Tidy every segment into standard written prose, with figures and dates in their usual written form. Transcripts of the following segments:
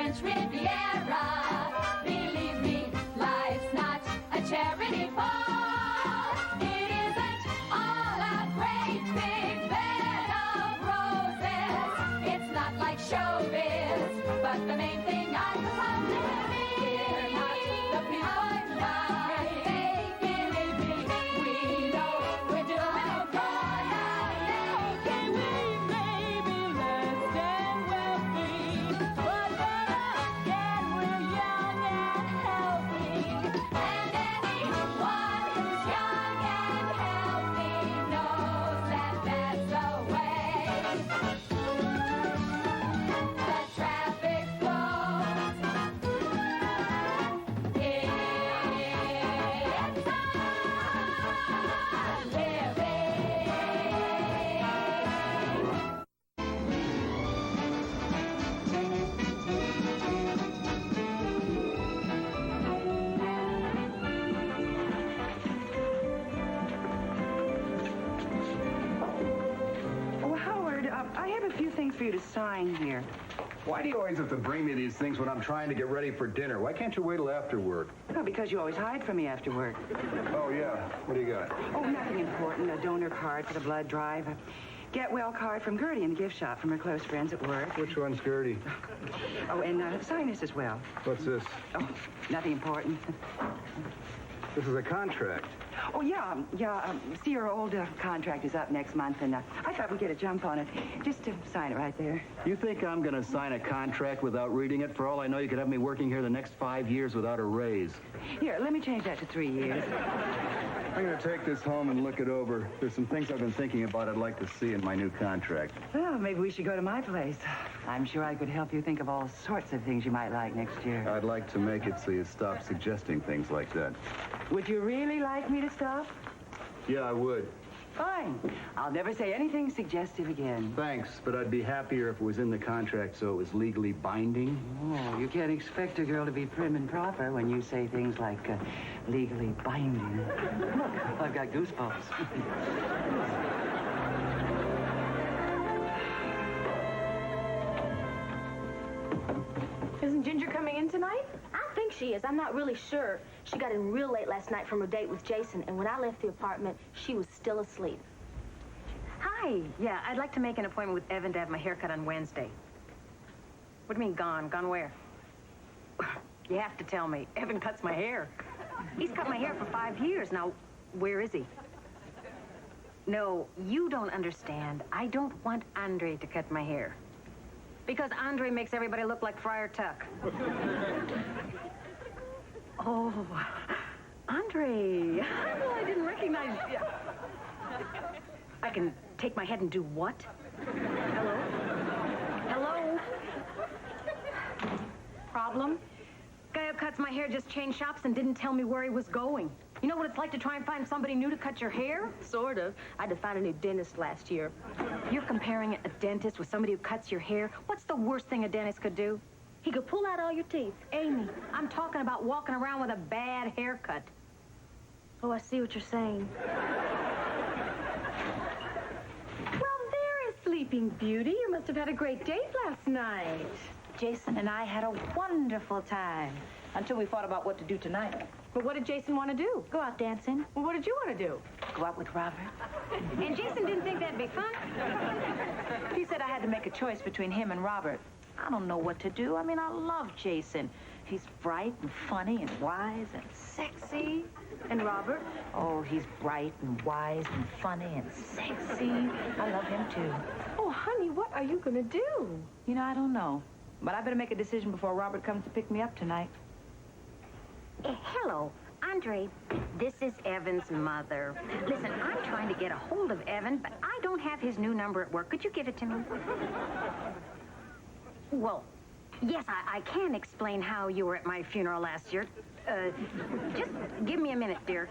French Riviera. Believe me, life's not a charity ball. It isn't all a great big bed of roses. It's not like showbiz, but the main thing I was on living. We're not the people like they believe me. We know we're doing for now. Can we maybe less than wealthy, but then again we're young and healthy. And anyone who's young and healthy knows that that's the way the traffic flows. It's Oh, Howard, I have a few things for you to sign here. Why do you always have to bring me these things when I'm trying to get ready for dinner? Why can't you wait till after work? Oh, because you always hide from me after work. Oh, yeah. What do you got? Oh, nothing important. A donor card for the blood drive. A get-well card from Gertie in the gift shop from her close friends at work. Which one's Gertie? Oh, and sign this as well. What's this? Oh, nothing important. This is a contract. Oh, yeah. See, your old contract is up next month, and I thought we'd get a jump on it. Just to sign it right there. You think I'm going to sign a contract without reading it? For all I know, you could have me working here the next 5 years without a raise. Here, let me change that to 3 years. I'm going to take this home and look it over. There's some things I've been thinking about I'd like to see in my new contract. Well, maybe we should go to my place. I'm sure I could help you think of all sorts of things you might like next year. I'd like to make it so you stop suggesting things like that. Would you really like me to stop? Yeah, I would. Fine. I'll never say anything suggestive again. Thanks, but I'd be happier if it was in the contract so it was legally binding. Oh, you can't expect a girl to be prim and proper when you say things like legally binding. Look, I've got goosebumps. Isn't Ginger coming in tonight? I think she is. I'm not really sure. She got in real late last night from her date with Jason, and when I left the apartment, she was still asleep. Hi. Yeah, I'd like to make an appointment with Evan to have my hair cut on Wednesday. What do you mean, gone? Gone where? You have to tell me. Evan cuts my hair. He's cut my hair for 5 years. Now, where is he? No, you don't understand. I don't want Andre to cut my hair. Because Andre makes everybody look like Friar Tuck. Oh, Andre. Well, I didn't recognize you. I can take my head and do what? Hello? Hello? Problem? Guy who cuts my hair just changed shops and didn't tell me where he was going. You know what it's like to try and find somebody new to cut your hair? Sort of. I had to find a new dentist last year. You're comparing a dentist with somebody who cuts your hair? What's the worst thing a dentist could do? He could pull out all your teeth. Amy, I'm talking about walking around with a bad haircut. Oh, I see what you're saying. Well, there is Sleeping Beauty. You must have had a great date last night. Jason and I had a wonderful time until we thought about what to do tonight. But what did Jason want to do? Go out dancing. Well, what did you want to do? Go out with Robert. And Jason didn't think that'd be fun? He said I had to make a choice between him and Robert. I don't know what to do. I mean, I love Jason. He's bright and funny and wise and sexy. And Robert? Oh, he's bright and wise and funny and sexy. I love him, too. Oh, honey, what are you going to do? You know, I don't know. But I better make a decision before Robert comes to pick me up tonight. Hello, Andre. This is Evan's mother. Listen, I'm trying to get a hold of Evan, but I don't have his new number at work. Could you give it to me? Well, yes, I can explain how you were at my funeral last year. Just give me a minute, dear.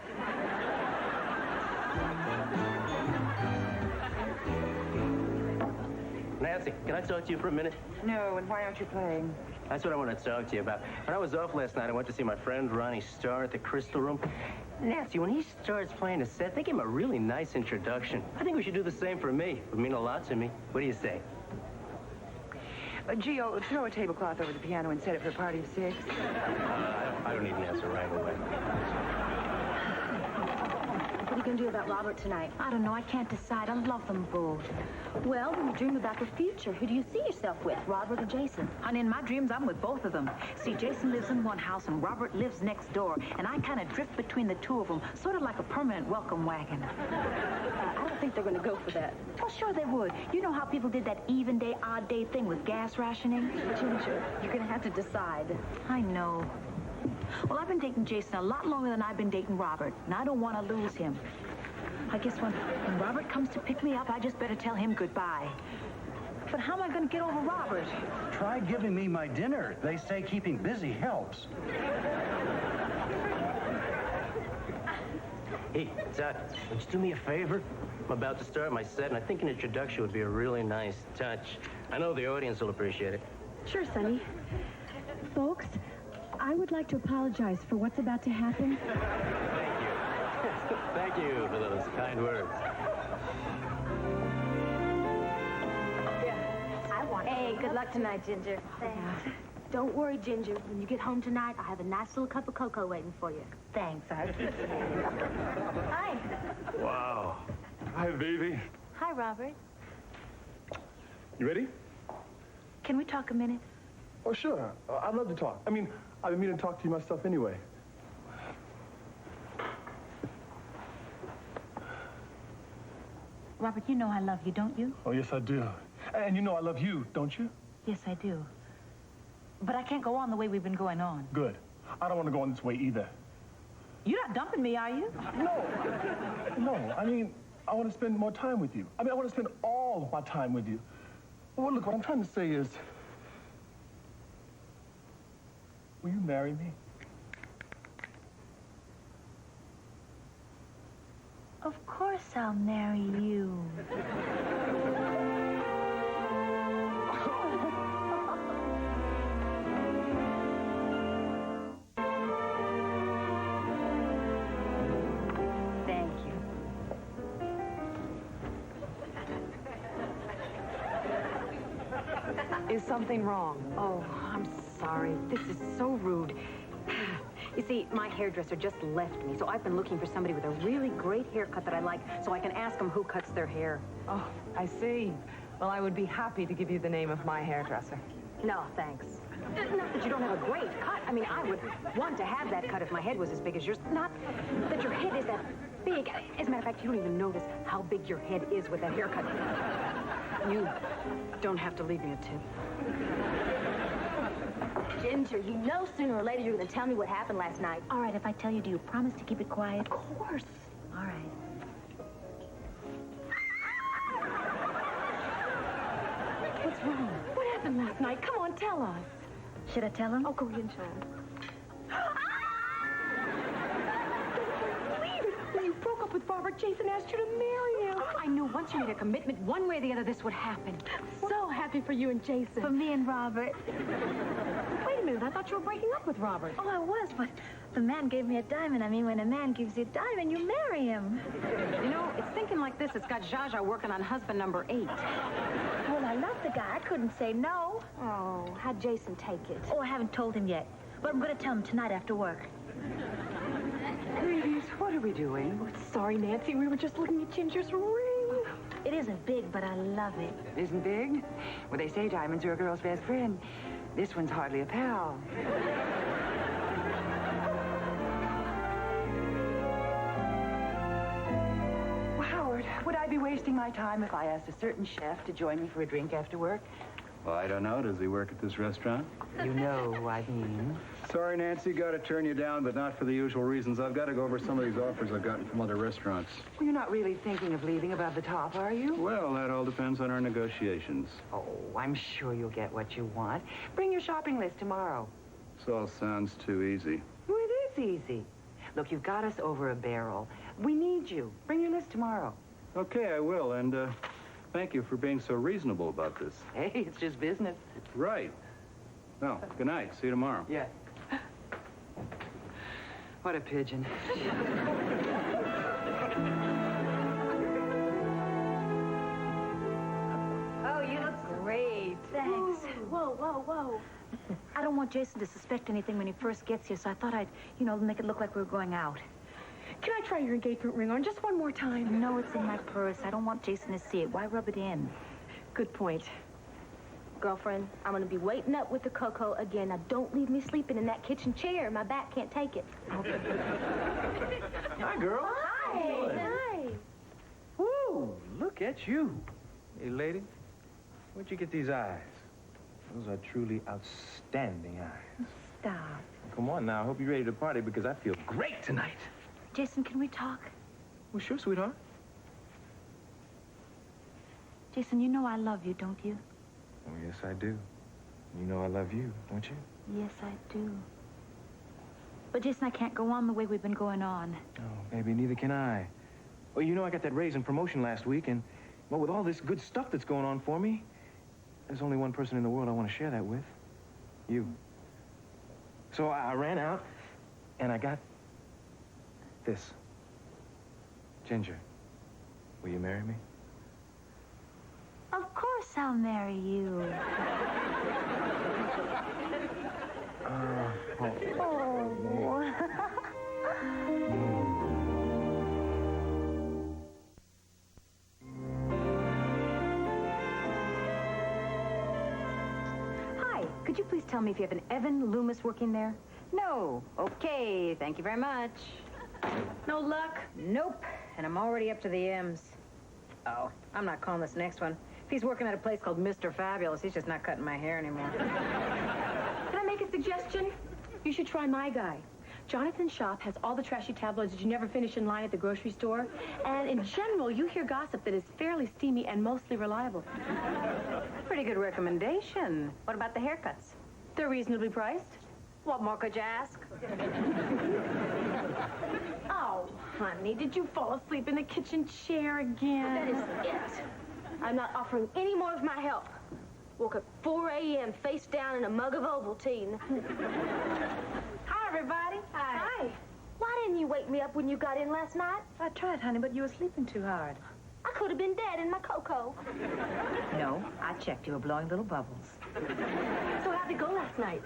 Nancy, can I talk to you for a minute? No, and why aren't you playing? That's what I want to talk to you about. When I was off last night, I went to see my friend Ronnie Starr at the Crystal Room. Nancy, when he starts playing a set, they give him a really nice introduction. I think we should do the same for me. It would mean a lot to me. What do you say? Gio, throw a tablecloth over the piano and set it for a party of 6. I don't need an answer right away. What are you going to do about Robert tonight? I don't know. I can't decide. I love them both. Well, when you dream about the future, who do you see yourself with, Robert or Jason? Honey, in my dreams, I'm with both of them. See, Jason lives in one house and Robert lives next door, and I kind of drift between the two of them, sort of like a permanent welcome wagon. I don't think they're going to go for that. Well, sure they would. You know how people did that even day, odd day thing with gas rationing? Ginger, you're going to have to decide. I know. Well, I've been dating Jason a lot longer than I've been dating Robert, and I don't want to lose him. I guess when Robert comes to pick me up, I just better tell him goodbye. But how am I going to get over Robert? Try giving me my dinner. They say keeping busy helps. Hey, Tut, would you do me a favor? I'm about to start my set, and I think an introduction would be a really nice touch. I know the audience will appreciate it. Sure, Sonny. Folks, I would like to apologize for what's about to happen. Thank you for those kind words. Hey, good luck tonight, Ginger. Thanks. Don't worry, Ginger. When you get home tonight, I'll have a nice little cup of cocoa waiting for you. Thanks, I appreciate it. Hi. Wow. Hi, baby. Hi, Robert. You ready? Can we talk a minute? Oh, sure. I'd love to talk. I mean, I've been meaning to talk to you myself anyway. Robert, you know I love you, don't you? Oh, yes, I do. And you know I love you, don't you? Yes, I do. But I can't go on the way we've been going on. Good. I don't want to go on this way either. You're not dumping me, are you? No, I mean, I want to spend more time with you. I mean, I want to spend all of my time with you. Well, look, what I'm trying to say is, will you marry me? Of course I'll marry you. Thank you. Is something wrong? Oh, I'm sorry. This is so rude. You see, my hairdresser just left me, so I've been looking for somebody with a really great haircut that I like, so I can ask them who cuts their hair. Oh, I see. Well, I would be happy to give you the name of my hairdresser. No, thanks. Not that you don't have a great cut. I mean, I would want to have that cut if my head was as big as yours. Not that your head is that big. As a matter of fact, you don't even notice how big your head is with that haircut. You don't have to leave me a tip. Ginger, you know sooner or later you're going to tell me what happened last night. All right, if I tell you, do you promise to keep it quiet? Of course. All right. What's wrong? What happened last night? Come on, tell us. Should I tell him? Oh, go ahead and show him. When you broke up with Robert, Jason asked you to marry him. I knew once you made a commitment, one way or the other, this would happen. So happy for you and Jason. For me and Robert. Wait a minute, I thought you were breaking up with Robert. Oh, I was, but the man gave me a diamond. I mean, when a man gives you a diamond, you marry him. You know, it's thinking like this. It's got Zsa Zsa working on husband number 8. Well, I love the guy. I couldn't say no. Oh, how'd Jason take it? Oh, I haven't told him yet, but I'm going to tell him tonight after work. Ladies, what are we doing? Oh, sorry, Nancy. We were just looking at Ginger's ring. It isn't big, but I love it. Isn't big? Well, they say diamonds are a girl's best friend. This one's hardly a pal. Well, Howard, would I be wasting my time if I asked a certain chef to join me for a drink after work? Well, I don't know. Does he work at this restaurant? You know who I mean. Sorry, Nancy. Got to turn you down, but not for the usual reasons. I've got to go over some of these offers I've gotten from other restaurants. Well, you're not really thinking of leaving above the top, are you? Well, that all depends on our negotiations. Oh, I'm sure you'll get what you want. Bring your shopping list tomorrow. This all sounds too easy. Well, it is easy. Look, you've got us over a barrel. We need you. Bring your list tomorrow. Okay, I will, and thank you for being so reasonable about this. Hey, it's just business. Right. Well, good night. See you tomorrow. Yeah. What a pigeon. Oh, you look great. Thanks. whoa, whoa, whoa. I don't want Jason to suspect anything when he first gets here, so I thought I'd, make it look like we were going out. Can I try your engagement ring on just one more time? No, it's in my purse. I don't want Jason to see it. Why rub it in? Good point. Girlfriend, I'm gonna be waiting up with the cocoa again. Now, don't leave me sleeping in that kitchen chair. My back can't take it. Hi, girl. Hi. Hi. Woo! Look at you. Hey, lady, where'd you get these eyes? Those are truly outstanding eyes. Stop. Come on now, I hope you're ready to party because I feel great tonight. Jason, can we talk? Well, sure, sweetheart. Jason, you know I love you, don't you? Oh, yes, I do. You know I love you, don't you? Yes, I do. But Jason, I can't go on the way we've been going on. Oh, baby, neither can I. Well, I got that raise in promotion last week, and, well, with all this good stuff that's going on for me, there's only one person in the world I want to share that with. You. So I ran out, and I got this. Ginger, will you marry me? Of course I'll marry you. Hi, could you please tell me if you have an Evan Loomis working there? No. Okay, thank you very much. No luck? Nope, and I'm already up to the M's. Oh, I'm not calling this next one. If he's working at a place called Mr. Fabulous, he's just not cutting my hair anymore. Can I make a suggestion? You should try my guy. Jonathan's shop has all the trashy tabloids that you never finish in line at the grocery store. And in general, you hear gossip that is fairly steamy and mostly reliable. Pretty good recommendation. What about the haircuts? They're reasonably priced. What more could you ask? Oh, honey, did you fall asleep in the kitchen chair again? That is it. I'm not offering any more of my help. Woke up 4 a.m. face down in a mug of Ovaltine. Hi, everybody. Hi. Why didn't you wake me up when you got in last night? I tried, honey, but you were sleeping too hard. I could have been dead in my cocoa. No, I checked. You were blowing little bubbles. So how'd it go last night?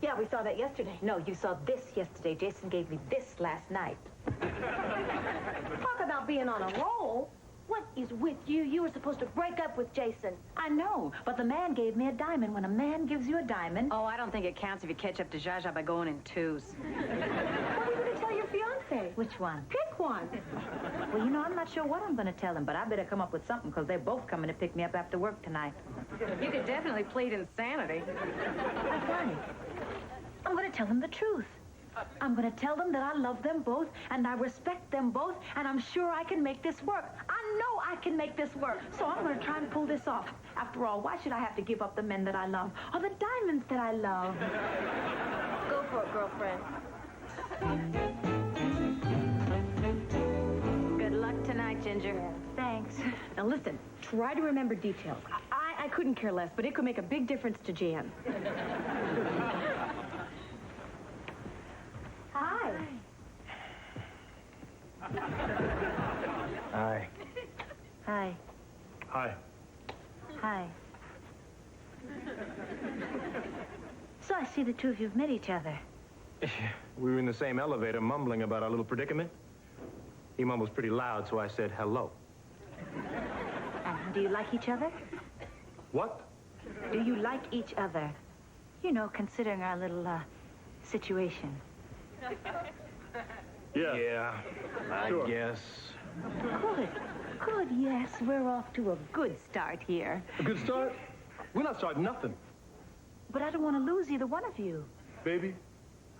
Yeah, we saw that yesterday. No, you saw this yesterday. Jason gave me this last night. Talk about being on a roll. What is with you? You were supposed to break up with Jason. I know, but the man gave me a diamond. When a man gives you a diamond... Oh, I don't think it counts if you catch up to Zsa Zsa by going in twos. What are you going to tell your fiancé? Which one? Pick one. Well, I'm not sure what I'm going to tell him, but I better come up with something because they're both coming to pick me up after work tonight. You could definitely plead insanity. That's right. I'm going to tell them the truth. I'm going to tell them that I love them both, and I respect them both, and I'm sure I can make this work. I know I can make this work. So I'm going to try and pull this off. After all, why should I have to give up the men that I love, or the diamonds that I love? Go for it, girlfriend. Good luck tonight, Ginger. Thanks. Now listen, try to remember details. I couldn't care less, but it could make a big difference to Jan. Hi. Hi. Hi. Hi. Hi. So I see the two of you have met each other. We were in the same elevator mumbling about our little predicament. He mumbles pretty loud, so I said hello. And do you like each other? What? Do you like each other? Considering our little, situation. Yeah, Sure. I guess. Good, yes. We're off to a good start here. A good start? We're not starting nothing. But I don't want to lose either one of you. Baby,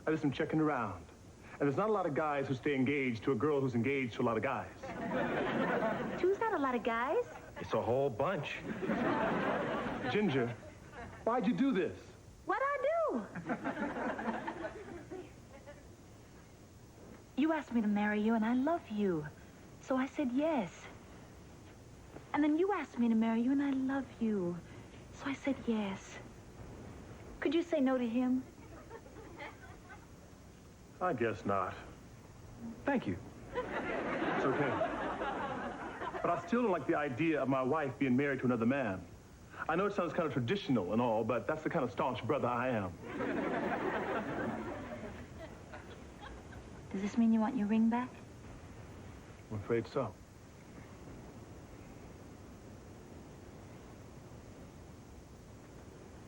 I did some checking around. And there's not a lot of guys who stay engaged to a girl who's engaged to a lot of guys. Two's not a lot of guys. It's a whole bunch. Ginger, why'd you do this? What'd I do? You asked me to marry you, and I love you. So I said yes. And then you asked me to marry you, and I love you. So I said yes. Could you say no to him? I guess not. Thank you. It's okay. But I still don't like the idea of my wife being married to another man. I know it sounds kind of traditional and all, but that's the kind of staunch brother I am. Does this mean you want your ring back? I'm afraid so.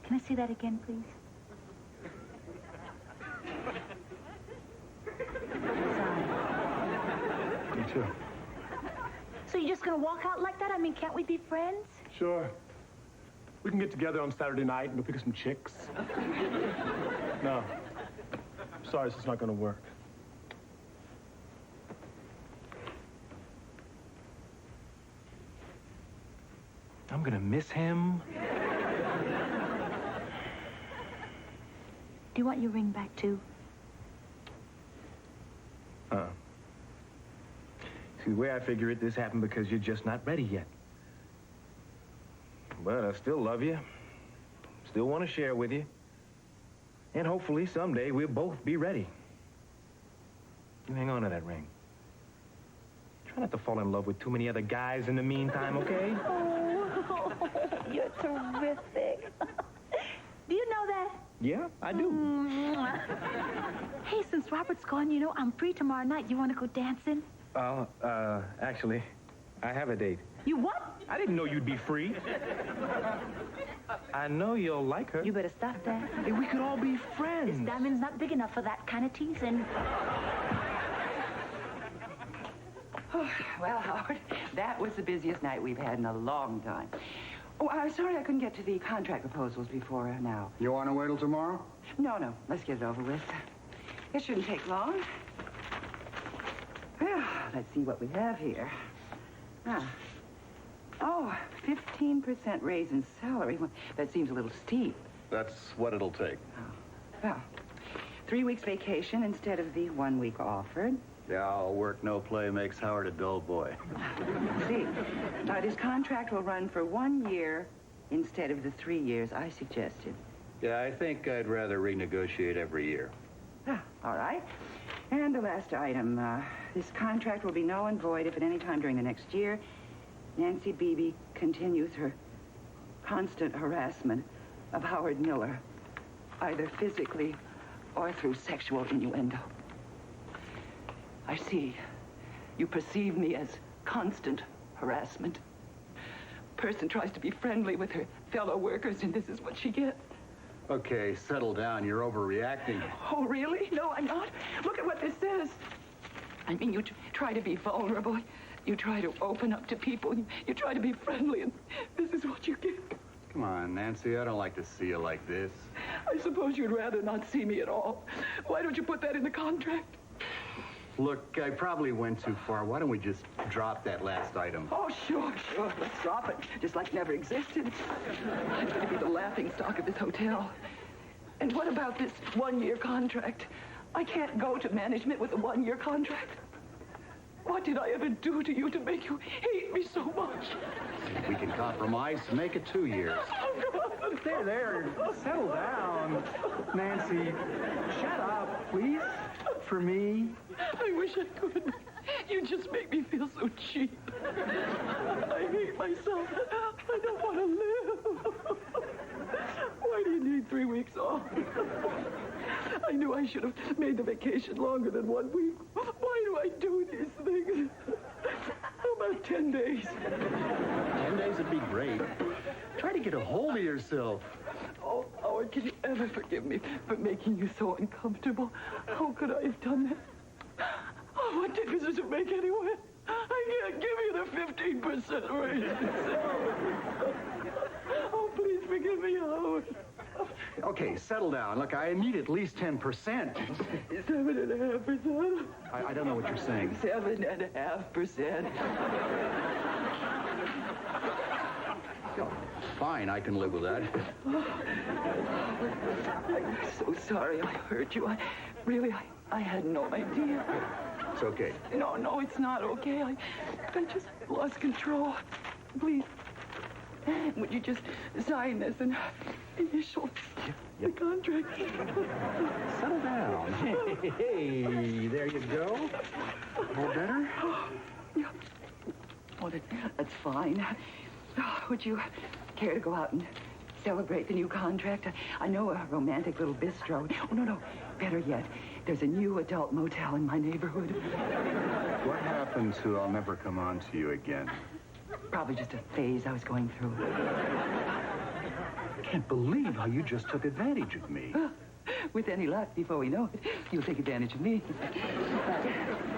Can I see that again, please? Sorry. Me too. So you're just gonna walk out like that? I mean, can't we be friends? Sure. We can get together on Saturday night and go pick up some chicks. No. Sorry, this is not gonna work. I'm gonna miss him. Do you want your ring back, too? See, the way I figure it, this happened because you're just not ready yet. But I still love you. Still want to share with you. And hopefully someday we'll both be ready. You hang on to that ring. Try not to fall in love with too many other guys in the meantime, okay? Oh, you're terrific. Do you know that? Yeah, I do. Hey, since Robert's gone, you know, I'm free tomorrow night. You want to go dancing? Actually, I have a date. You what? I didn't know you'd be free. I know you'll like her. You better stop that. Hey, we could all be friends. This diamond's not big enough for that kind of teasing. Well, Howard, that was the busiest night we've had in a long time. Oh, I'm sorry I couldn't get to the contract proposals before now. You want to wait till tomorrow? No, let's get it over with. It shouldn't take long. Well, let's see what we have here. Oh, 15% raise in salary. Well, that seems a little steep. That's what it'll take. Well, 3 weeks vacation instead of the 1 week offered. Yeah, all work, no play makes Howard a dull boy. See, now this contract will run for 1 year instead of the 3 years I suggested. Yeah, I think I'd rather renegotiate every year. All right. And the last item, this contract will be null and void if at any time during the next year Nancy Beebe continues her constant harassment of Howard Miller, either physically or through sexual innuendo. I see. You perceive me as constant harassment. Person tries to be friendly with her fellow workers, and this is what she gets. Okay, settle down. You're overreacting. Oh, really? No, I'm not. Look at what this says. I mean, you try to be vulnerable. You try to open up to people. You try to be friendly, and this is what you get. Come on, Nancy, I don't like to see you like this. I suppose you'd rather not see me at all. Why don't you put that in the contract? Look, I probably went too far. Why don't we just drop that last item? Oh, sure. Let's drop it. Just like it never existed. I'm going to be the laughingstock of this hotel. And what about this 1 year contract? I can't go to management with a 1 year contract. What did I ever do to you to make you hate me so much? If we can compromise, make it 2 years. There. Settle down. Nancy, shut up, please. For me. I wish I could. You just make me feel so cheap. I hate myself. I don't want to live. Why do you need 3 weeks off? I knew I should have made the vacation longer than 1 week. Why do I do these things? How about 10 days? 10 days would be great. Try to get a hold of yourself. Oh, Howard, can you ever forgive me for making you so uncomfortable? How could I have done that? Oh, what difference does it make anyway? I can't give you the 15% raise. Oh, please forgive me, Howard. Okay, settle down. Look, I need at least 10%. 7.5%. I don't know what you're saying. 7.5%. Fine, I can live with that. I'm so sorry I hurt you. I had no idea. It's okay. No, it's not okay. I just lost control. Please, would you just sign this and initial the contract? Settle down. Hey, there you go. All better? Yeah. Oh, that's fine. Would you care to go out and celebrate the new contract? I know a romantic little bistro. Oh, no. Better yet, there's a new adult motel in my neighborhood. What happened to I'll Never Come On to You again? Probably just a phase I was going through. I can't believe how you just took advantage of me. With any luck, before we know it, you'll take advantage of me.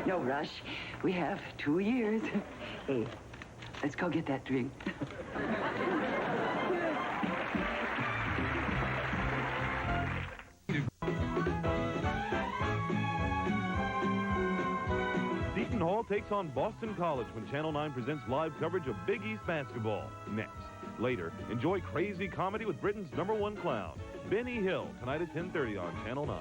No rush. We have 2 years. Hey, let's go get that drink. Seton Hall takes on Boston College when Channel 9 presents live coverage of Big East basketball. Next. Later, enjoy crazy comedy with Britain's #1 clown, Benny Hill, tonight at 10:30 on Channel 9.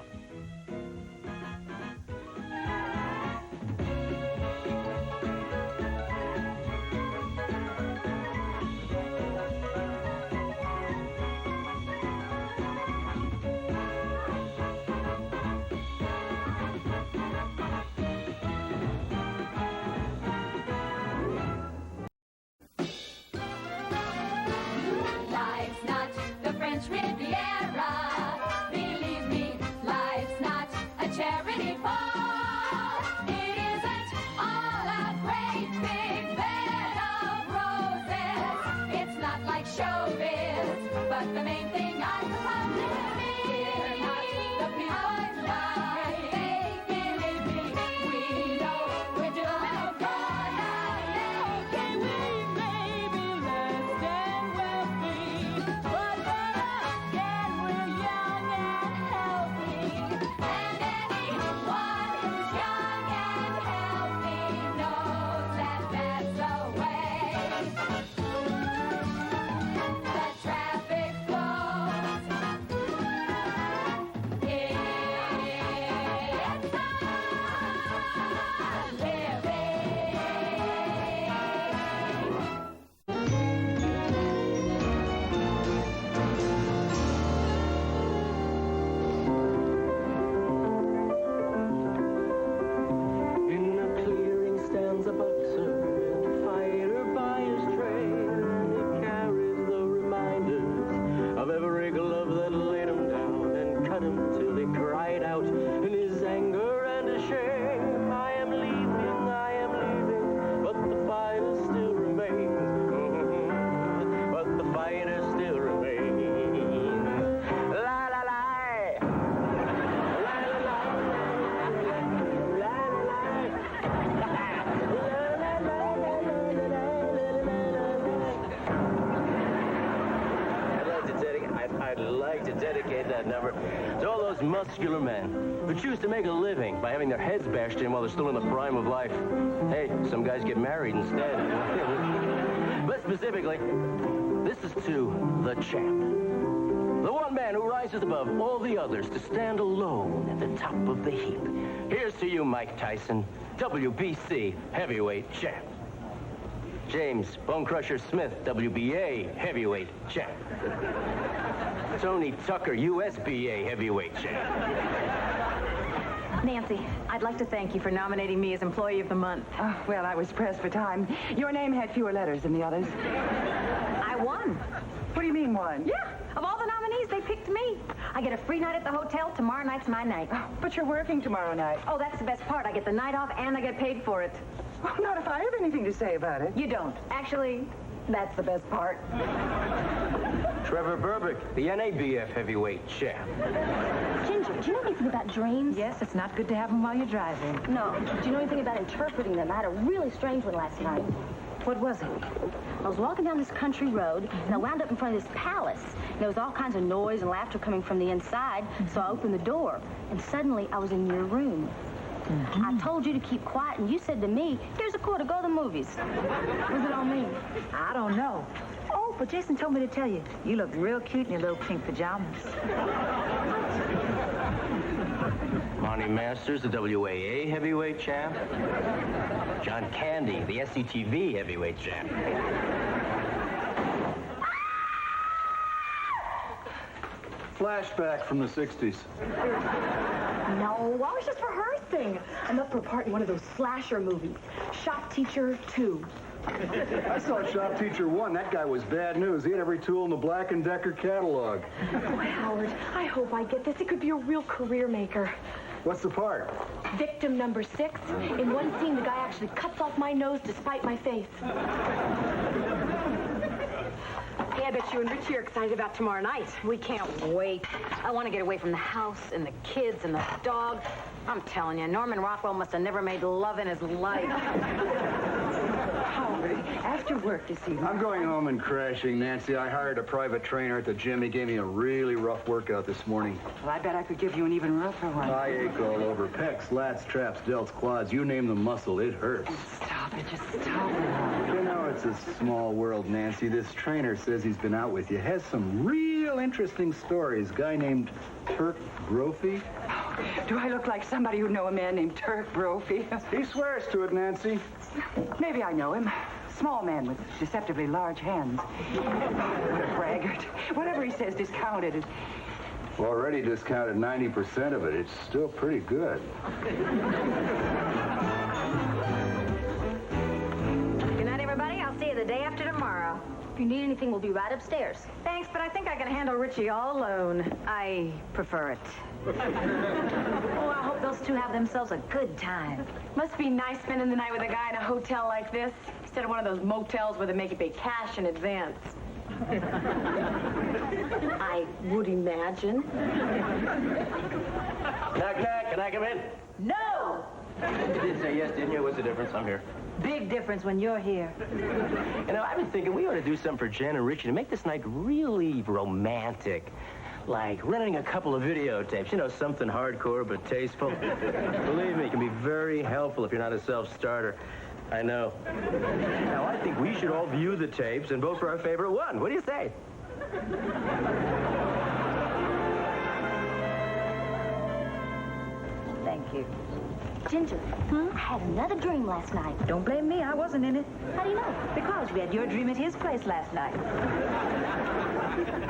Life's not the French Riviera. Believe me, life's not a charity ball. It isn't all a great big bed of roses. It's not like showbiz, but the main thing I love is we're not the people's life. They believe me, we know we're doing good. Can we maybe less than wealthy, but better again we're young and healthy. And anyone who's young and healthy knows that that's the way the traffic flows. It's In a clearing stands a boxer and fighter by his trade. He carries the reminders of every glove that laid him down and cut him till he cried out in his anger and his shame. I am leaving, but the fighter still remains. But the fighter still remains. La la la. I'd like to dedicate that number to all those muscular men who choose to make a living by having their heads bashed in while they're still in the prime of life. Hey, some guys get married instead. But specifically, this is to the champ. The one man who rises above all the others to stand alone at the top of the heap. Here's to you, Mike Tyson, WBC heavyweight champ. James Bone Crusher Smith, WBA heavyweight champ. Tony Tucker, USBA heavyweight champ. Nancy, I'd like to thank you for nominating me as Employee of the Month. Oh, well, I was pressed for time. Your name had fewer letters than the others. I won. What do you mean, one? Yeah, of all the nominees, they picked me. I get a free night at the hotel. Tomorrow night's my night. But you're working tomorrow night. Oh, that's the best part. I get the night off and I get paid for it. Oh, not if I have anything to say about it. You don't. Actually, that's the best part. Trevor Berbick, the NABF heavyweight champ. Ginger, do you know anything about dreams? Yes, it's not good to have them while you're driving. No. Do you know anything about interpreting them? I had a really strange one last night. What was it? I was walking down this country road, and I wound up in front of this palace. And there was all kinds of noise and laughter coming from the inside, so I opened the door, and suddenly I was in your room. I told you to keep quiet, and you said to me, here's a quarter, go to the movies. Was it on me? I don't know. Oh, but Jason told me to tell you, you look real cute in your little pink pajamas. Monty Masters, the WAA heavyweight champ. John Candy, the SCTV heavyweight champ. Flashback from the 60s. No, I was just rehearsing. I'm up for a part in one of those slasher movies. Shop Teacher 2. I saw Shop Teacher 1. That guy was bad news. He had every tool in the Black & Decker catalog. Oh, Howard, I hope I get this. It could be a real career maker. What's the part? Victim number 6. In one scene, the guy actually cuts off my nose to spite my face. Hey, I bet you and Richie are excited about tomorrow night. We can't wait. I want to get away from the house and the kids and the dog. I'm telling you, Norman Rockwell must have never made love in his life. Howard, after work this evening... I'm going home and crashing, Nancy. I hired a private trainer at the gym. He gave me a really rough workout this morning. Well, I bet I could give you an even rougher one. I ache all over. Pecs, lats, traps, delts, quads. You name the muscle, it hurts. Stop it. Just stop it. You know, it's a small world, Nancy. This trainer says he's been out with you. Has some real interesting stories. Guy named Turk Brophy. Do I look like somebody who'd know a man named Turk Brophy? He swears to it, Nancy. Maybe I know him. Small man with deceptively large hands. What a braggart. Whatever he says, discounted. Already discounted 90% of it. It's still pretty good. Good night, everybody. I'll see you the day after tomorrow. If you need anything, we'll be right upstairs. Thanks, but I think I can handle Richie all alone. I prefer it. Oh, I hope those two have themselves a good time. Must be nice spending the night with a guy in a hotel like this, instead of one of those motels where they make you pay cash in advance. I would imagine. Knock, knock. Can I come in? No! You did say yes, didn't you? What's the difference? I'm here. Big difference when you're here. You know, I've been thinking we ought to do something for Jen and Richie to make this night really romantic. Like renting a couple of videotapes. You know, something hardcore but tasteful. Believe me, it can be very helpful if you're not a self-starter. I know. Now, I think we should all view the tapes and vote for our favorite one. What do you say? Thank you. Ginger, I had another dream last night. Don't blame me. I wasn't in it. How do you know? Because we had your dream at his place last night.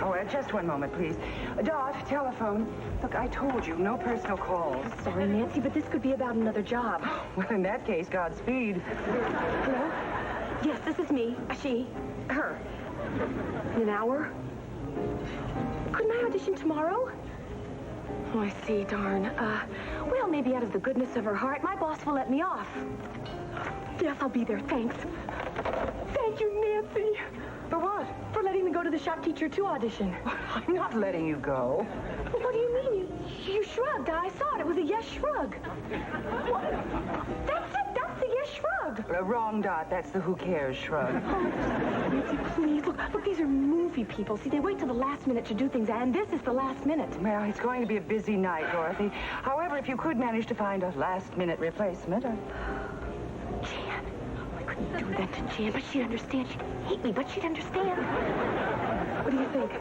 Oh, just one moment, please. Dot, telephone. Look, I told you, no personal calls. Sorry, Nancy, but this could be about another job. Well, in that case, Godspeed. Hello? Yes, this is me. She. Her. In an hour? Couldn't I audition tomorrow? Oh, I see, darn. Well, maybe out of the goodness of her heart, my boss will let me off. Yes, I'll be there, thanks. Thank you, Nancy. For what? For letting me go to the Shop Teacher 2 audition. I'm not letting you go. Well, what do you mean? You shrugged. I saw it. It was a yes shrug. What? That's it. That's the yes shrug. Wrong, Dot. That's the who cares shrug. Oh, Nancy, please. Look, these are movie people. See, they wait till the last minute to do things, and this is the last minute. Well, it's going to be a busy night, Dorothy. However, if you could manage to find a last-minute replacement... Jan. I couldn't do that to Jan, but she'd understand. She'd hate me, but she'd understand. What do you think?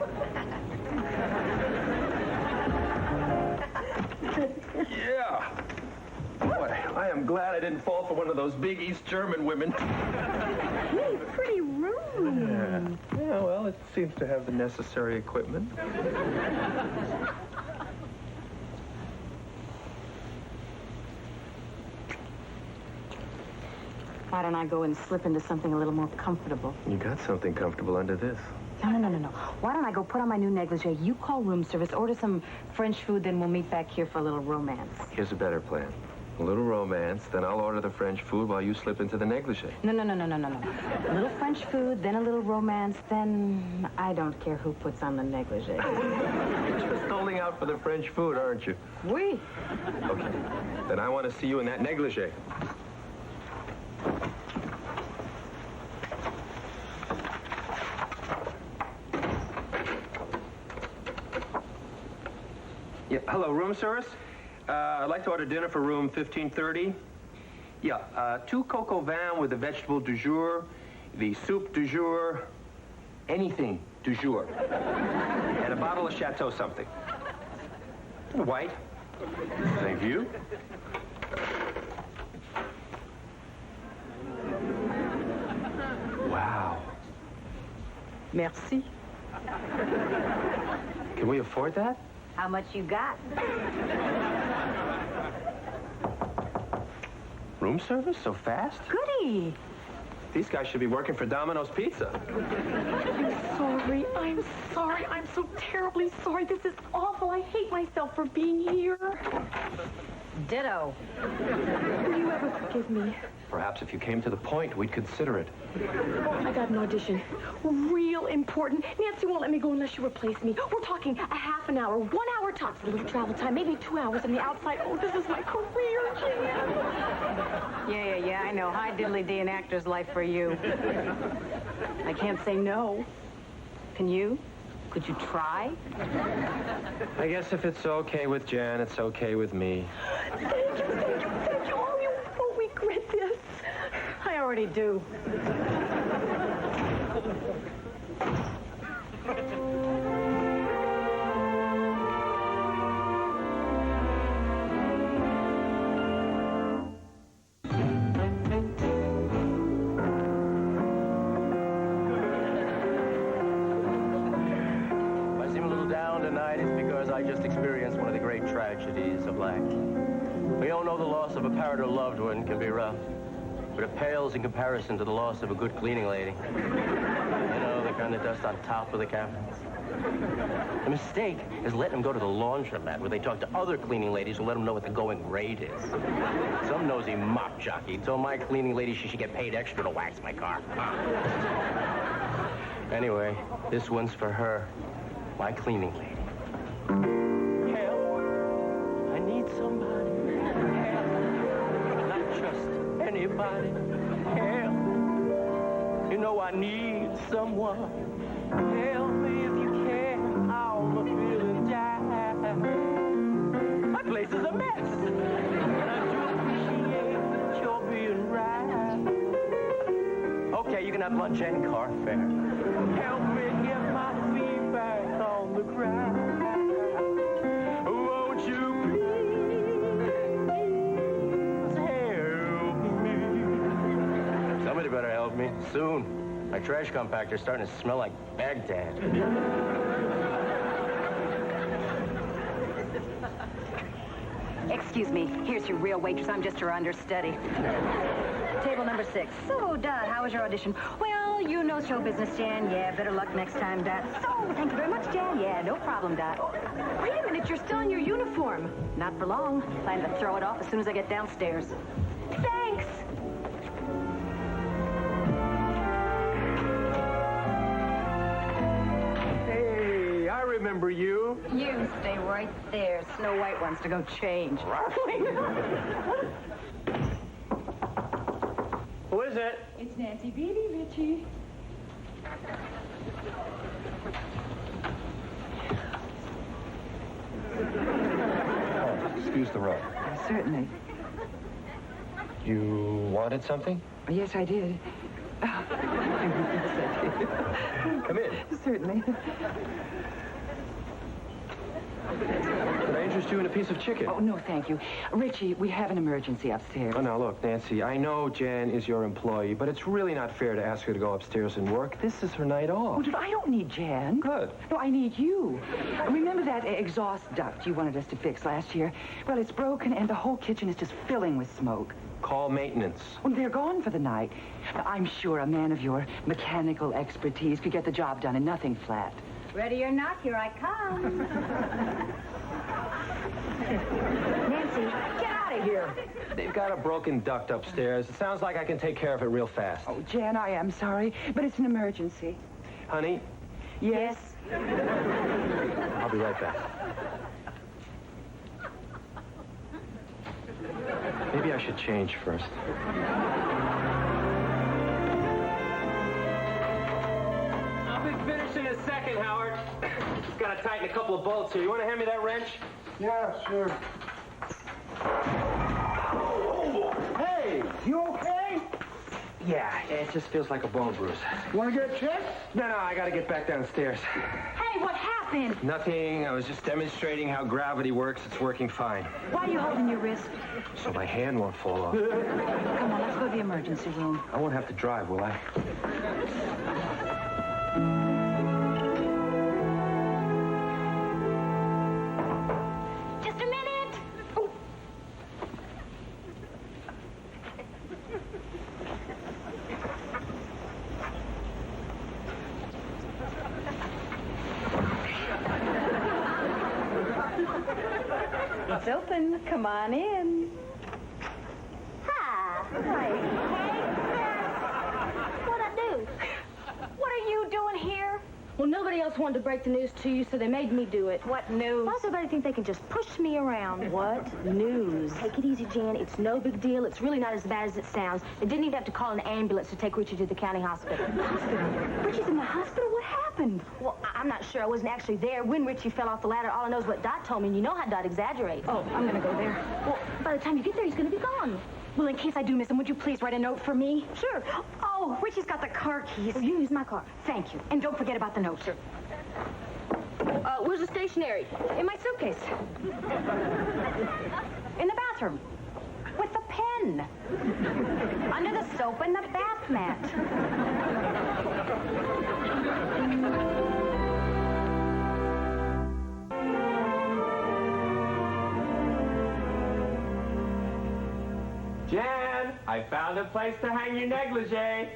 Yeah. Boy, I am glad I didn't fall for one of those big East German women. Hey, pretty room. Yeah, well, it seems to have the necessary equipment. Why don't I go and slip into something a little more comfortable? You got something comfortable under this. No. Why don't I go put on my new negligee? You call room service, order some French food, then we'll meet back here for a little romance. Here's a better plan. A little romance, then I'll order the French food while you slip into the negligee. No. A little French food, then a little romance, then I don't care who puts on the negligee. You're just holding out for the French food, aren't you? Oui. Okay. Then I want to see you in that negligee. Yeah, hello, room service? I'd like to order dinner for room 1530. Yeah, 2 coq au vin with the vegetable du jour, the soup du jour, anything du jour. And a bottle of Chateau something. White. Thank you. Wow. Merci. Can we afford that? How much you got? Room service so fast? Goody. These guys should be working for Domino's Pizza. I'm sorry. I'm so terribly sorry. This is awful. I hate myself for being here. Ditto. Will you ever forgive me? Perhaps if you came to the point, we'd consider it. I got an audition. Real important. Nancy won't let me go unless you replace me. We're talking a half an hour, 1 hour tops, a little travel time, maybe 2 hours on the outside. Oh, this is my career, Jan. Yeah, I know. High diddly-dee an actor's life for you. I can't say no. Can you? Could you try? I guess if it's okay with Jan, it's okay with me. Thank you. Oh, you won't regret this. I already do. I just experienced one of the great tragedies of life. We all know the loss of a parent or loved one can be rough, but it pales in comparison to the loss of a good cleaning lady. You know, the kind that dust on top of the cabinets. The mistake is letting them go to the laundromat where they talk to other cleaning ladies who let them know what the going rate is. Some nosy mop jockey told my cleaning lady she should get paid extra to wax my car. Anyway, this one's for her, my cleaning lady. Help. I need somebody. Help. Not just anybody. Help. You know I need someone. Help me if you can. I'm feeling down. My place is a mess. And I do appreciate your being right. Okay, you can have lunch and car fare. Help me get my feet back on the ground. Won't you please help me? Somebody better help me soon. My trash compactor's starting to smell like Baghdad. Excuse me. Here's your real waitress. I'm just your understudy. Table number 6. So, Dot, how was your audition? Well, you know show business, Jan. Yeah, better luck next time, Dot. So, thank you very much, Jan. Yeah, no problem, Dot. Wait a minute, you're still in your uniform. Not for long. Plan to throw it off as soon as I get downstairs. Thanks. Hey, I remember you. You stay right there. Snow White wants to go change. Who is it? It's Nancy Beebe, Richie. Excuse the row. Certainly. You wanted something? Yes, I did. Yes, I did. Come in. Certainly. Could I interest you in a piece of chicken? Oh, no, thank you. Richie, we have an emergency upstairs. Oh, now, look, Nancy, I know Jan is your employee, but it's really not fair to ask her to go upstairs and work. This is her night off. Oh, dude, I don't need Jan. Good. No, I need you. Remember that exhaust duct you wanted us to fix last year? Well, it's broken, and the whole kitchen is just filling with smoke. Call maintenance. Well, they're gone for the night. I'm sure a man of your mechanical expertise could get the job done and nothing flat. Ready or not, here I come. Nancy, get out of here. They've got a broken duct upstairs. It sounds like I can take care of it real fast. Oh, Jan, I am sorry, but it's an emergency. Honey, Yes? I'll be right back. Maybe I should change first. I'll be finished in a second, Howard. Just gotta tighten a couple of bolts here. You want to hand me that wrench? Yeah, sure. Hey, you okay? Yeah, it just feels like a bone bruise. You want to get checked? No, I gotta get back downstairs. Hey, what happened? Nothing. I was just demonstrating how gravity works. It's working fine. Why are you holding your wrist? So my hand won't fall off. Come on, let's go to the emergency room. I won't have to drive, will I? Just a minute. Oh. It's open. Come on in. Hi. What'd I do? What are you doing here? Well, nobody else wanted to break the news to you, so they made me do it. What news? Why does everybody think they can just push me around? What news? Take it easy, Jan. It's no big deal. It's really not as bad as it sounds. They didn't even have to call an ambulance to take Richie to the county hospital. Hospital? Richie's in the hospital? What happened? Well, I'm not sure. I wasn't actually there when Richie fell off the ladder. All I know is what Dot told me, and you know how Dot exaggerates. Oh, I'm gonna go there. Well, by the time you get there, he's going to be gone. Well, in case I do miss him, would you please write a note for me? Sure. Oh, Richie's got the car keys. Well, you use my car. Thank you. And don't forget about the note. Sure. Where's the stationery? In my suitcase. In the bathroom. With the pen. Under the soap and the bath mat. Jan, I found a place to hang your negligee.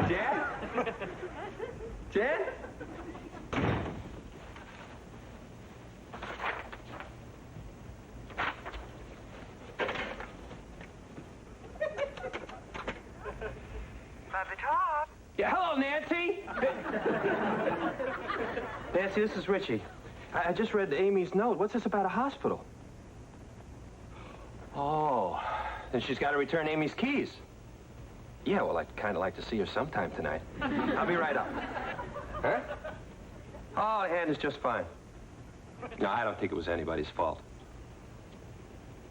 Jan? Jan? At the top. Yeah, hello, Nancy. Nancy, this is Richie. I just read Amy's note. What's this about a hospital? Oh, then she's got to return Amy's keys. Yeah, well, I'd kind of like to see her sometime tonight. I'll be right up. Huh? Oh, the hand is just fine. No, I don't think it was anybody's fault.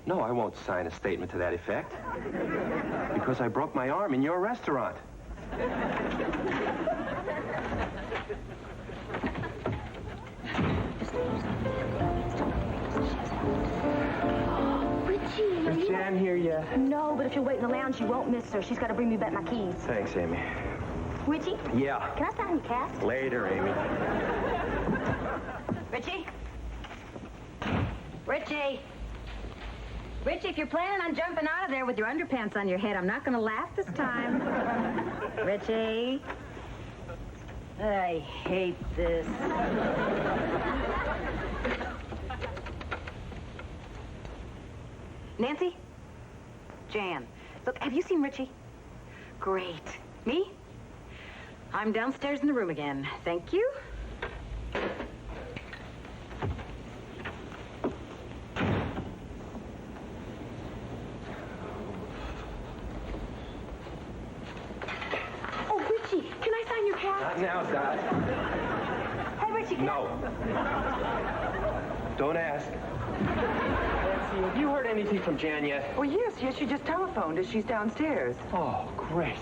No, I won't sign a statement to that effect. Because I broke my arm in your restaurant. Richie, Is Jan here yet? No, but if you wait in the lounge, you won't miss her. She's got to bring me back my keys. Thanks, Amy. Richie? Yeah. Can I sign your cast? Later, Amy. Richie? Richie? Richie, if you're planning on jumping out of there with your underpants on your head, I'm not going to laugh this time. Richie? I hate this. Nancy? Jan. Look, have you seen Richie? Great. Me? I'm downstairs in the room again. Thank you. Oh, Richie, can I sign your cast? Not now, Dot. Hey, Richie, can No. Don't ask. Nancy, have you heard anything from Jan yet? Well, yes, she just telephoned us. She's downstairs. Oh, great.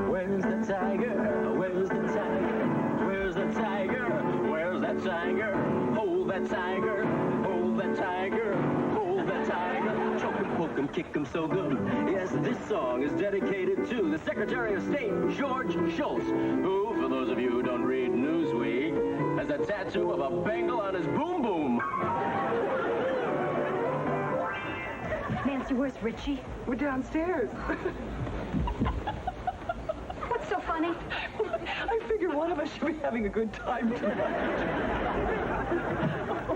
Where's the tiger? Where's the tiger? Where's the tiger? Where's that tiger? Hold that tiger. Hold that tiger. Hold that tiger. Choke him, poke him, kick him so good. Yes, this song is dedicated to the Secretary of State, George Shultz, who, for those of you who don't read Newsweek, has a tattoo of a Bengal on his boom boom. Nancy, where's Richie? We're downstairs. What's so funny? I figure one of us should be having a good time tonight.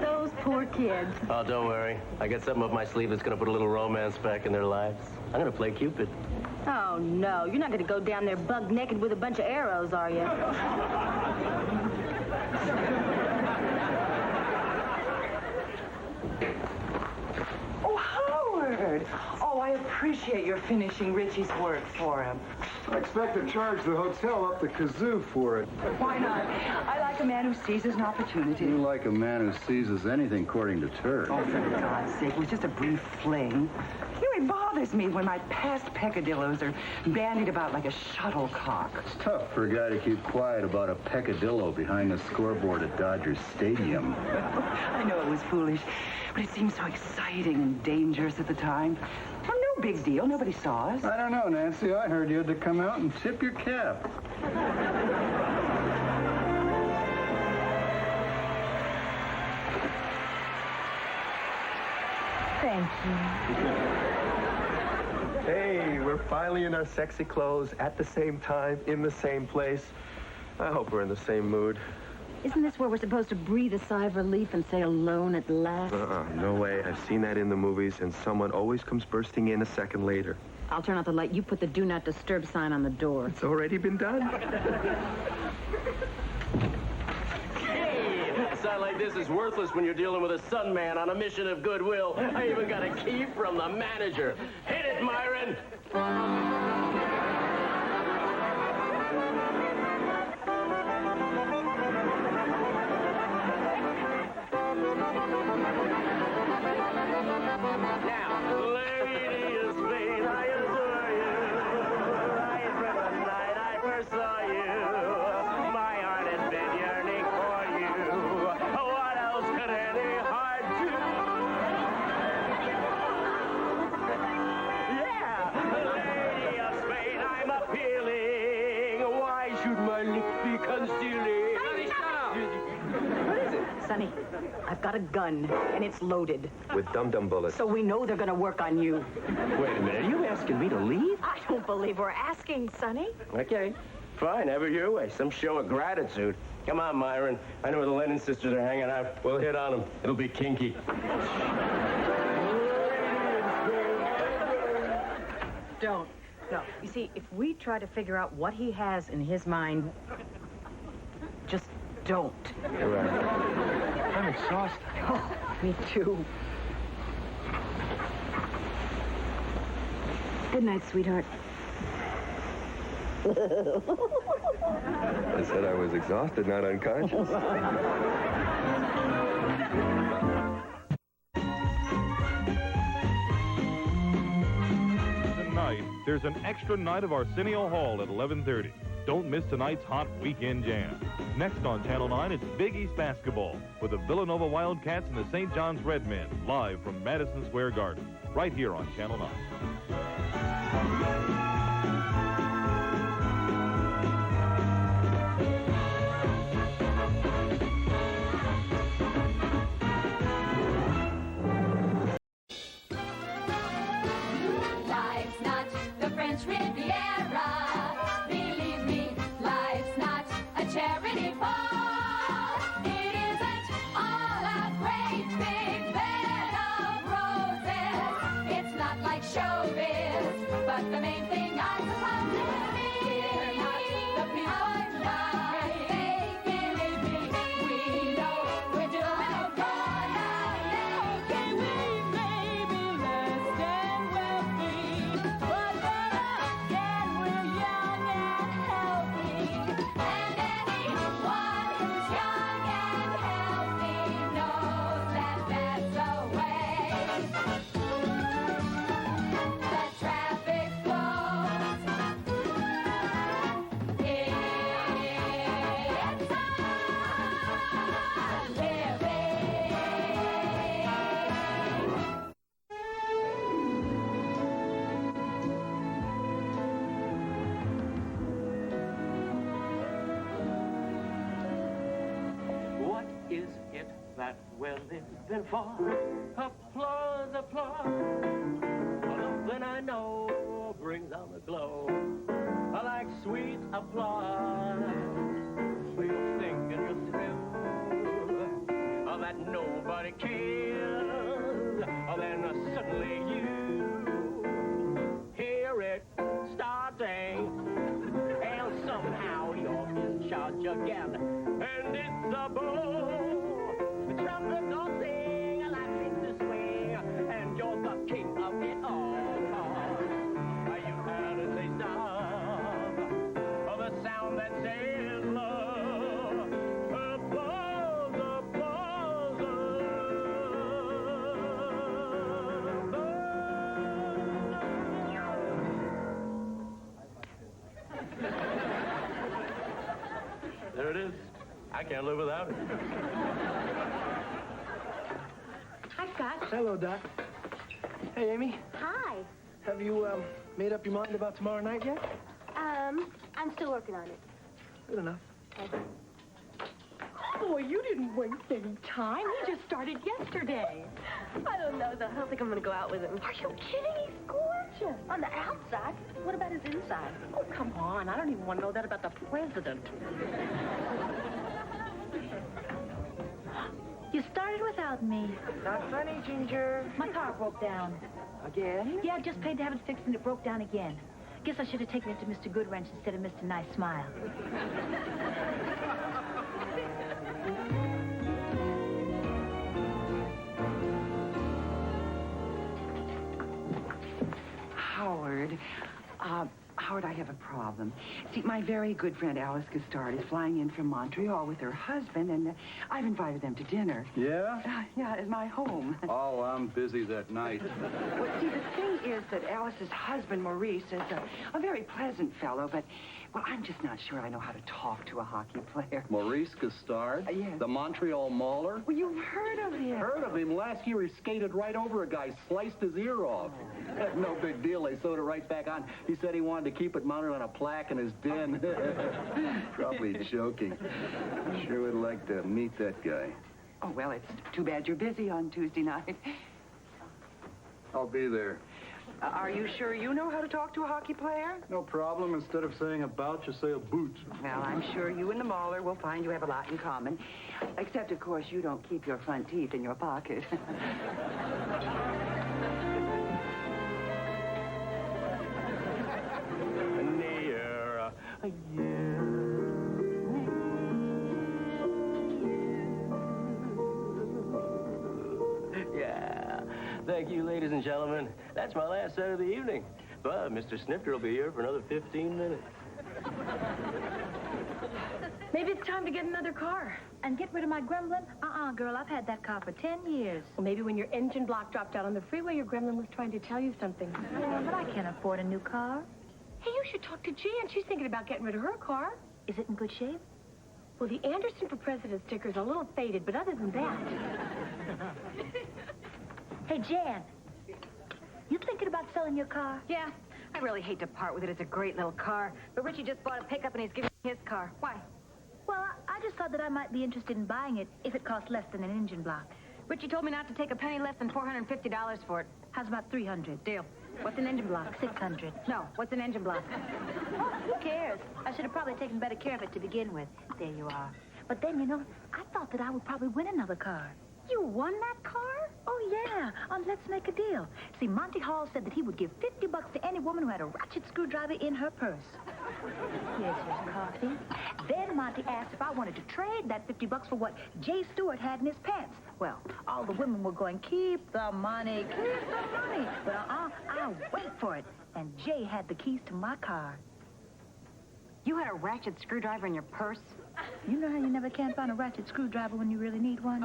Those poor kids. Oh, don't worry. I got something up my sleeve that's going to put a little romance back in their lives. I'm going to play Cupid. Oh, no. You're not going to go down there bug naked with a bunch of arrows, are you? Oh, Howard! Oh, I appreciate your finishing Richie's work for him. I expect to charge the hotel up the kazoo for it. Why not? I like a man who seizes an opportunity. You like a man who seizes anything, according to Turk. Oh, for God's sake, it was just a brief fling. You know, it bothers me when my past peccadillos are bandied about like a shuttlecock. It's tough for a guy to keep quiet about a peccadillo behind the scoreboard at Dodger Stadium. I know it was foolish, but it seemed so exciting and dangerous at the time. Well, no big deal. Nobody saw us. I don't know, Nancy. I heard you had to come out and tip your cap. Thank you. Hey, we're finally in our sexy clothes at the same time, in the same place. I hope we're in the same mood. Isn't this where we're supposed to breathe a sigh of relief and say alone at last? No way. I've seen that in the movies, and someone always comes bursting in a second later. I'll turn out the light. You put the do not disturb sign on the door. It's already been done. Hey, a sign like this is worthless when you're dealing with a sun man on a mission of goodwill. I even got a key from the manager. Hit it, Myron! Now, lady of Spain, I adore you. Right from the night I first saw you. My heart has been yearning for you. What else could any heart do? Yeah, lady of Spain, I'm appealing. Why should my lips be concealing? Sonny, shut up! What is it? Sonny, I've got a gun, and it's loaded. With dum-dum bullets. So we know they're gonna work on you. Wait a minute, are you asking me to leave? I don't believe we're asking, Sonny. Okay, fine, have it your way. Some show of gratitude. Come on, Myron. I know where the Lennon sisters are hanging out. We'll hit on them. It'll be kinky. Don't. No. You see, if we try to figure out what he has in his mind, just don't. I'm exhausted. Oh, me too. Good night, sweetheart. I said I was exhausted, not unconscious. Tonight, there's an extra night of Arsenio Hall at 11:30. Don't miss tonight's hot weekend jam. Next on Channel 9, it's Big East Basketball with the Villanova Wildcats and the St. John's Redmen, live from Madison Square Garden, right here on Channel 9. Life's not the French Riviera. Believe me, life's not a charity ball. It isn't all a great big bed of roses. It's not like showbiz, but the main thing I suppose is we're not the people like they believe me. We know we're doing good. Okay, we may be less than wealthy, but better again, we're young and healthy. And anyone who's young and healthy knows that that's the way the traffic flows. It's What is it that we're living for? Applause, applause. Something I know brings on the glow. I like sweet applause. You're thinking yourself that nobody cares. Then suddenly you hear it starting, and somehow you're in charge again. And it's a blow. The trumpet don't sing, a light seems to swing, and you're the king of it all. You had a taste of the sound that says love. Applause, applause, There it is. I can't live without it. Hi, Scott. Hello, Doc. Hey, Amy. Hi. Have you made up your mind about tomorrow night yet? I'm still working on it. Good enough. Oh, you didn't waste any time. We just started yesterday. I don't know, though. I don't think I'm going to go out with him. Are you kidding? He's gorgeous. On the outside. What about his inside? Oh, come on. I don't even want to know that about the president. about me. Not funny, Ginger. My car broke down. Again? Yeah, I just paid to have it fixed and it broke down again. Guess I should have taken it to Mr. Goodwrench instead of Mr. Nice Smile. Howard, I have a problem. See, my very good friend Alice Gustard is flying in from Montreal with her husband, and I've invited them to dinner. Yeah? Yeah, at my home. Oh, I'm busy that night. Well, see, the thing is that Alice's husband, Maurice, is a very pleasant fellow, but, well, I'm just not sure I know how to talk to a hockey player. Maurice Gustard? Yes. The Montreal Mauler? Well, you've heard of him. Heard of him. Last year he skated right over a guy, sliced his ear off. No big deal. They sewed it right back on. He said he wanted to keep it mounted on a plaque in his den. Probably joking. Sure would like to meet that guy. Oh, well, it's too bad you're busy on Tuesday night. I'll be there. Are you sure you know how to talk to a hockey player? No problem. Instead of saying about, you say a boot. Well, I'm sure you and the Mauler will find you have a lot in common. Except, of course, you don't keep your front teeth in your pocket. Yeah. Thank you, ladies and gentlemen. That's my last set of the evening. But Mr. Snifter will be here for another 15 minutes. Maybe it's time to get another car. And get rid of my Gremlin? Girl, I've had that car for 10 years. Well, maybe when your engine block dropped out on the freeway, your Gremlin was trying to tell you something. Yeah, but I can't afford a new car. Hey, you should talk to Jan. She's thinking about getting rid of her car. Is it in good shape? Well, the Anderson for President sticker's a little faded, but other than that... Hey, Jan, you thinking about selling your car? Yeah, I really hate to part with it. It's a great little car. But Richie just bought a pickup and he's giving me his car. Why? Well, I just thought that I might be interested in buying it if it cost less than an engine block. Richie told me not to take a penny less than $450 for it. How's about 300? Deal. What's an engine block? 600. No, what's an engine block? Oh, who cares? I should have probably taken better care of it to begin with. There you are. But then, you know, I thought that I would probably win another car. You won that car? Oh, yeah, on Let's Make a Deal. See, Monty Hall said that he would give $50 to any woman who had a ratchet screwdriver in her purse. Here's your coffee. Then Monty asked if I wanted to trade that $50 for what Jay Stewart had in his pants. Well, all the women were going, keep the money, keep the money. But I'll wait for it. And Jay had the keys to my car. You had a ratchet screwdriver in your purse? You know how you never can find a ratchet screwdriver when you really need one?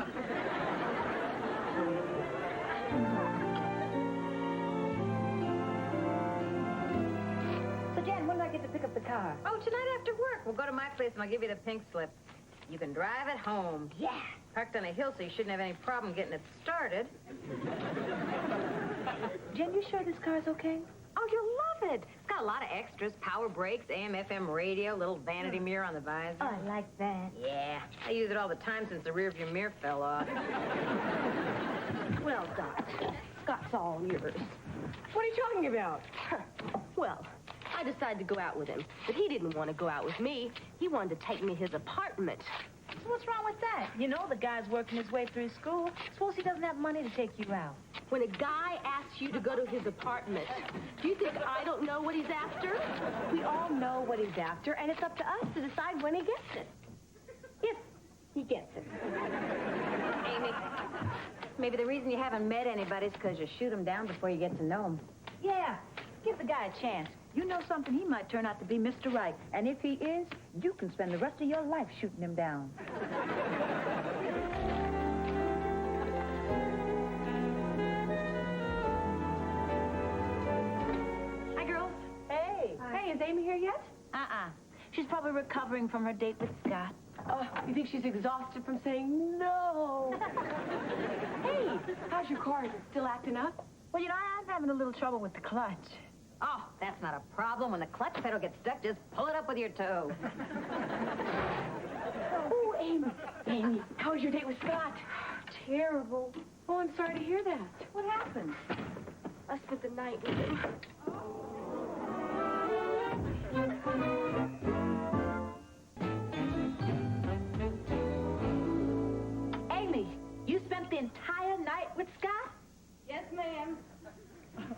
So, Jan, when do I get to pick up the car? Oh, tonight after work. We'll go to my place and I'll give you the pink slip. You can drive it home. Yeah. Parked on a hill, so you shouldn't have any problem getting it started. Jen, you sure this car's okay? Oh, you'll love it. It's got a lot of extras. Power brakes, AM, FM radio, little vanity mirror on the visor. Oh, I like that. Yeah. I use it all the time since the rear view mirror fell off. Well, Doc, Scott's all yours. What are you talking about? Well, I decided to go out with him, but he didn't want to go out with me. He wanted to take me to his apartment. So what's wrong with that? You know the guy's working his way through school. Suppose he doesn't have money to take you out. When a guy asks you to go to his apartment, do you think I don't know what he's after? We all know what he's after, and it's up to us to decide when he gets it. If he gets it. Amy, maybe the reason you haven't met anybody is because you shoot him down before you get to know him. Yeah, give the guy a chance. You know something, he might turn out to be Mr. Right. And if he is, you can spend the rest of your life shooting him down. Hi, girls. Hey. Hey, is Amy here yet? She's probably recovering from her date with Scott. Oh, you think she's exhausted from saying no? Hey, how's your car? Is it still acting up? Well, you know, I'm having a little trouble with the clutch. Oh, that's not a problem. When the clutch pedal gets stuck, just pull it up with your toe. Oh, Amy. Amy, how was your date with Scott? Terrible. Oh, I'm sorry to hear that. What happened? I spent the night with him. Amy, you spent the entire night with Scott? Yes, ma'am.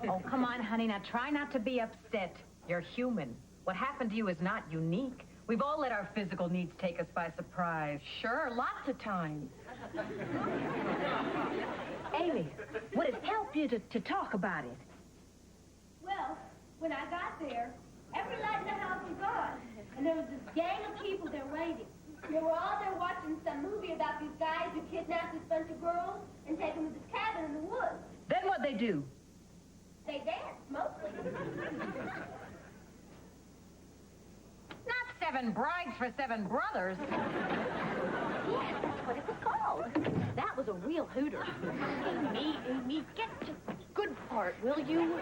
Oh, come on, honey. Now try not to be upset. You're human. What happened to you is not unique. We've all let our physical needs take us by surprise. Sure, lots of times. Amy, would it help you to talk about it? Well, when I got there, every light in the house was on, and there was this gang of people there waiting. They were all there watching some movie about these guys who kidnapped this bunch of girls and take them to this cabin in the woods. Then what'd they do? They danced, mostly. Not 7 brides for 7 brothers. Yes, that's what it was called. That was a real hooter. Amy, get to the good part, will you?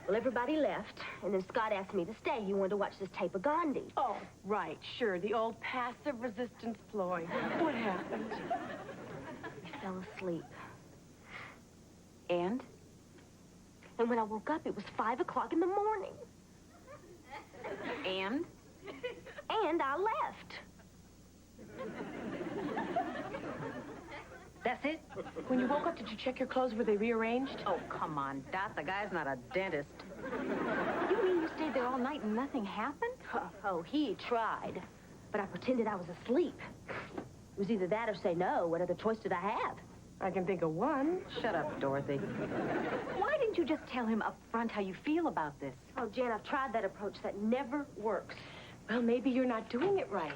Well, everybody left, and then Scott asked me to stay. He wanted to watch this tape of Gandhi. Oh, right, sure. The old passive resistance ploy. What happened? I fell asleep. And? And when I woke up, it was 5 o'clock in the morning. And? And I left. That's it? When you woke up, did you check your clothes? Were they rearranged? Oh, come on, Dot. The guy's not a dentist. You mean you stayed there all night and nothing happened? Oh, he tried. But I pretended I was asleep. It was either that or say no. What other choice did I have? I can think of one. Shut up, Dorothy. Why didn't you just tell him up front how you feel about this? Oh, Jan, I've tried that approach. That never works. Well, maybe you're not doing it right.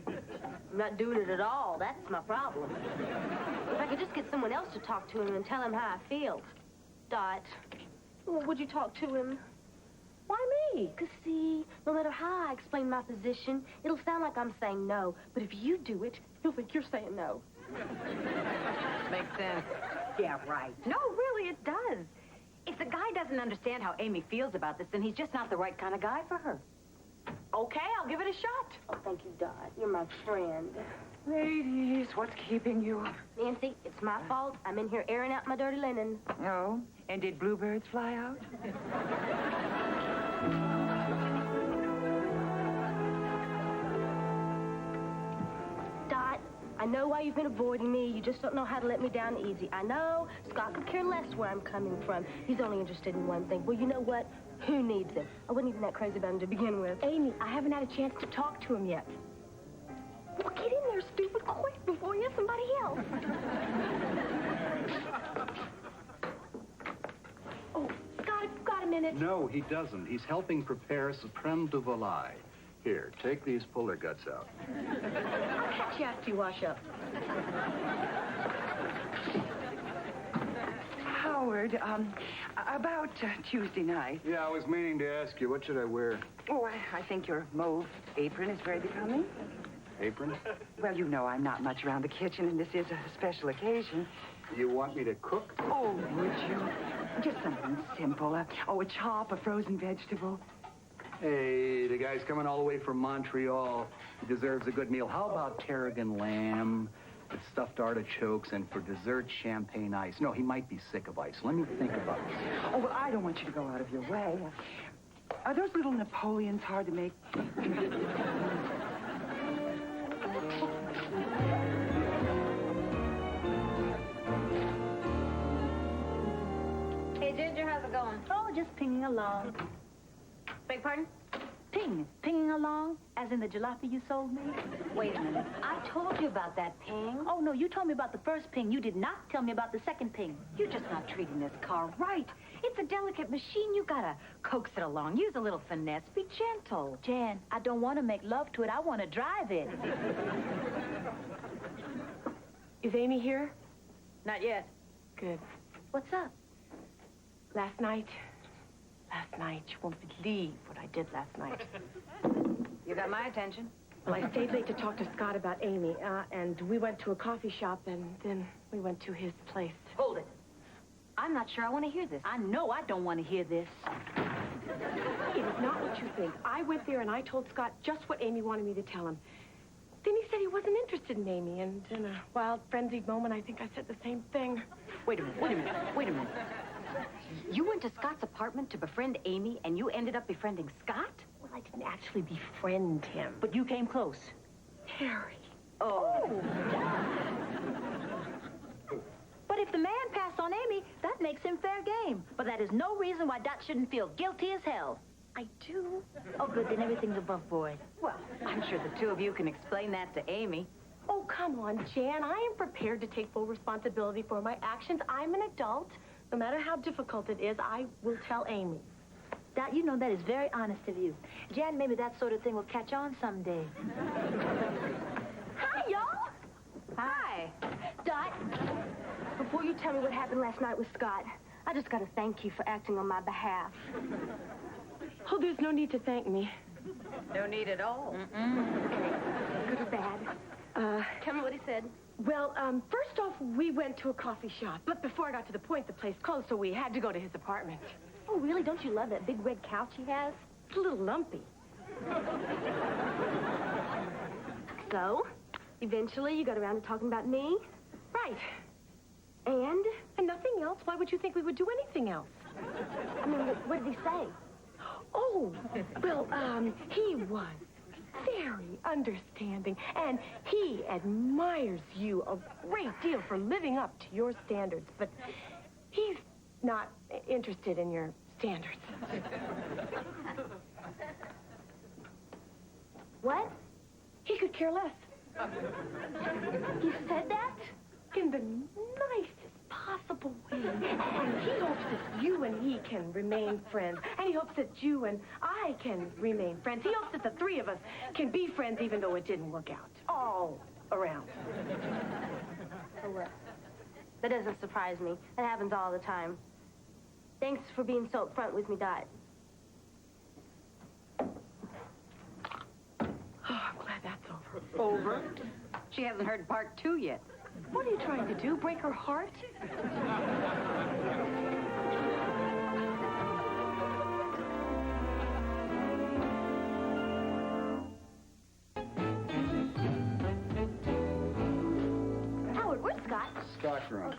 I'm not doing it at all. That's my problem. If I could just get someone else to talk to him and tell him how I feel. Dot, well, would you talk to him? Why me? Because, see, no matter how I explain my position, it'll sound like I'm saying no. But if you do it, he'll think you're saying no. Makes sense. Yeah, right. No, really, it does. If the guy doesn't understand how Amy feels about this, then he's just not the right kind of guy for her. Okay, I'll give it a shot. Oh, thank you, Dot. You're my friend. Ladies, what's keeping you? Nancy, it's my fault. I'm in here airing out my dirty linen. Oh? And did bluebirds fly out? Dot, I know why you've been avoiding me. You just don't know how to let me down easy. I know Scott could care less where I'm coming from. He's only interested in one thing. Well, you know what? Who needs him? I wasn't even that crazy about him to begin with. Amy, I haven't had a chance to talk to him yet. Well, get in there, stupid, quick, before you have somebody else. Oh, Scott, have you got a minute? No, he doesn't. He's helping prepare Supreme du Volaille. Here, take these puller guts out. I'll catch you after you wash up. Howard, about Tuesday night. Yeah, I was meaning to ask you, what should I wear? Oh, I think your mauve apron is very becoming. Apron? Well, you know I'm not much around the kitchen, and this is a special occasion. You want me to cook? Oh, would you? Just something simple. A chop, a frozen vegetable. Hey, the guy's coming all the way from Montreal. He deserves a good meal. How about tarragon lamb with stuffed artichokes and for dessert, champagne ice? No, he might be sick of ice. Let me think about it. Oh, well, I don't want you to go out of your way. Are those little Napoleons hard to make? Hey, Ginger, how's it going? Oh, just pinging along. Beg pardon? Pinging along, as in the jalopy you sold me. Wait a minute. I told you about that ping. Oh, no, you told me about the first ping. You did not tell me about the second ping. You're just not treating this car right. It's a delicate machine. You gotta coax it along. Use a little finesse. Be gentle. Jan, I don't want to make love to it. I want to drive it. Is Amy here? Not yet. Good. What's up? Last night, you won't believe what I did last night. You got my attention. Well, I stayed late to talk to Scott about Amy, and we went to a coffee shop, and then we went to his place. Hold it. I'm not sure I want to hear this. I know I don't want to hear this. It is not what you think. I went there, and I told Scott just what Amy wanted me to tell him. Then he said he wasn't interested in Amy, and in a wild, frenzied moment, I think I said the same thing. Wait a minute. You went to Scott's apartment to befriend Amy, and you ended up befriending Scott? Well, I didn't actually befriend him. But you came close. Harry. Oh. on Amy, that makes him fair game. But that is no reason why Dot shouldn't feel guilty as hell. I do. Oh, good, then everything's above board. Well, I'm sure the two of you can explain that to Amy. Oh, come on, Jan. I am prepared to take full responsibility for my actions. I'm an adult. No matter how difficult it is, I will tell Amy. Dot, you know that is very honest of you. Jan, maybe that sort of thing will catch on someday. Hi, y'all. Hi. Dot, before you tell me what happened last night with Scott, I just got to thank you for acting on my behalf. Oh, there's no need to thank me. No need at all. Good or bad? Tell me what he said. Well, first off, we went to a coffee shop. But before I got to the point, the place closed, so we had to go to his apartment. Oh, really? Don't you love that big red couch he has? It's a little lumpy. So, eventually you got around to talking about me? Right. And? And nothing else. Why would you think we would do anything else? I mean, what did he say? Oh, well, he was very understanding, and he admires you a great deal for living up to your standards, but he's not interested in your standards. What? He could care less. You said that? In the nicest possible way. And he hopes that you and he can remain friends. And he hopes that you and I can remain friends. He hopes that the three of us can be friends even though it didn't work out. All around. So what? That doesn't surprise me. That happens all the time. Thanks for being so upfront with me, Dot. Oh, I'm glad that's over. Over? She hasn't heard part 2 yet. What are you trying to do? Break her heart? Howard, where's Scott? Stock room.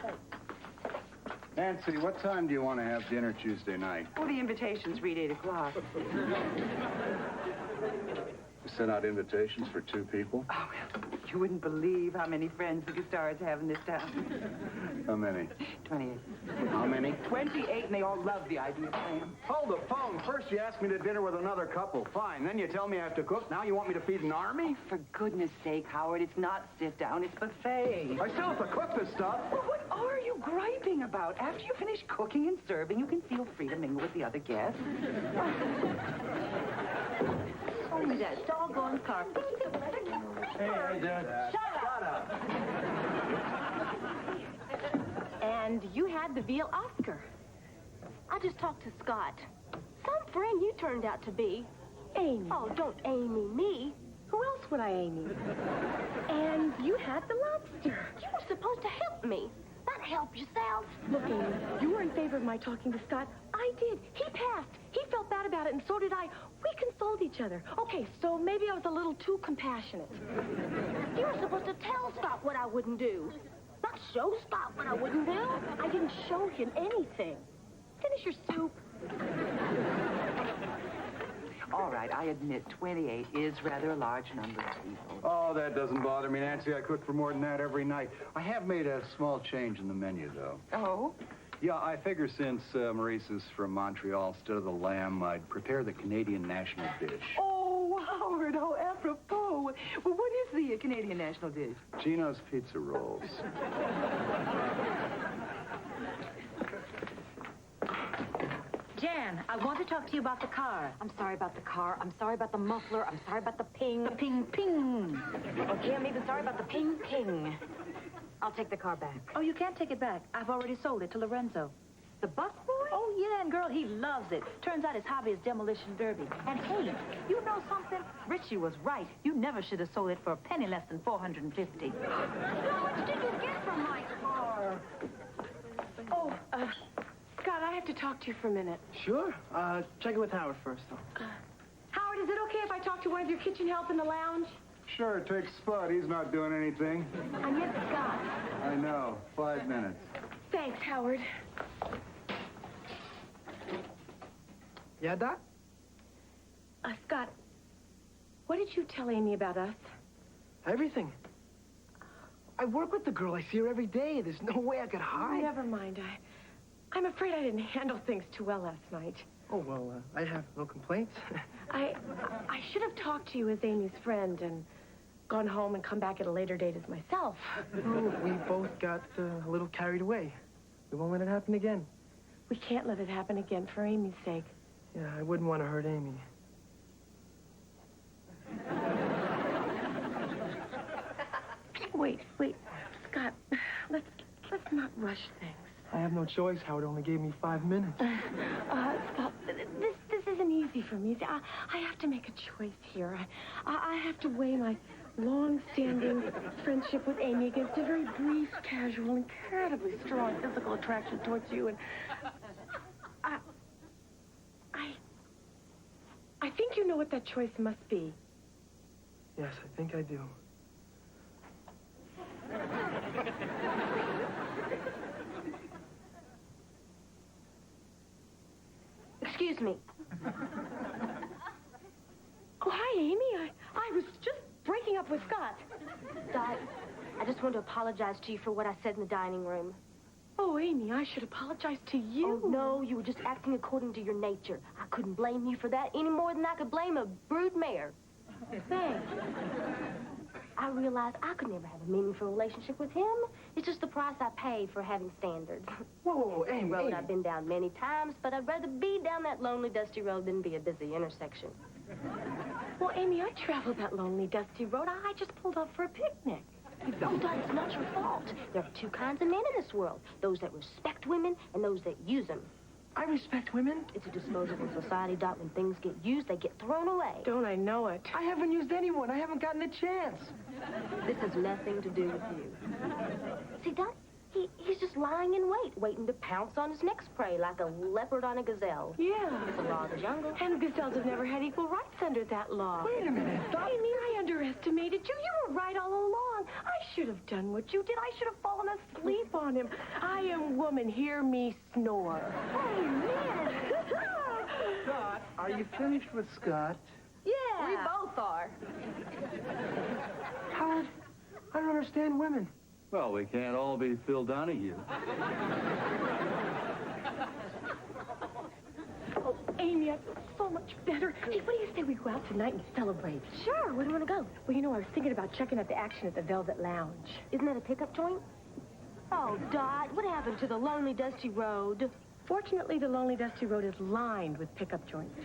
Nancy, what time do you want to have dinner Tuesday night? Oh, the invitations read 8 o'clock. You sent out invitations for 2 people? Oh, well, you wouldn't believe how many friends the Gustars have in this town. How many? 28. How many? 28, and they all love the idea of Sam. Hold the phone. First you asked me to dinner with another couple. Fine. Then you tell me I have to cook. Now you want me to feed an army? For goodness sake, Howard, it's not sit down, it's buffet. I still have to cook this stuff. Well, what are you griping about? After you finish cooking and serving, you can feel free to mingle with the other guests. Only that doggone carpet. Hey, Dad. Shut up! And you had the veal Oscar. I just talked to Scott. Some friend you turned out to be. Amy. Oh, don't Amy me. Who else would I Amy? And you had the lobster. You were supposed to help me, not help yourself. Look, Amy, you were in favor of my talking to Scott. I did. He passed. He felt bad about it, and so did I. We consoled each other. Okay, so maybe I was a little too compassionate. You were supposed to tell Scott what I wouldn't do, not show Scott what I wouldn't do. I didn't show him anything. Finish your soup. All right, I admit 28 is rather a large number of people. Oh, that doesn't bother me, Nancy. I cook for more than that every night. I have made a small change in the menu, though. Oh? Yeah, I figure since Maurice is from Montreal, instead of the lamb, I'd prepare the Canadian national dish. Oh, Howard, oh, apropos. Well, what is the Canadian national dish? Gino's Pizza Rolls. Jan, I want to talk to you about the car. I'm sorry about the car. I'm sorry about the muffler. I'm sorry about the ping. The ping-ping. Okay, I'm even sorry about the ping-ping. I'll take the car back. Oh, you can't take it back. I've already sold it to Lorenzo. The busboy? Oh, yeah, and girl, he loves it. Turns out his hobby is demolition derby. And hey, you know something? Richie was right. You never should have sold it for a penny less than $450. How much did you get from my car? Oh, Scott, I have to talk to you for a minute. Sure. Check it with Howard first, though. Howard, is it okay if I talk to one of your kitchen help in the lounge? Sure, take Spud. He's not doing anything. I meant Scott. I know. 5 minutes. Thanks, Howard. Yeah, Doc? Scott, what did you tell Amy about us? Everything. I work with the girl. I see her every day. There's no way I could hide. Never mind. I'm afraid I didn't handle things too well last night. Oh, well, I have no complaints. I should have talked to you as Amy's friend and gone home and come back at a later date as myself. Oh, we both got a little carried away. We won't let it happen again. We can't let it happen again for Amy's sake. Yeah, I wouldn't want to hurt Amy. Wait. Scott, let's not rush things. I have no choice. Howard only gave me 5 minutes. Scott, this isn't easy for me. I have to make a choice here. I have to weigh my long-standing friendship with Amy against a very brief, casual, incredibly strong physical attraction towards you, and I think you know what that choice must be. Yes, I think I do. Excuse me. Oh, hi, Amy. I was just breaking up with Scott. Dot, I just want to apologize to you for what I said in the dining room. Oh, Amy, I should apologize to you. Oh, no, you were just acting according to your nature. I couldn't blame you for that any more than I could blame a brood mare. Thanks. I realized I could never have a meaningful relationship with him. It's just the price I pay for having standards. Whoa, It's a Amy, road Amy. I've been down many times, but I'd rather be down that lonely, dusty road than be a busy intersection. Well, Amy, I traveled that lonely, dusty road. I just pulled up for a picnic. Oh, Dot, it's not your fault. There are two kinds of men in this world. Those that respect women and those that use them. I respect women. It's a disposable society, Dot. When things get used, they get thrown away. Don't I know it? I haven't used anyone. I haven't gotten a chance. This has nothing to do with you. See, Dot, he's just lying in wait, waiting to pounce on his next prey like a leopard on a gazelle. Yeah. It's the law of the jungle. And gazelles have never had equal rights under that law. Wait a minute, Dot. Amy, I underestimated you. You were right all along. I should have done what you did. I should have fallen asleep on him. I am woman. Hear me snore. Amen. Dot, are you finished with Scott? Yeah. We both are. Howard, I don't understand women. Well, we can't all be Phil Donahue. Oh, Amy, I feel so much better. Hey, what do you say we go out tonight and celebrate? Sure. Where do you want to go? Well, you know, I was thinking about checking out the action at the Velvet Lounge. Isn't that a pickup joint? Oh, Dot, what happened to the lonely, dusty road? Fortunately, the lonely, dusty road is lined with pickup joints.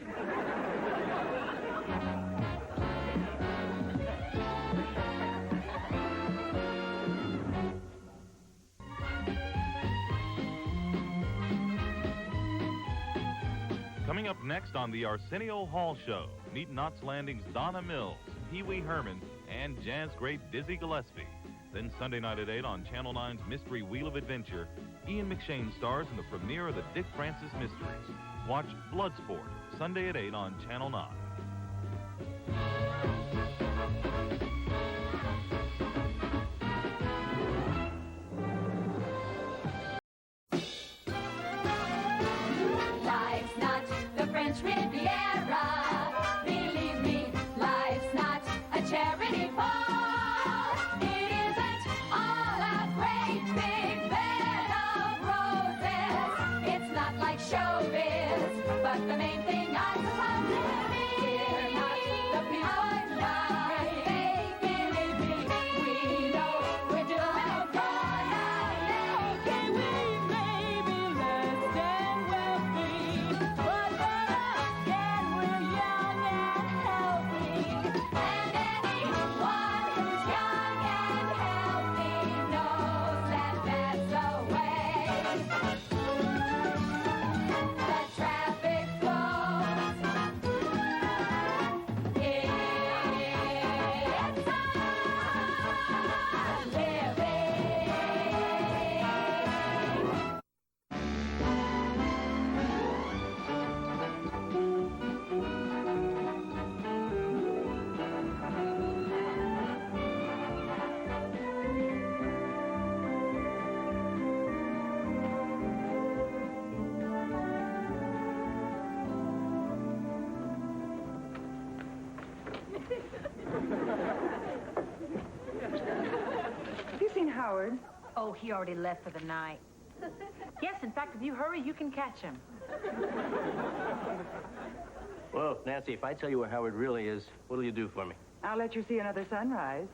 Coming up next on the Arsenio Hall Show, meet Knots Landing's Donna Mills, Pee Wee Herman, and jazz great Dizzy Gillespie. Then Sunday night at 8 on Channel 9's Mystery Wheel of Adventure, Ian McShane stars in the premiere of the Dick Francis Mysteries. Watch Bloodsport, Sunday at 8 on Channel 9. Life's not the French Riviera. Believe me, life's not a charity ball. It isn't all a great big bed of roses. It's not like showbiz, but the main thing I suppose is we're not the people Howard? Oh, he already left for the night. Yes, in fact, if you hurry, you can catch him. Well, Nancy, if I tell you where Howard really is, what'll you do for me? I'll let you see another sunrise.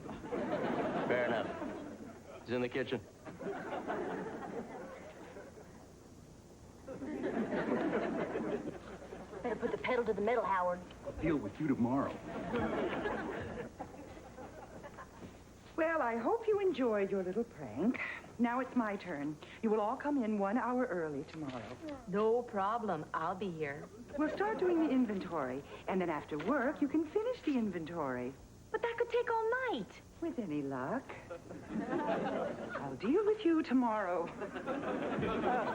Fair enough. He's in the kitchen. Better put the pedal to the metal, Howard. I'll deal with you tomorrow. Well, I hope you enjoyed your little prank. Now it's my turn. You will all come in 1 hour early tomorrow. No problem. I'll be here. We'll start doing the inventory, and then after work, you can finish the inventory. But that could take all night. With any luck. I'll deal with you tomorrow.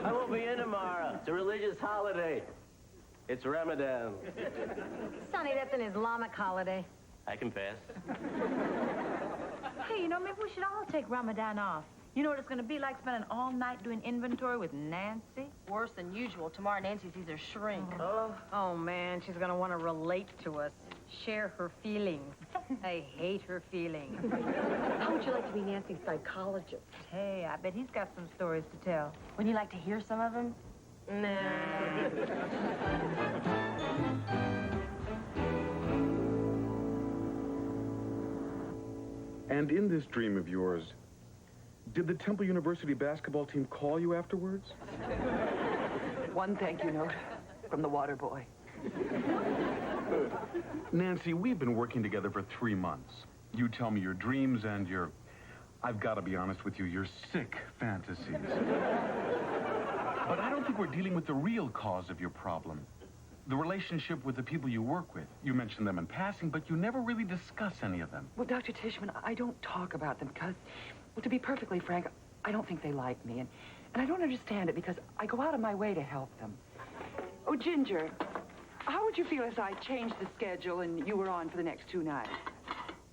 I won't be in tomorrow. It's a religious holiday. It's Ramadan. Sonny, that's an Islamic holiday. I confess. Hey, you know, maybe we should all take Ramadan off. You know what it's going to be like spending all night doing inventory with Nancy? Worse than usual. Tomorrow Nancy sees her shrink. Oh, man, she's gonna want to relate to us. Share her feelings. I hate her feelings. How would you like to be Nancy's psychologist? Hey, I bet he's got some stories to tell. Would you like to hear some of them? Nah. And in this dream of yours, did the Temple University basketball team call you afterwards? One thank you note from the water boy. Nancy, we've been working together for 3 months. You tell me your dreams and your, I've got to be honest with you, your sick fantasies. But I don't think we're dealing with the real cause of your problem. The relationship with the people you work with. You mention them in passing, but you never really discuss any of them. Well, Dr. Tishman, I don't talk about them because, well, to be perfectly frank, I don't think they like me. And I don't understand it because I go out of my way to help them. Oh, Ginger, how would you feel if I changed the schedule and you were on for the next 2 nights?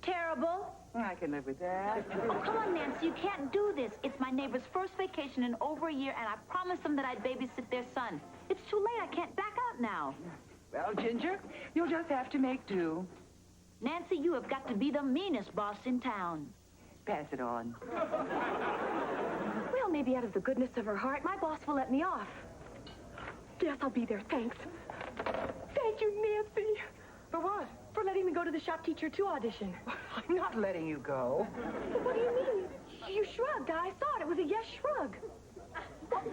Terrible. I can live with that. Oh, come on, Nancy, you can't do this. It's my neighbor's first vacation in over a year, and I promised them that I'd babysit their son. It's too late. I can't back out now. Well, Ginger, you'll just have to make do. Nancy, you have got to be the meanest boss in town. Pass it on. Well, maybe out of the goodness of her heart, my boss will let me off. Yes, I'll be there. Thanks. Thank you, Nancy. For what? For letting me go to the shop teacher 2 audition. I'm not letting you go. But what do you mean? You shrugged. I saw it. It was a yes shrug. Well,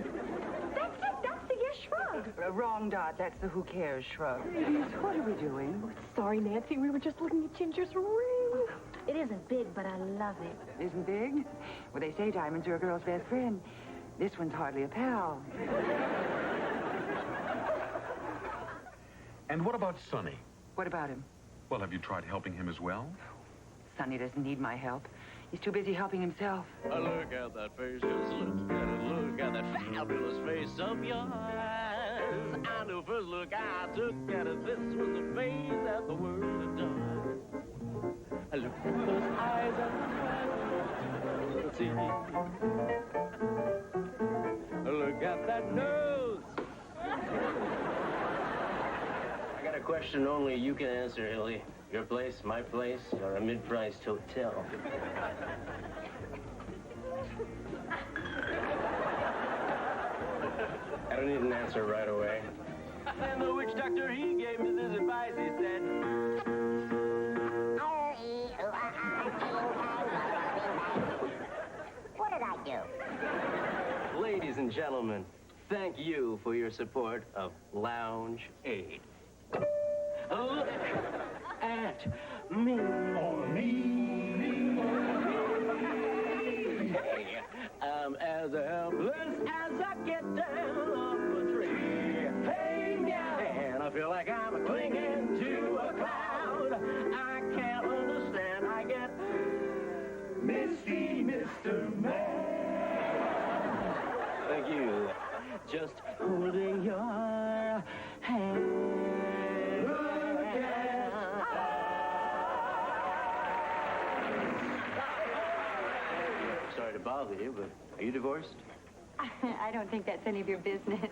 that's it. That's the yes shrug. Wrong, Dot. That's the who cares shrug. Ladies, what are we doing? Sorry, Nancy. We were just looking at Ginger's ring. It isn't big, but I love it. Isn't big? Well, they say diamonds are a girl's best friend. This one's hardly a pal. And what about Sonny? What about him? Well, have you tried helping him as well? Sonny doesn't need my help. He's too busy helping himself. Look at that face, just look at it, look at that fabulous face of yours. I knew first look I took at it, this was the face that the world adored. I look at those eyes and see. Look at that nose. I got a question only you can answer, Hilly. Your place, my place, or a mid-priced hotel? I don't need an answer right away. And the witch doctor, he gave me this advice. He said, What did I do? ladies and gentlemen, thank you for your support of Lounge Aid. Look at me. Hey, I'm as helpless as I get down off a tree. Hey, yeah. And I feel like I'm clinging to a cloud. I can't understand. I get misty, Mr. Man. Thank you. Just holding your hand. Sorry to bother you, but are you divorced? I don't think that's any of your business.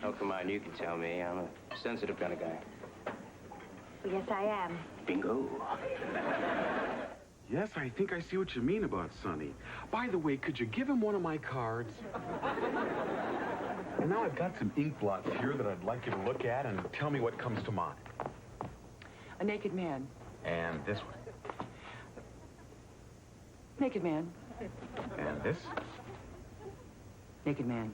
Oh, come on, you can tell me. I'm a sensitive kind of guy. Yes, I am. Bingo. yes, I think I see what you mean about Sonny. By the way, could you give him one of my cards? And now I've got some ink blots here that I'd like you to look at and tell me what comes to mind. A naked man. And this one. Naked man. And this. Naked man.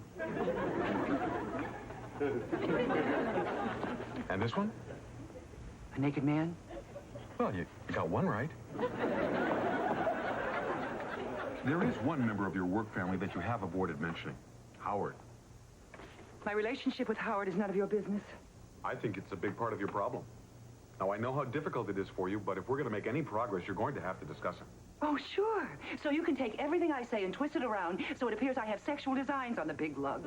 And this one? A naked man. Well, you got one right. There is one member of your work family that you have avoided mentioning. Howard. My relationship with Howard is none of your business. I think it's a big part of your problem. Now, I know how difficult it is for you, but if we're going to make any progress, you're going to have to discuss him. Oh, sure. So you can take everything I say and twist it around so it appears I have sexual designs on the big lug.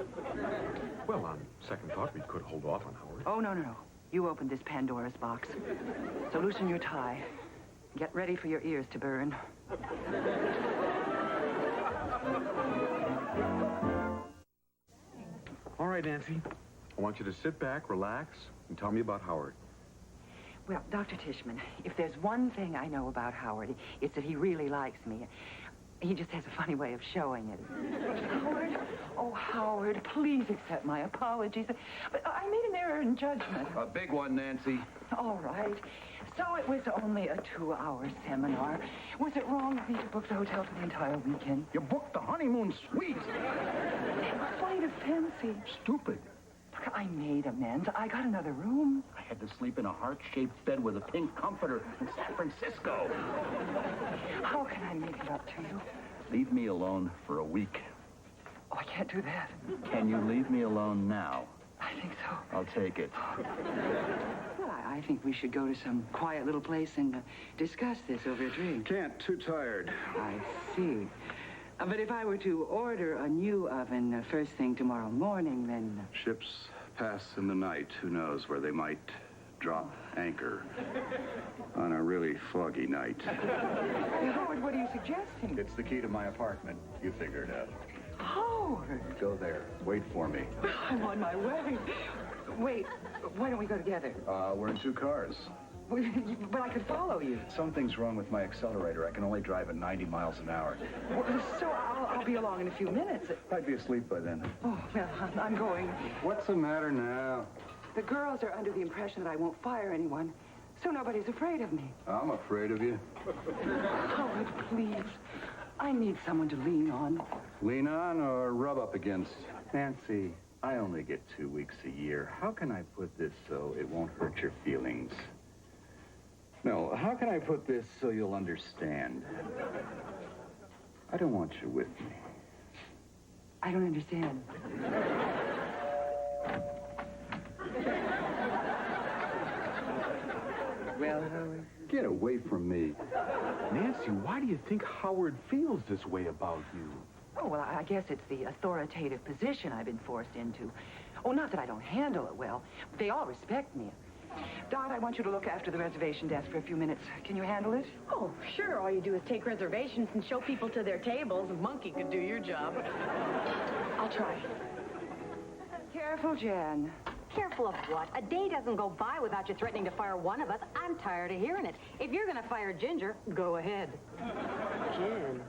Well, on second thought, we could hold off on Howard. Oh, no, no, no. You opened this Pandora's box. So loosen your tie. Get ready for your ears to burn. All right, Nancy. I want you to sit back, relax, and tell me about Howard. Well, Dr. Tishman, if there's one thing I know about Howard, it's that he really likes me. He just has a funny way of showing it. Howard? Oh, Howard, please accept my apologies. But I made an error in judgment. A big one, Nancy. All right. So it was only a 2-hour seminar. Was it wrong of me to book the hotel for the entire weekend? You booked the honeymoon suite. Quite a fancy. Stupid. Look, I made amends. I got another room. I had to sleep in a heart-shaped bed with a pink comforter in San Francisco. How can I make it up to you? Leave me alone for a week. Oh, I can't do that. Can you leave me alone now? I think so. I'll take it. Well, I think we should go to some quiet little place and discuss this over a drink. Can't. Too tired. I see. But if I were to order a new oven first thing tomorrow morning, then... Ships pass in the night. Who knows where they might drop anchor on a really foggy night. Howard, what are you suggesting? It's the key to my apartment. You figure it out. Howard! Go there. Wait for me. I'm on my way. Wait, why don't we go together? We're in 2 cars. But I could follow you. Something's wrong with my accelerator. I can only drive at 90 miles an hour. So I'll be along in a few minutes. I'd be asleep by then. Oh, well, I'm going. What's the matter now? The girls are under the impression that I won't fire anyone, so nobody's afraid of me. I'm afraid of you. Howard, please. I need someone to lean on. Lean on or rub up against? Nancy, I only get 2 weeks a year. How can I put this so it won't hurt your feelings? No, how can I put this so you'll understand? I don't want you with me. I don't understand. Well, Howard? Get away from me. Nancy, why do you think Howard feels this way about you? Oh, well, I guess it's the authoritative position I've been forced into. Oh, not that I don't handle it well. They all respect me. Dot, I want you to look after the reservation desk for a few minutes. Can you handle it? Oh, sure. All you do is take reservations and show people to their tables. A monkey could do your job. I'll try. Careful, Jan. Careful of what? A day doesn't go by without you threatening to fire one of us. I'm tired of hearing it. If you're going to fire Ginger, go ahead. Jen.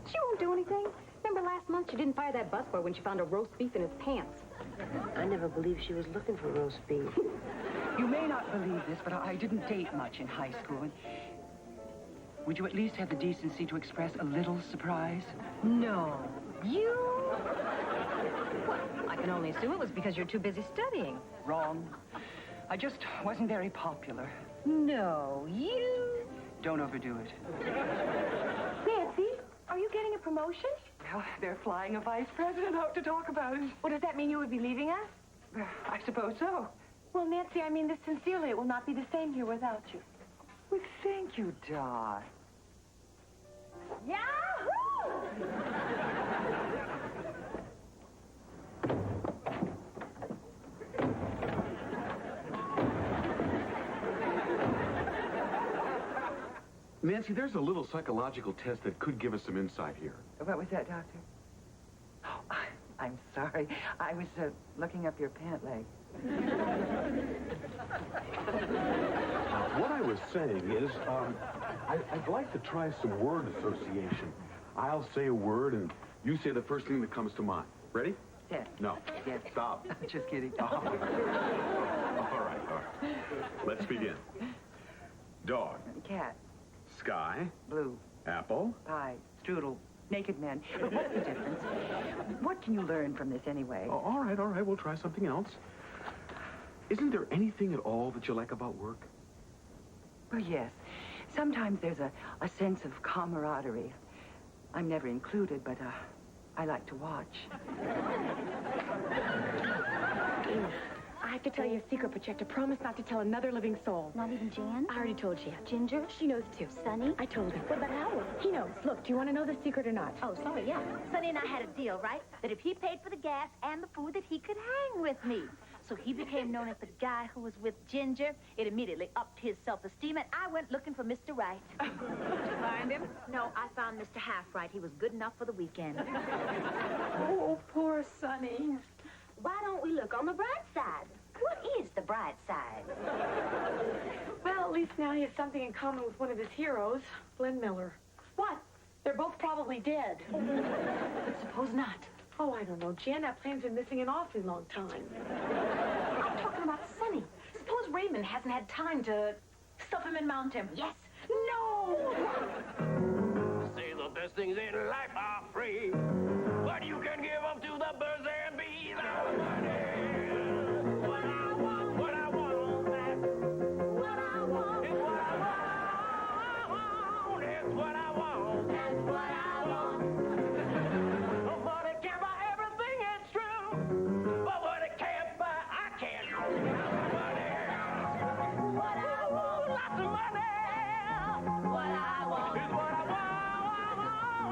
She won't do anything. Remember last month she didn't fire that busboy when she found a roast beef in his pants. I never believed she was looking for roast beef. You may not believe this, but I didn't date much in high school. And would you at least have the decency to express a little surprise? No. You? Well, I can only assume it was because you're too busy studying. Wrong. I just wasn't very popular. No, you... Don't overdo it. Nancy, are you getting a promotion? Well, they're flying a vice president out to talk about it. Well, does that mean you would be leaving us? I suppose so. Well, Nancy, I mean this sincerely. It will not be the same here without you. Well, thank you, Dot. Yahoo! Nancy, there's a little psychological test that could give us some insight here. What was that, Doctor? Oh, I'm sorry. I was looking up your pant leg. What I was saying is, I'd like to try some word association. I'll say a word, and you say the first thing that comes to mind. Ready? Yes. No. Yes. Stop. Just kidding. All right. Let's begin. Dog. Cat. Sky. Blue. Apple. Pie. Strudel. Naked men. But what's the difference? What can you learn from this anyway? Oh, all right. We'll try something else. Isn't there anything at all that you like about work? Well, yes. Sometimes there's a sense of camaraderie. I'm never included, but I like to watch. I have to tell you a secret, but you have to promise not to tell another living soul. Not even Jan? I already told Jan. Ginger? She knows too. Sonny? I told her. What about Howard? He knows. Look, do you want to know the secret or not? Oh, sorry, yeah. Sonny and I had a deal, right? That if he paid for the gas and the food, that he could hang with me. So he became known as the guy who was with Ginger. It immediately upped his self-esteem, and I went looking for Mr. Right. Did you find him? No, I found Mr. Half-Right. He was good enough for the weekend. Oh, poor Sonny. Why don't we look on the bright side? What is the bright side? Well, at least now he has something in common with one of his heroes, Glenn Miller. What? They're both probably dead. But suppose not. Oh, I don't know. Jan, that plane's been missing an awfully long time. I'm talking about Sonny. Suppose Raymond hasn't had time to stuff him and mount him. Yes. No! Say the best things in life are free, but you can give up to the birds and bees. What I want, what I want, that's what I want. It's what I want. It's what I want. That's what I want. But it can't buy everything, it's true. But what it can't buy, I can't. Money. What I want, lots of money. What I want is what I want.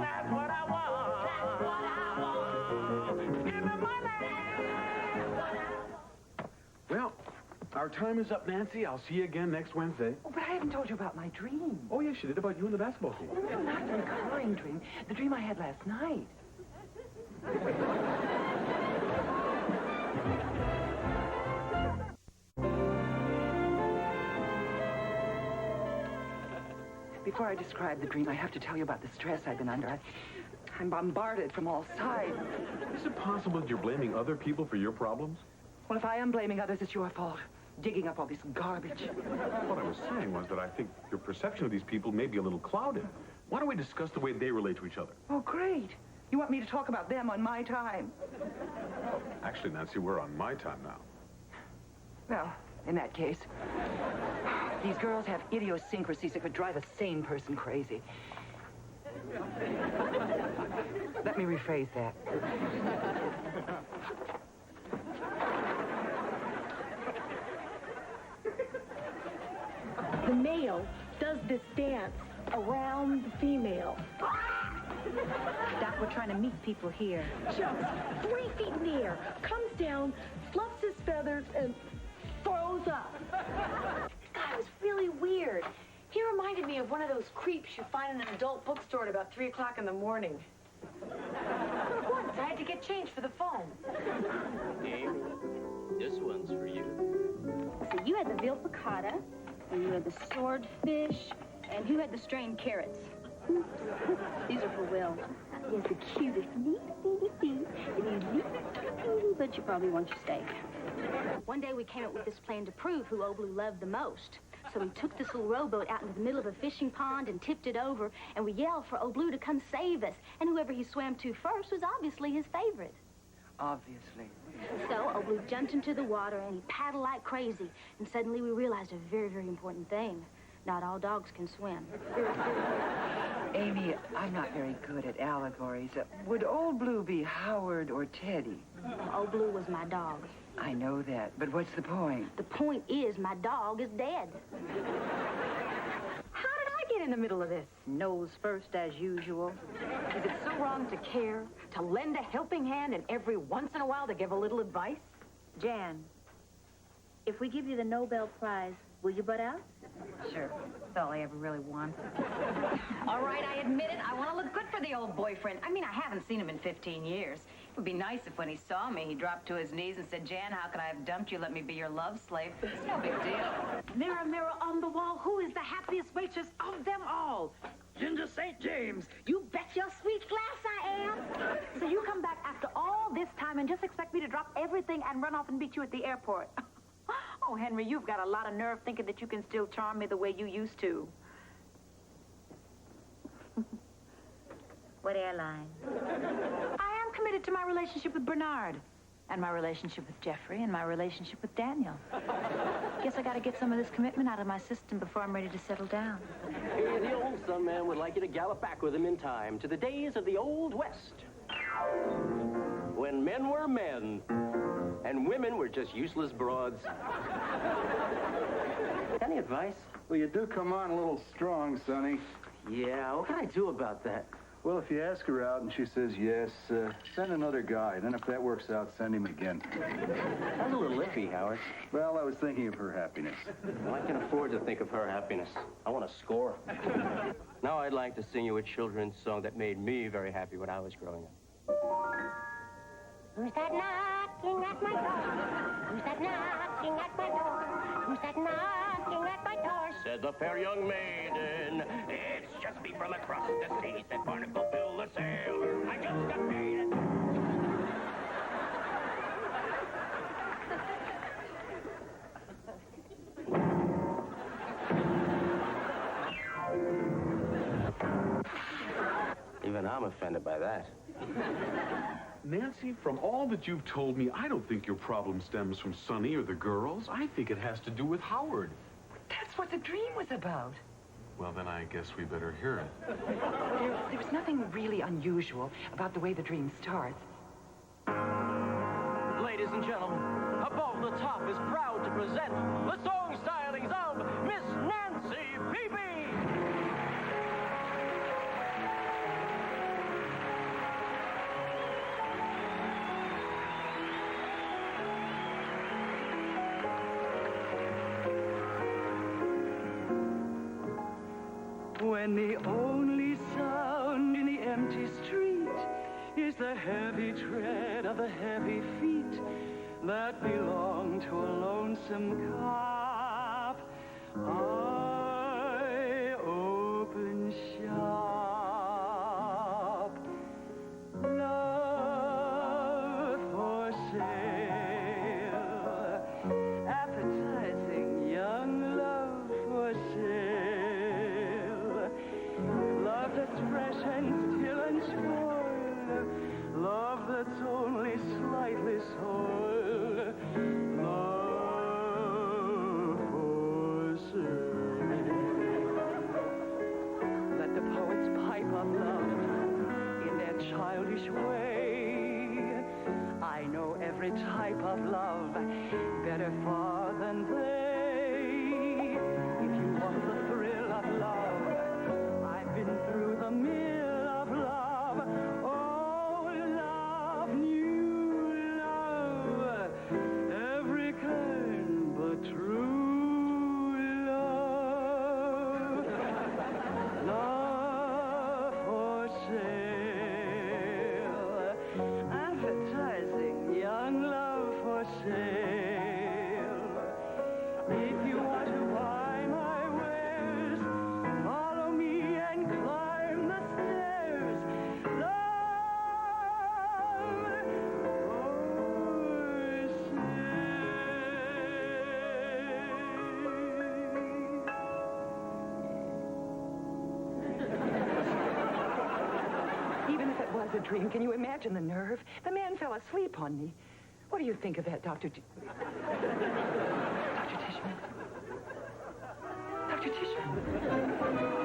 That's what I want. That's what I want. Give me money. Well, our time is up, Nancy. I'll see you again next Wednesday. Oh, but I haven't told you about my dream. Oh, yes, you did, about you and the basketball team. No, not the recurring dream. The dream I had last night. Before I describe the dream, I have to tell you about the stress I've been under. I'm bombarded from all sides. Is it possible that you're blaming other people for your problems? Well, if I am blaming others, it's your fault. Digging up all this garbage. What I was saying was that I think your perception of these people may be a little clouded. Why don't we discuss the way they relate to each other? Oh, great. You want me to talk about them on my time? Actually, Nancy, we're on my time now. Well, in that case, these girls have idiosyncrasies that could drive a sane person crazy. Let me rephrase that. The male does this dance around the female. Doc, we're trying to meet people here. Jumps 3 feet in the air, comes down, fluffs his feathers, and throws up. This guy was really weird. He reminded me of one of those creeps you find in an adult bookstore at about 3 o'clock in the morning. Once I had to get change for the phone. Amy, this one's for you. So you had the veal piccata, and you had the swordfish, and who had the strained carrots? These are for Will. He has the cutest but you probably want your steak. One day we came up with this plan to prove who Oblu loved the most. So we took this little rowboat out into the middle of a fishing pond and tipped it over, and we yelled for Oblu to come save us. And whoever he swam to first was obviously his favorite. Obviously. So Oblu jumped into the water and he paddled like crazy. And suddenly we realized a very, very important thing. Not all dogs can swim. Amy, I'm not very good at allegories. Would Old Blue be Howard or Teddy? Old Blue was my dog. I know that, but what's the point? The point is my dog is dead. How did I get in the middle of this? Nose first, as usual. Is it so wrong to care, to lend a helping hand, and every once in a while to give a little advice? Jan, if we give you the Nobel Prize, Will you butt out? Sure. That's all I ever really wanted. All right, I admit it. I want to look good for the old boyfriend. I mean, I haven't seen him in 15 years. It would be nice if when he saw me, he dropped to his knees and said, Jan, how could I have dumped you? Let me be your love slave. It's no big deal. Mirror, mirror on the wall, who is the happiest waitress of them all? Ginger St. James. You bet your sweet glass I am. So you come back after all this time and just expect me to drop everything and run off and meet you at the airport. Oh, Henry, you've got a lot of nerve thinking that you can still charm me the way you used to. What airline? I am committed to my relationship with Bernard, and my relationship with Jeffrey, and my relationship with Daniel. Guess I gotta get some of this commitment out of my system before I'm ready to settle down. Hey, the old sun man would like you to gallop back with him in time to the days of the Old West. When men were men, and women were just useless broads. Any advice? Well, you do come on a little strong, Sonny. Yeah, what can I do about that? Well, if you ask her out and she says yes, send another guy. Then if that works out, send him again. That's a little iffy, Howard. Well, I was thinking of her happiness. Well, I can afford to think of her happiness. I want to score. Now I'd like to sing you a children's song that made me very happy when I was growing up. Who's that knocking at my door? Who's that knocking at my door? Who's that knocking at my door? Said the fair young maiden, it's just me from across the sea. Said Barnacle Bill the sailor, I just got paid. Even I'm offended by that. Nancy, from all that you've told me, I don't think your problem stems from Sonny or the girls. I think it has to do with Howard. That's what the dream was about. Well, then I guess we better hear it. There's nothing really unusual about the way the dream starts. Ladies and gentlemen, Above the Top is proud to present the song stylings of Miss Nancy Beebe. When the only sound in the empty street is the heavy tread of the heavy feet that belong to a lonesome cop, I open shop. Love for sale, appetizing young love for sale. Love that's fresh and still unspoiled. Love that's only slightly soiled. Love for sale. Let the poets pipe up love in their childish way. I know every type of love better far than they. If you want the thrill of love, I've been through the mill of love. Oh, love, new love, every kind but true love. Love for sale, advertising young love for sale. If you want to buy my wares, follow me and climb the stairs. Love Even if it was a dream, can you imagine the nerve? The man fell asleep on me. What do you think of that, Dr. Dr. Tishman? Dr. Tishman?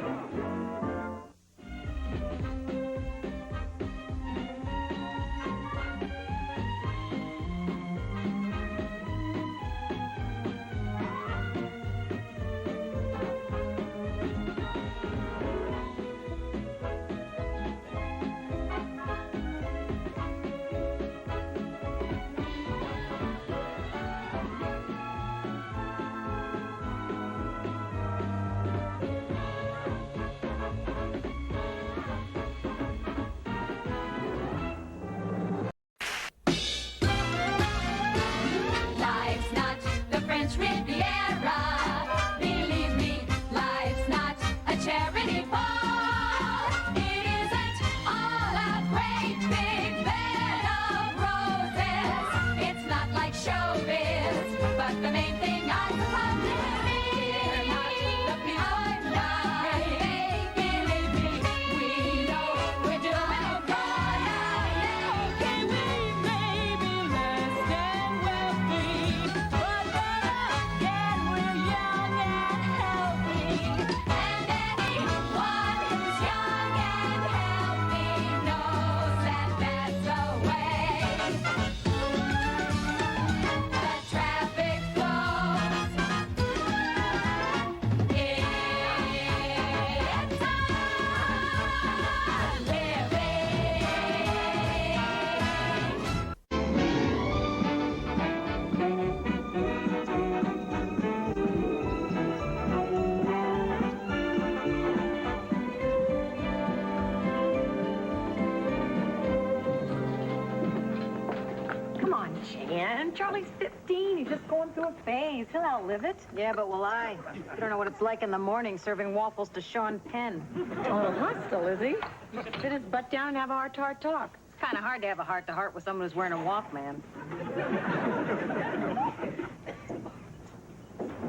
Charlie's 15. He's just going through a phase. He'll outlive it. Yeah, but will I? You don't know what it's like in the morning serving waffles to Sean Penn. Oh, hostile, is he? You should sit his butt down and have a heart-to-heart talk. It's kind of hard to have a heart-to-heart with someone who's wearing a Walkman.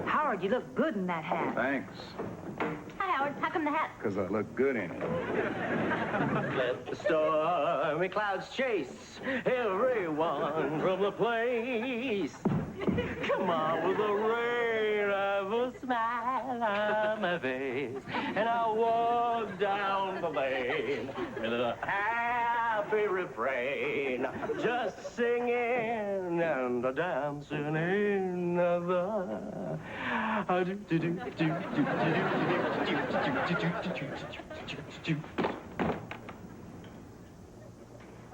Howard, you look good in that hat. Thanks, Hi, Howard. How come the hat? because I look good in it. Let the stormy clouds chase everyone from the place. Come on with the rain of a smile on my face. And I'll walk down the lane with a happy refrain. Just singing and dancing in the...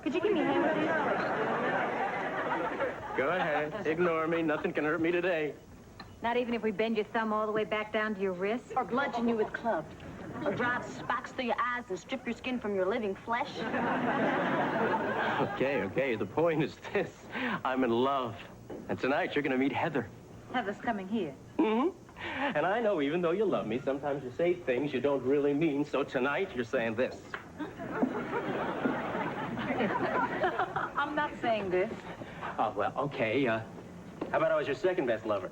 Could you give me a hand with this? Go ahead. Ignore me. Nothing can hurt me today. Not even if we bend your thumb all the way back down to your wrist? Or bludgeon you with clubs? Or drive spikes through your eyes and strip your skin from your living flesh? Okay. The point is this. I'm in love. And tonight you're going to meet Heather. Heather's coming here. Mm-hmm. And I know even though you love me, sometimes you say things you don't really mean. So tonight you're saying this. I'm not saying this. Oh, well, okay. How about I was your second best lover?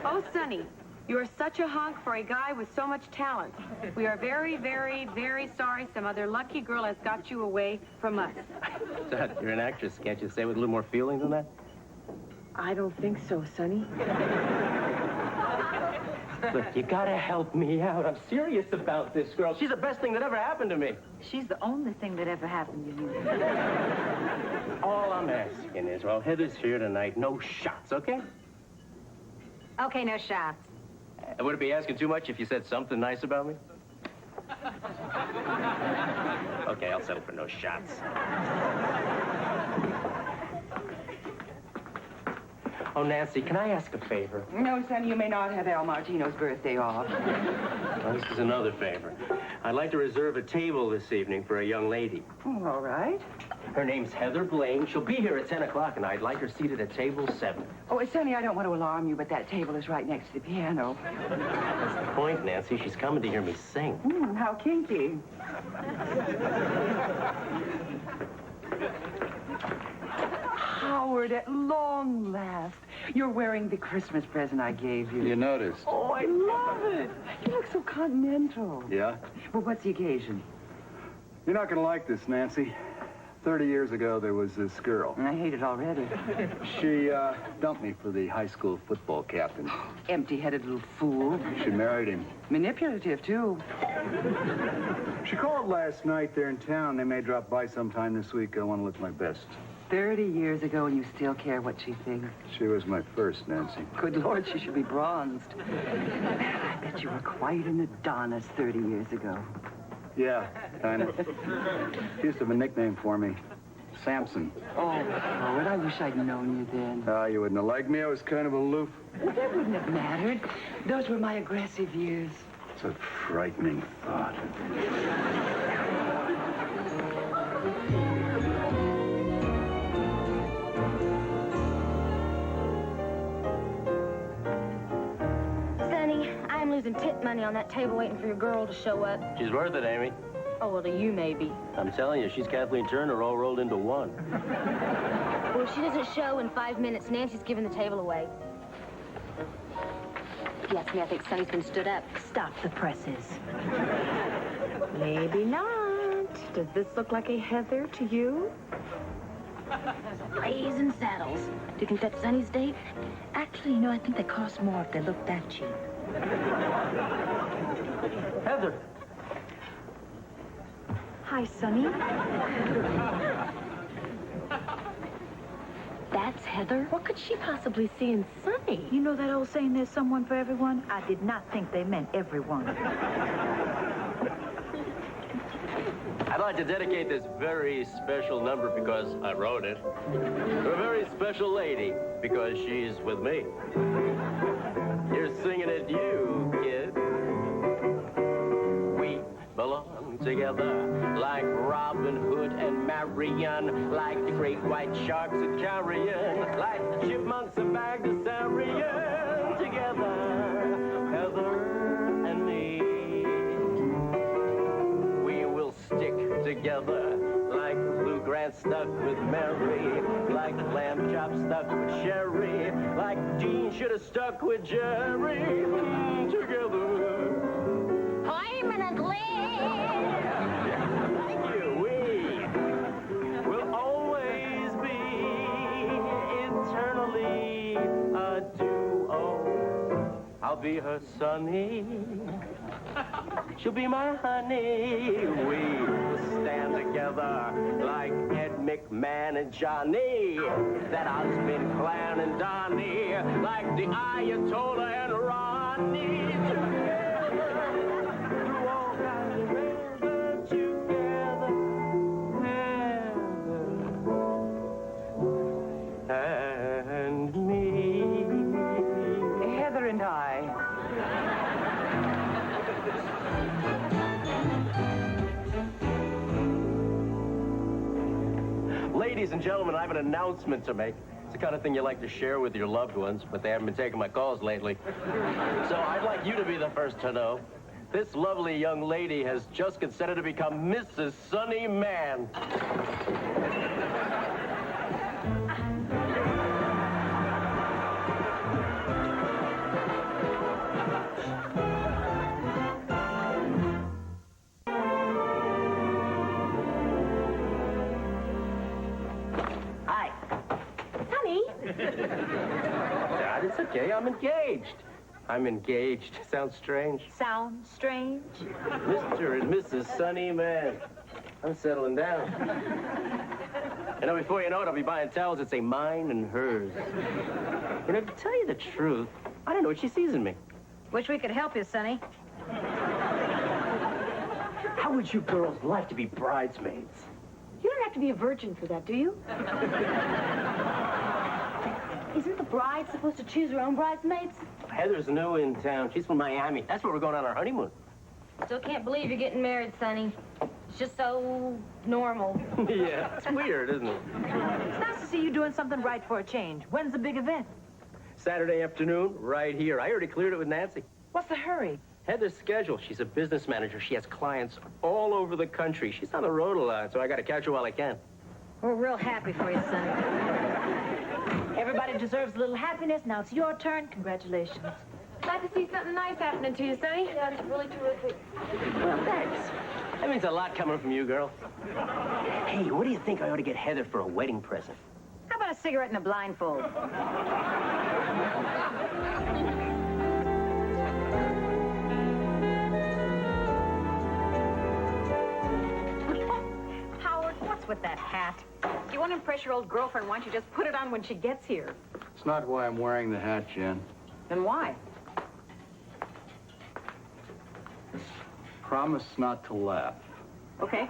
Oh, Sonny, you are such a hunk for a guy with so much talent. We are very, very, very sorry some other lucky girl has got you away from us. Dad, you're an actress. Can't you say it with a little more feeling than that? I don't think so, Sonny. Look, you gotta help me out. I'm serious about this girl. She's the best thing that ever happened to me. She's the only thing that ever happened to you. All I'm asking is, well, Heather's here tonight. No shots, okay? Okay, no shots. Would it be asking too much if you said something nice about me? Okay, I'll settle for no shots. Oh, Nancy, can I ask a favor? No, son, you may not have Al Martino's birthday off. Well, this is another favor. I'd like to reserve a table this evening for a young lady. Oh, all right. Her name's Heather Blaine. She'll be here at 10 o'clock, and I'd like her seated at table 7. Oh, Sonny, I don't want to alarm you, but that table is right next to the piano. That's the point, Nancy. She's coming to hear me sing. How kinky. Howard, at long last, you're wearing the Christmas present I gave you. You noticed? Oh, I love it. You look so continental. Yeah? Well, what's the occasion? You're not gonna like this, Nancy. 30 years ago, there was this girl. I hate it already. She, dumped me for the high school football captain. Empty-headed little fool. She married him. Manipulative, too. She called last night there in town. They may drop by sometime this week. I want to look my best. 30 years ago, and you still care what she thinks. She was my first, Nancy. Good Lord, she should be bronzed. I bet you were quite an Adonis 30 years ago. Yeah, kind of. She used to have a nickname for me. Samson. Oh, Howard, I wish I'd known you then. You wouldn't have liked me. I was kind of aloof. Well, that wouldn't have mattered. Those were my aggressive years. It's a frightening thought. Sonny, I'm losing tip money on that table waiting for your girl to show up. She's worth it, Amy. Oh, well, to you, maybe. I'm telling you, she's Kathleen Turner all rolled into one. Well, if she doesn't show in 5 minutes, Nancy's giving the table away. Yes, me, I think Sonny's been stood up. Stop the presses. Maybe not. Does this look like a Heather to you? Blazing saddles. Do you think that's Sonny's date? Actually, you know, I think they cost more if they look that cheap. Heather. Hi, Sonny. That's Heather? What could she possibly see in Sonny? You know that old saying, there's someone for everyone? I did not think they meant everyone. I'd like to dedicate this very special number because I wrote it to a very special lady because she's with me. You're singing it, you kid. We belong together, like Robin Hood and Marian, like the great white sharks of Carrion, like the chipmunks of Bagdasarian, together, Heather and me. We will stick together, like Lou Grant stuck with Mary, like lamb chop stuck with Sherry, like Dean should have stuck with Jerry, together. Permanently. Thank you. We will always be eternally a duo. I'll be her Sonny. She'll be my honey. We will stand together like Ed McMahon and Johnny, that Osmond Clan and Donnie, like the Ayatollah and Ronnie. And me. Heather and I. Ladies and gentlemen, I have an announcement to make. It's the kind of thing you like to share with your loved ones, but they haven't been taking my calls lately. So I'd like you to be the first to know. This lovely young lady has just consented to become Mrs. Sonny Man. Dad, it's okay. I'm engaged. I'm engaged. Sounds strange. Sounds strange? Mr. and Mrs. Sonny Man. I'm settling down. You know, before you know it, I'll be buying towels that say mine and hers. You know, to tell you the truth, I don't know what she sees in me. Wish we could help you, Sonny. How would you girls like to be bridesmaids? You don't have to be a virgin for that, do you? Isn't the bride supposed to choose her own bridesmaids? Heather's new in town. She's from Miami. That's where we're going on our honeymoon. Still can't believe you're getting married, Sonny. It's just so normal. Yeah, it's weird, isn't it? It's nice to see you doing something right for a change. When's the big event? Saturday afternoon, right here. I already cleared it with Nancy. What's the hurry? Heather's schedule. She's a business manager. She has clients all over the country. She's on the road a lot, so I got to catch her while I can. We're real happy for you, Sonny. Everybody deserves a little happiness. Now it's your turn. Congratulations. Glad to see something nice happening to you, Sonny. Yeah, it's really terrific. Well, thanks. That means a lot coming from you, girl. Hey, what do you think I ought to get Heather for a wedding present? How about a cigarette and a blindfold? Howard, what's with that hat? If you want to impress your old girlfriend, why don't you just put it on when she gets here? It's not why I'm wearing the hat, Jen. Then why? Promise not to laugh. Okay.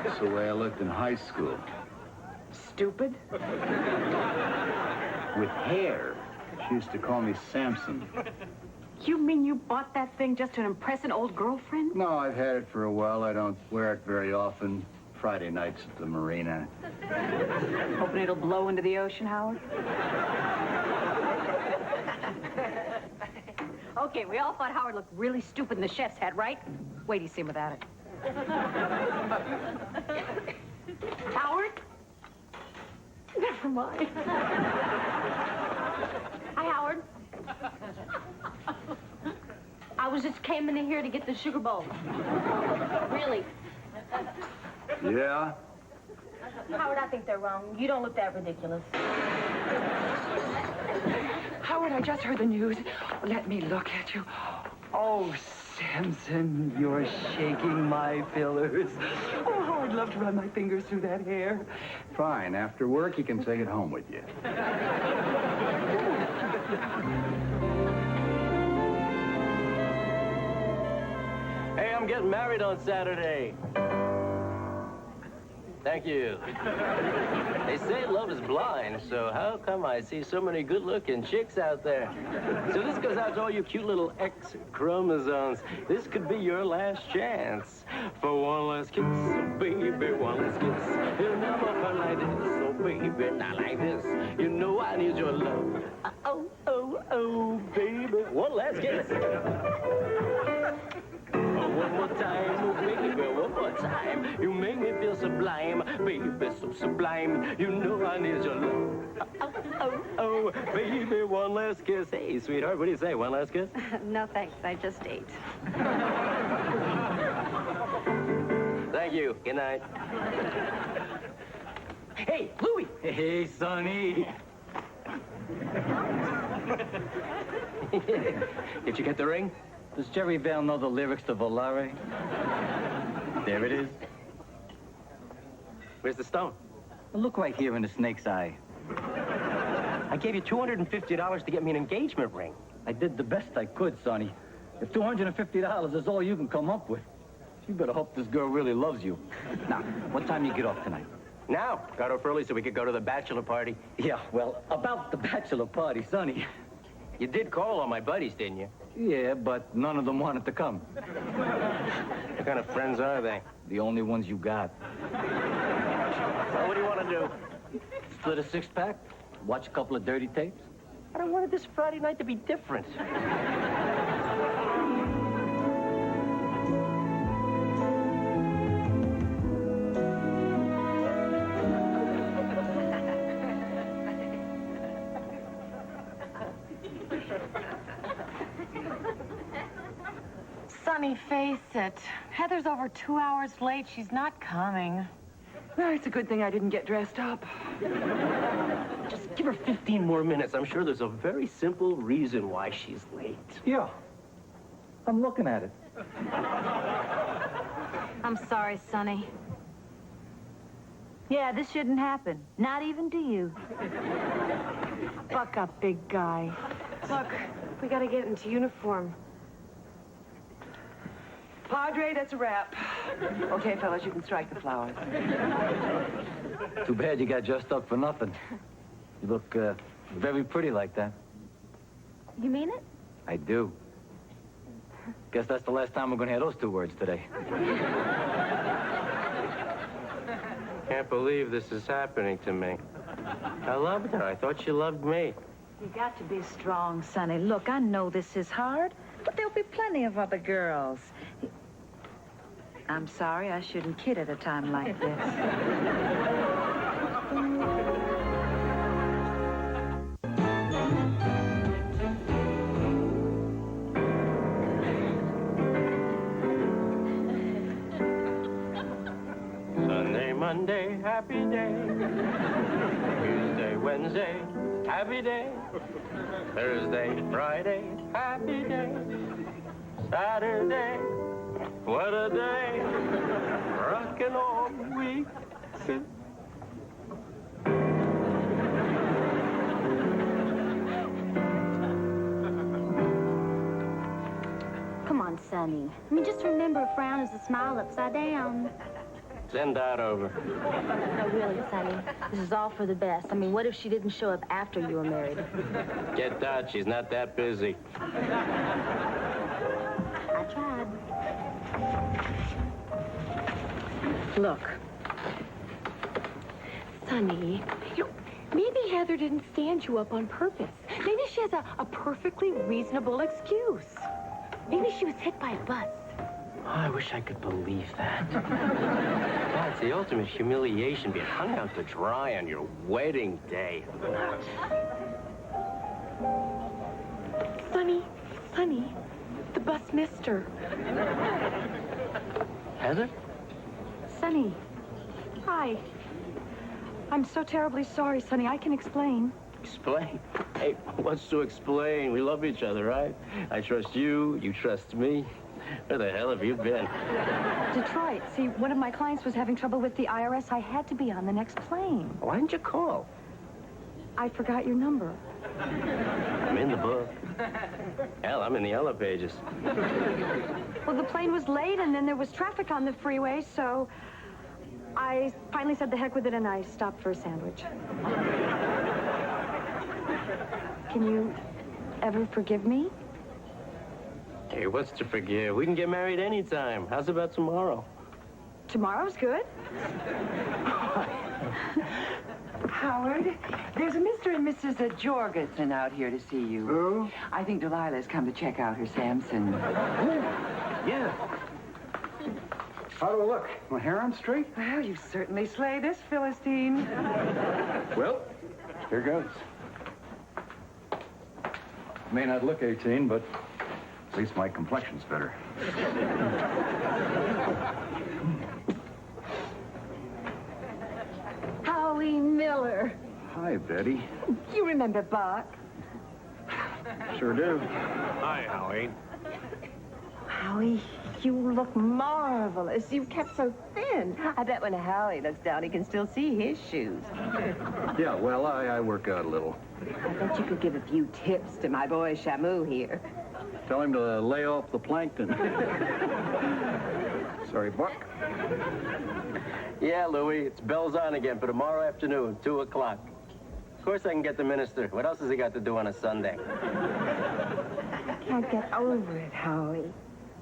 It's the way I looked in high school. Stupid? With hair. She used to call me Samson. You mean you bought that thing just to impress an old girlfriend? No, I've had it for a while. I don't wear it very often. Friday nights at the marina. Hoping it'll blow into the ocean, Howard? Okay, we all thought Howard looked really stupid in the chef's hat, right? Wait till you see him without it. Howard? Never mind. Hi, Howard. I was just came in here to get the sugar bowl. Really. Yeah? Howard, I think they're wrong. You don't look that ridiculous. Howard, I just heard the news. Let me look at you. Oh, Samson, you're shaking my fillers. Oh, how I'd love to run my fingers through that hair. Fine. After work, you can take it home with you. Hey, I'm getting married on Saturday. Thank you. They say love is blind, so how come I see so many good-looking chicks out there? So this goes out to all you cute little X chromosomes. This could be your last chance. For one last kiss, oh baby, one last kiss. You'll never feel like this, oh baby, not like this. You know I need your love. Oh, oh, oh, baby. One last kiss. One more time, oh baby, one more time. You make me feel sublime, baby, so sublime. You know I need your love. Oh, oh, oh, baby, one last kiss. Hey, sweetheart, what do you say? One last kiss? No, thanks. I just ate. Thank you. Good night. Hey, Louie. Hey, Sonny. Did you get the ring? Does Jerry Vale know the lyrics to Volare? There it is. Where's the stone? Look right here in the snake's eye. I gave you $250 to get me an engagement ring. I did the best I could, Sonny. If $250 is all you can come up with, you better hope this girl really loves you. Now, what time you get off tonight? Now. Got off early so we could go to the bachelor party. Yeah, well, about the bachelor party, Sonny. You did call on my buddies, didn't you? Yeah, but none of them wanted to come. What kind of friends are they? The only ones you got. Well, what do you want to do? Split a six-pack? Watch a couple of dirty tapes? I don't want this Friday night to be different. Sonny, face it. Heather's over 2 hours late. She's not coming. Well, it's a good thing I didn't get dressed up. Just give her 15 more minutes. I'm sure there's a very simple reason why she's late. Yeah. I'm looking at it. I'm sorry, Sonny. Yeah, this shouldn't happen. Not even to you. Buck up, big guy. Look, we gotta get into uniform. Padre, that's a wrap. Okay, fellas, you can strike the flowers. Too bad you got dressed up for nothing. You look very pretty like that. You mean it? I do. Guess that's the last time we're going to hear those two words today. Can't believe this is happening to me. I loved her. I thought she loved me. You got to be strong, Sonny. Look, I know this is hard, but there'll be plenty of other girls. I'm sorry, I shouldn't kid at a time like this. Sunday, Monday, happy day. Tuesday, Wednesday, happy day. Thursday, Friday, happy day. Saturday, what a day. Rockin' all week. Come on, Sonny. I mean, just remember a frown is a smile upside down. Send that over. No, really, Sonny. This is all for the best. I mean, what if she didn't show up after you were married? Get that. She's not that busy. I tried. Look. Sonny, maybe Heather didn't stand you up on purpose. Maybe she has a perfectly reasonable excuse. Maybe she was hit by a bus. Oh, I wish I could believe that. God, it's the ultimate humiliation being hung out to dry on your wedding day. Sonny, the bus missed her. Heather? Sonny, hi. I'm so terribly sorry, Sonny. I can explain. Explain? Hey, what's to explain? We love each other, right? I trust you, you trust me. Where the hell have you been? Detroit. See, one of my clients was having trouble with the IRS. I had to be on the next plane. Why didn't you call? I forgot your number. I'm in the book. Hell, I'm in the yellow pages. Well, the plane was late, and then there was traffic on the freeway, so... I finally said the heck with it, and I stopped for a sandwich. Can you ever forgive me? Hey, what's to forgive? We can get married anytime. How's about tomorrow? Tomorrow's good. Howard, there's a Mr. and Mrs. Jorgensen out here to see you. Who? I think Delilah's come to check out her Samson. Yeah. How do I look? My hair on straight? Well, you certainly slay this Philistine. Well, here goes. May not look 18, but at least my complexion's better. Howie Miller. Hi, Betty. You remember Buck? Sure do. Hi, Howie. Howie, you look marvelous. You kept so thin. I bet when Howie looks down, he can still see his shoes. Yeah, well, I work out a little. I bet you could give a few tips to my boy Shamu here. Tell him to lay off the plankton. Sorry, Buck. Yeah, Louie, it's bells on again for tomorrow afternoon, 2 o'clock. Of course I can get the minister. What else has he got to do on a Sunday? I can't get over it, Howie.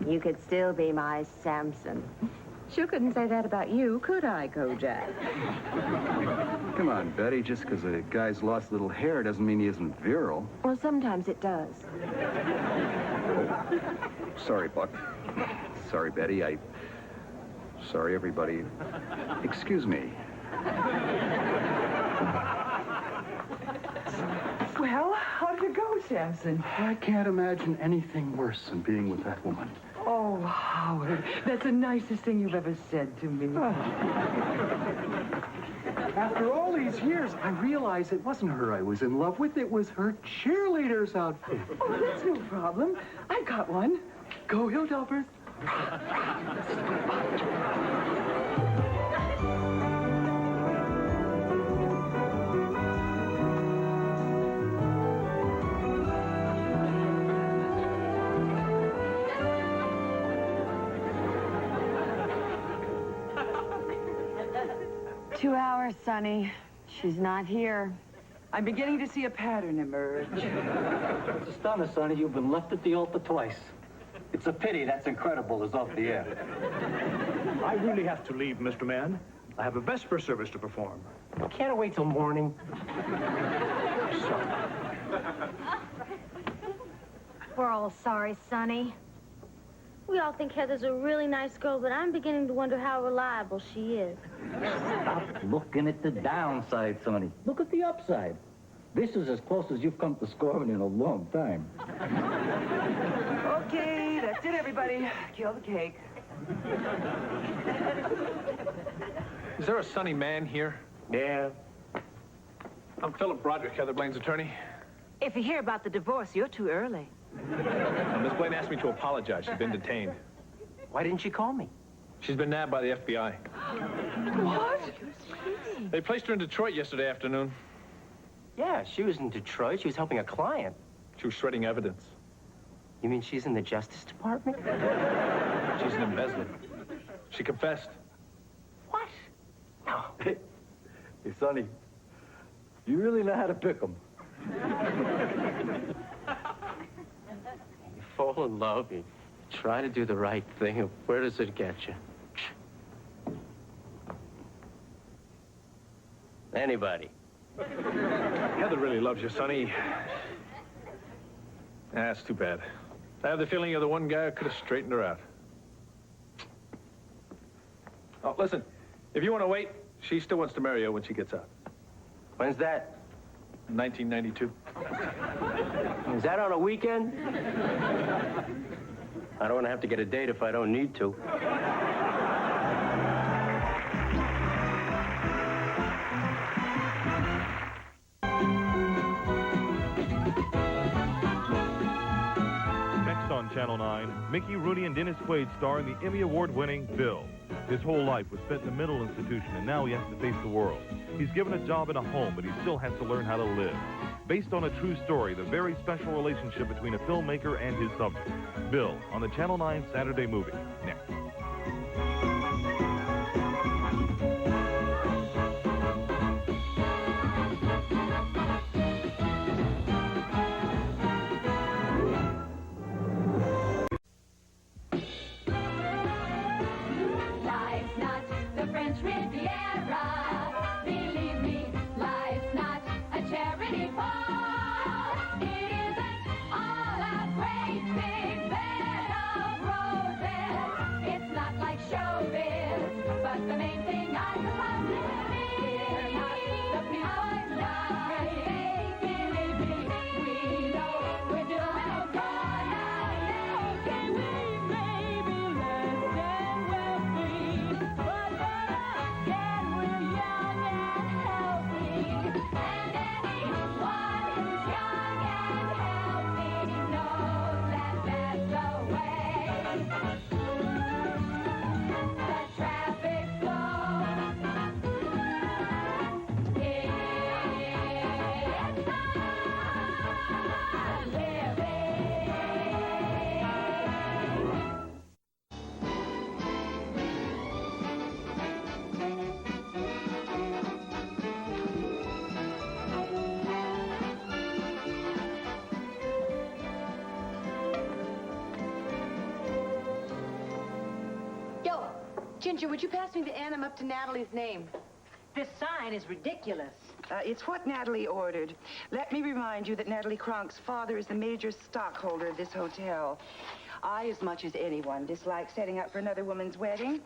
You could still be my Samson. Sure couldn't say that about you, could I, Kojak? Come on, Betty. Just because a guy's lost a little hair doesn't mean he isn't virile. Well, sometimes it does. Sorry, Buck. Sorry, Betty. Sorry, everybody. Excuse me. Well, how did it go, Samson? I can't imagine anything worse than being with that woman. Oh, Howard, that's the nicest thing you've ever said to me. After all these years, I realized it wasn't her I was in love with. It was her cheerleader's outfit. Oh, that's no problem. I've got one. Go, Hildolfers. 2 hours, Sonny. She's not here. I'm beginning to see a pattern emerge. It's astonishing, Sonny. You've been left at the altar twice. It's a pity That's Incredible is off the air. I really have to leave, Mr. Mann. I have a Vesper service to perform. Can't wait till morning. We're all sorry, Sonny. We all think Heather's a really nice girl, but I'm beginning to wonder how reliable she is. Stop looking at the downside, Sonny. Look at the upside. This is as close as you've come to scoring in a long time. Okay, that's it, everybody. Kill the cake. Is there a Sonny Mann here? Yeah. I'm Philip Broderick, Heather Blaine's attorney. If you hear about the divorce, you're too early. Miss Blaine asked me to apologize. She's been detained. Why didn't she call me? She's been nabbed by the FBI. What? They placed her in Detroit yesterday afternoon. Yeah, she was in Detroit. She was helping a client. She was shredding evidence. You mean she's in the Justice Department? She's an embezzler. She confessed. What? No. Hey, Sonny, you really know how to pick 'em. You fall in love, you try to do the right thing. Where does it get you? Anybody. Heather really loves you, Sonny. That's too bad. I have the feeling you're the one guy who could have straightened her out. Oh, listen, if you want to wait, she still wants to marry you when she gets out. When's that? 1992. Is that on a weekend? I don't want to have to get a date if I don't need to. Next on Channel 9, Mickey Rooney and Dennis Quaid star in the Emmy Award-winning Bill. His whole life was spent in a mental institution, and now he has to face the world. He's given a job in a home, but he still has to learn how to live. Based on a true story, the very special relationship between a filmmaker and his subject. Bill, on the Channel 9 Saturday Movie. Next. like a pumpkin. We're not the people now. Make believe we know we're doing okay. Okay, we may be less than wealthy, but again we're young and healthy. And anyone who's young and healthy knows that that's the way. The traffic flow. It's not living. Yo, Ginger, would you pass me the anthem up to Natalie's name? This sign is ridiculous. It's what Natalie ordered. Let me remind you that Natalie Cronk's father is the major stockholder of this hotel. I, as much as anyone, dislike setting up for another woman's wedding,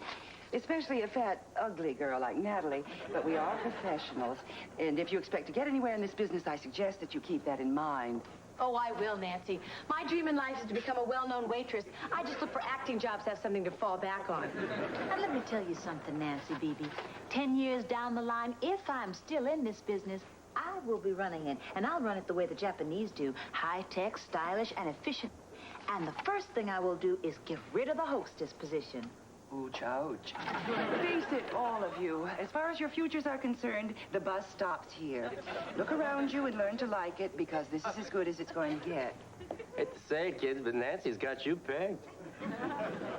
especially a fat, ugly girl like Natalie. But we are professionals, and if you expect to get anywhere in this business, I suggest that you keep that in mind. Oh, I will, Nancy. My dream in life is to become a well-known waitress. I just look for acting jobs to have something to fall back on. And let me tell you something, Nancy Beebe. 10 years down the line, if I'm still in this business, I will be running it. And I'll run it the way the Japanese do. High-tech, stylish, and efficient. And the first thing I will do is get rid of the hostess position. Ouch, ouch. Face it, all of you. As far as your futures are concerned, the bus stops here. Look around you and learn to like it, because this is as good as it's going to get. Hate to say it, kids, but Nancy's got you pegged.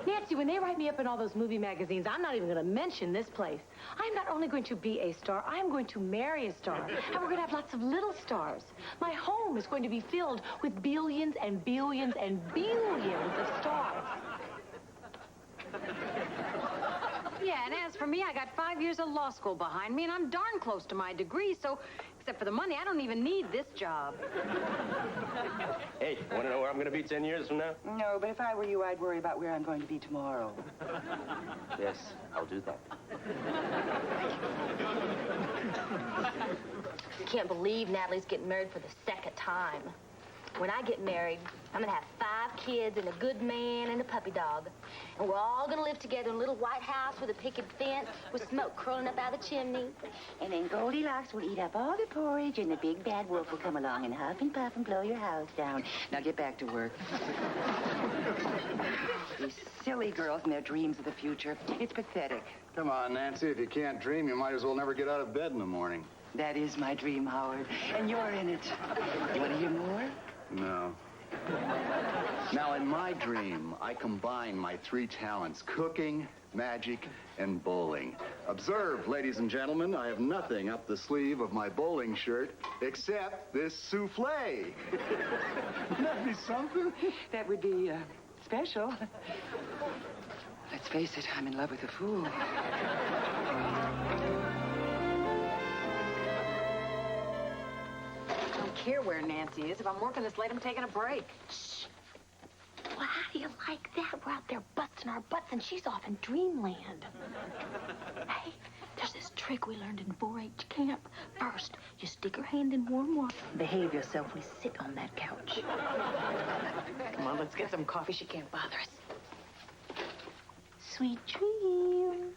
Nancy, when they write me up in all those movie magazines, I'm not even going to mention this place. I'm not only going to be a star, I'm going to marry a star. And we're going to have lots of little stars. My home is going to be filled with billions and billions and billions of stars. Yeah, and as for me, I got 5 years of law school behind me, and I'm darn close to my degree, so except for the money, I don't even need this job. Hey, want to know where I'm going to be 10 years from now? No, but if I were you, I'd worry about where I'm going to be tomorrow. Yes, I'll do that. Can't believe Natalie's getting married for the second time. When I get married, I'm gonna have 5 kids and a good man and a puppy dog. And we're all gonna live together in a little white house with a picket fence with smoke curling up out of the chimney. And then Goldilocks will eat up all the porridge, and the big bad wolf will come along and huff and puff and blow your house down. Now get back to work. These silly girls and their dreams of the future. It's pathetic. Come on, Nancy. If you can't dream, you might as well never get out of bed in the morning. That is my dream, Howard. And you're in it. You want to hear more? No. Now, in my dream, I combine my 3 talents: cooking, magic, and bowling. Observe, ladies and gentlemen, I have nothing up the sleeve of my bowling shirt except this souffle. Wouldn't that be something? That would be special. Let's face it, I'm in love with a fool. I don't care where Nancy is. If I'm working this late, I'm taking a break. Shh. Well, how do you like that? We're out there busting our butts, and she's off in dreamland. Hey, there's this trick we learned in 4-H camp. First, you stick your hand in warm water. Behave yourself. We sit on that couch. Come on, let's get some coffee. She can't bother us. Sweet dreams.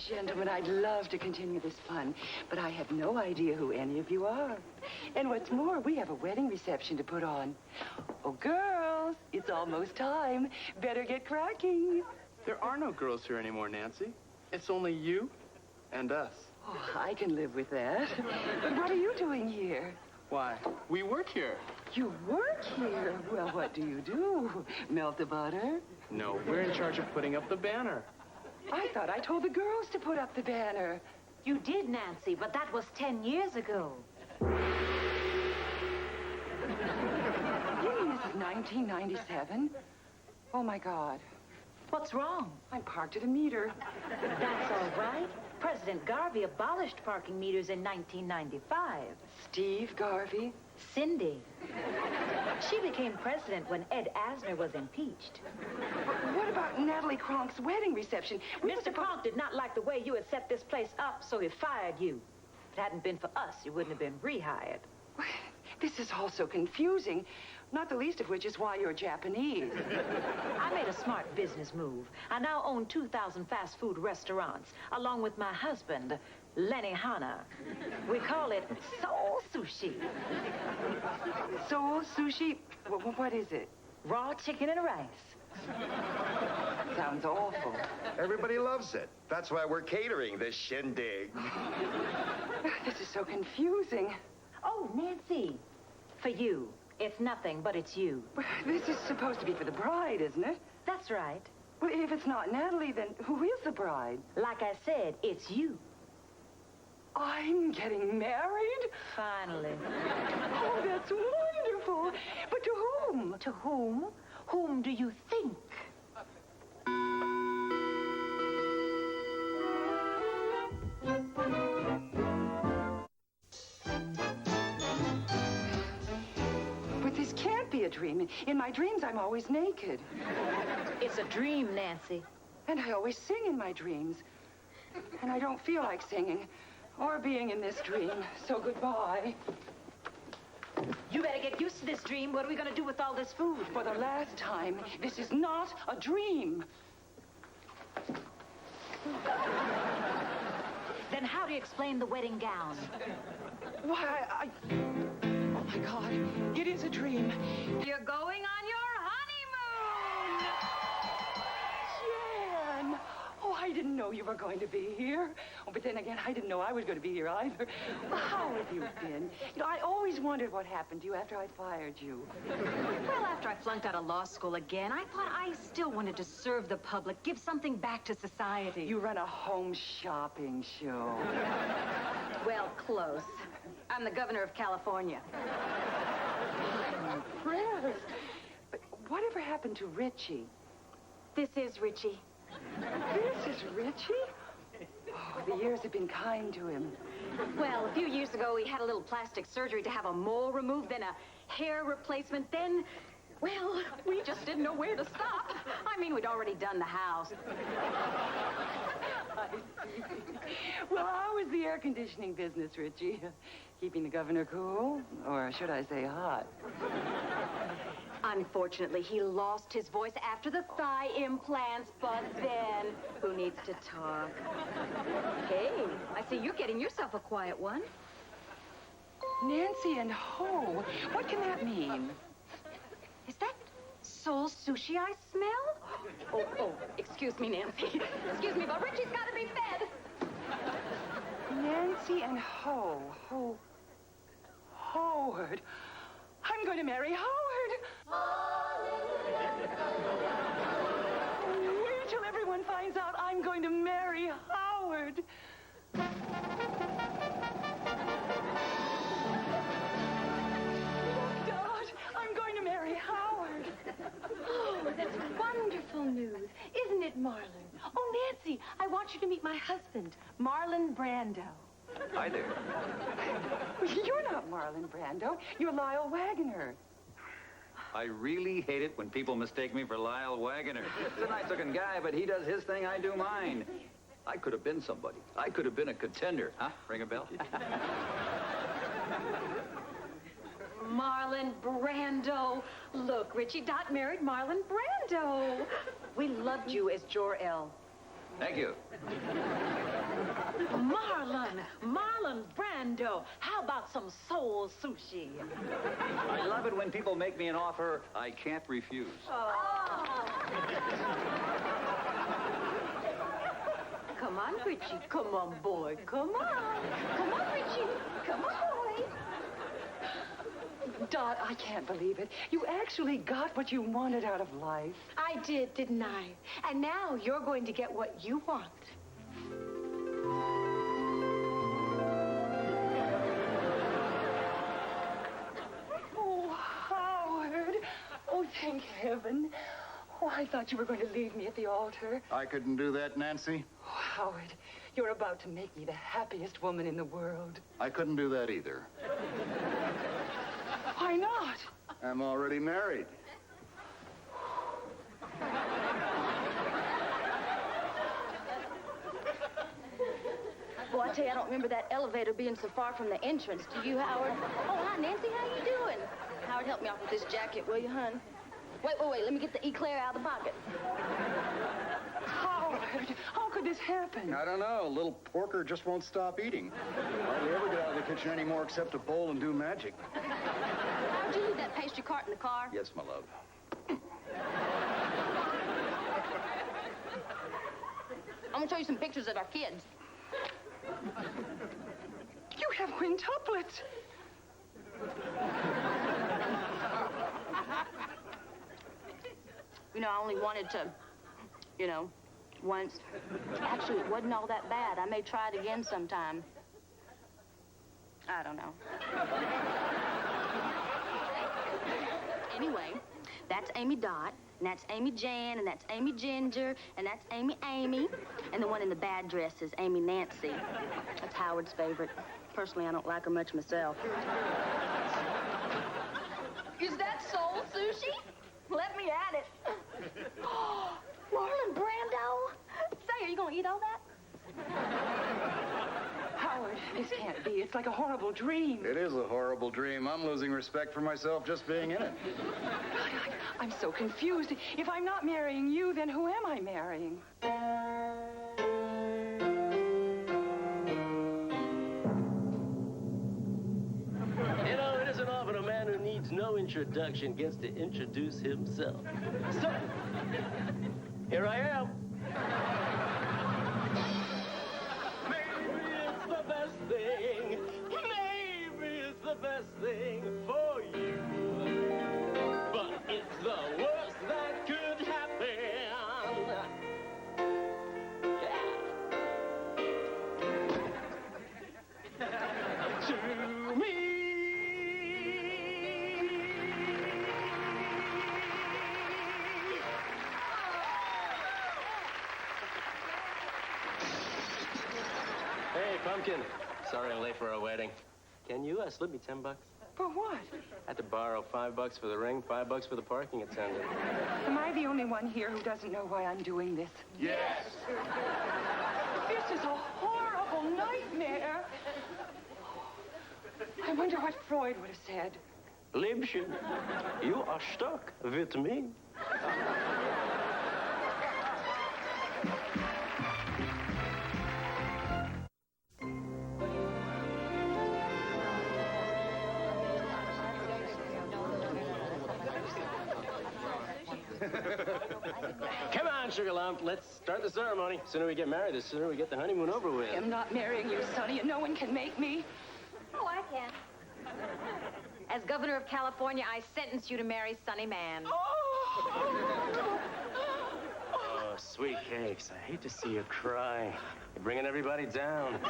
Gentlemen, I'd love to continue this fun, but I have no idea who any of you are. And what's more, we have a wedding reception to put on. Oh, girls, it's almost time. Better get cracking. There are no girls here anymore, Nancy. It's only you and us. Oh, I can live with that. But what are you doing here? Why? We work here. You work here? Well, what do you do? Melt the butter? No, we're in charge of putting up the banner. I thought I told the girls to put up the banner. You did, Nancy, but that was 10 years ago. You mean this is 1997? Oh, my God. What's wrong? I'm parked at a meter. That's all right. President Garvey abolished parking meters in 1995. Steve Garvey? Cindy. She became president when Ed Asner was impeached. What about Natalie Cronk's wedding reception? Mr. Kronk did not like the way you had set this place up, so he fired you. If it hadn't been for us, you wouldn't have been rehired. This is all so confusing, not the least of which is why you're Japanese. I made a smart business move. I now own 2,000 fast food restaurants, along with my husband, Lenny Hanna. We call it Soul Sushi. Soul Sushi? What is it? Raw chicken and rice. Sounds awful. Everybody loves it. That's why we're catering this shindig. This is so confusing. Oh, Nancy. For you. It's nothing, but it's you. This is supposed to be for the bride, isn't it? That's right. Well, if it's not Natalie, then who is the bride? Like I said, it's you. I'm getting married? Finally. Oh, that's wonderful. But to whom? To whom? Whom do you think? But this can't be a dream. In my dreams, I'm always naked. It's a dream, Nancy. And I always sing in my dreams. And I don't feel like singing or being in this dream. So goodbye. You better get used to this dream. What are we going to do with all this food? For the last time, this is not a dream. Then how do you explain the wedding gown? Why, oh, my God. It is a dream. You're going on your honeymoon! Jan! Oh, I didn't know you were going to be here. Oh, but then again, I didn't know I was going to be here either. Well, how have you been? You know, I always wondered what happened to you after I fired you. Well, after I flunked out of law school again, I thought I still wanted to serve the public, give something back to society. You run a home shopping show. Well, close. I'm the governor of California. Prayers. But whatever happened to Richie? This is Richie. This is Richie? Oh, the years have been kind to him. Well, a few years ago, he had a little plastic surgery to have a mole removed, then a hair replacement, then... Well, we just didn't know where to stop. I mean, we'd already done the house. I see. Well, how was the air conditioning business, Richie? Keeping the governor cool? Or should I say hot? Unfortunately, he lost his voice after the thigh implants, but then, who needs to talk? Hey, I see you're getting yourself a quiet one. Nancy and Ho. What can that mean? Is that soul sushi I smell? Oh, excuse me, Nancy. Excuse me, but Richie's got to be fed. Nancy and Ho. Howard. I'm going to marry Howard. Wait till everyone finds out I'm going to marry Howard. God, I'm going to marry Howard. Oh, that's wonderful news. Isn't it, Marlon? Oh, Nancy, I want you to meet my husband, Marlon Brando. Hi there. You're not Marlon Brando. You're Lyle Waggoner. I really hate it when people mistake me for Lyle Waggoner. He's a nice-looking guy, but he does his thing, I do mine. I could have been somebody. I could have been a contender. Huh? Ring a bell? Marlon Brando. Look, Richie Dot married Marlon Brando. We loved you as Jor-El. Thank you. Marlon Brando. How about some soul sushi? I love it when people make me an offer I can't refuse. Come on, Richie. Come on, boy. Come on. Come on, Richie. Come on, boy. Dot, I can't believe it. You actually got what you wanted out of life. I did, didn't I? And now you're going to get what you want. Oh, Howard. Oh, thank heaven. Oh, I thought you were going to leave me at the altar. I couldn't do that, Nancy. Oh, Howard, you're about to make me the happiest woman in the world. I couldn't do that either. Why not? I'm already married. Boy, I tell you, I don't remember that elevator being so far from the entrance. Do you, Howard? Oh, hi, Nancy. How you doing? Howard, help me off with this jacket, will you, hon? Wait. Let me get the eclair out of the pocket. Howard, how could this happen? I don't know. Little Porker just won't stop eating. Hardly ever get out of the kitchen anymore except to bowl and do magic. Howard, you leave that pastry cart in the car? Yes, my love. I'm gonna show you some pictures of our kids. You have quintuplets. You know, I only wanted to, once. Actually, it wasn't all that bad. I may try it again sometime. I don't know. Anyway, that's Amy Dot, and that's Amy Jan, and that's Amy Ginger, and that's Amy Amy, and the one in the bad dress is Amy Nancy. That's Howard's favorite. Personally, I don't like her much myself. Is that soul sushi? Let me at it. Oh, Marlon Brando. Say, are you gonna eat all that? Howard, this can't be. It's like a horrible dream. It is a horrible dream. I'm losing respect for myself just being in it. I'm so confused. If I'm not marrying you, then who am I marrying? You know, it isn't often a man who needs no introduction gets to introduce himself. So, here I am. Maybe it's the best thing. Maybe it's the best thing for you. But it's the worst that could happen. Yeah. To me. Hey, Pumpkin. Sorry I'm late for our wedding. Can you slip me $10? For what? I had to borrow $5 for the ring, $5 for the parking attendant. Am I the only one here who doesn't know why I'm doing this? Yes. This is a horrible nightmare. I wonder what Freud would have said. Liebchen, you are stuck with me. Come on, Sugar Lump. Let's start the ceremony. The sooner we get married, the sooner we get the honeymoon over with. I'm not marrying you, Sonny, and no one can make me. Oh, I can. As governor of California, I sentence you to marry Sonny Man. Oh, sweet cakes. I hate to see you cry. You're bringing everybody down.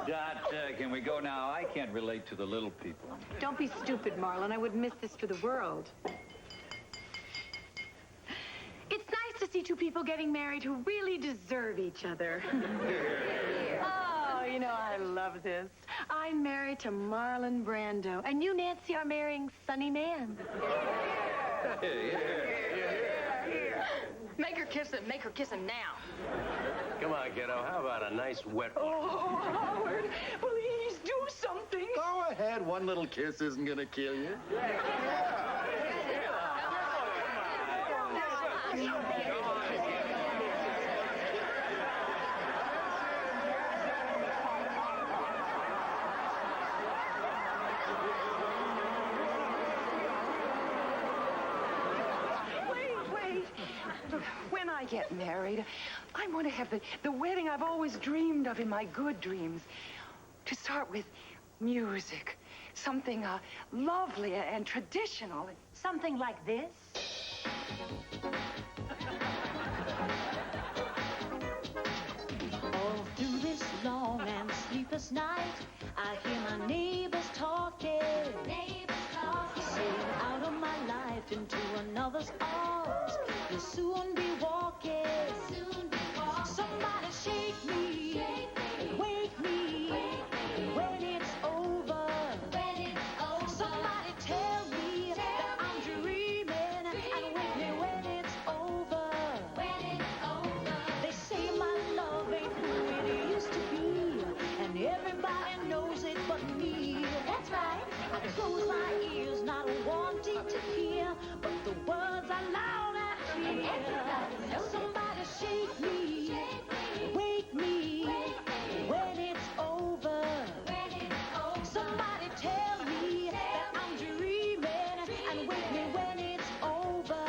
Dot, can we go now? I can't relate to the little people. Don't be stupid, Marlon. I wouldn't miss this for the world. It's nice to see two people getting married who really deserve each other. Oh, you know, I love this. I'm married to Marlon Brando, and you, Nancy, are marrying Sonny Man. Make her kiss him. Make her kiss him now. Come on, kiddo. How about a nice wet one? Oh, Howard, please do something. Go ahead. One little kiss isn't going to kill you. Wait. When I get married, I want to have the wedding I've always dreamed of in my good dreams. To start with music something lovely and traditional. Something like this? All through this long and sleepless night, I hear my neighbors talking. Saying out of my life into another's arms, you'll soon be walking. Somebody shake me, wake me, when it's over. Somebody tell me that I'm dreaming, and wake me when it's over. They say my love ain't who it used to be, and everybody knows it but me. That's right. I close my ears, not wanting to hear, but the words are loud and clear. Somebody shake me, wake me, when it's over. Somebody tell me that I'm dreaming, and wake me when it's over.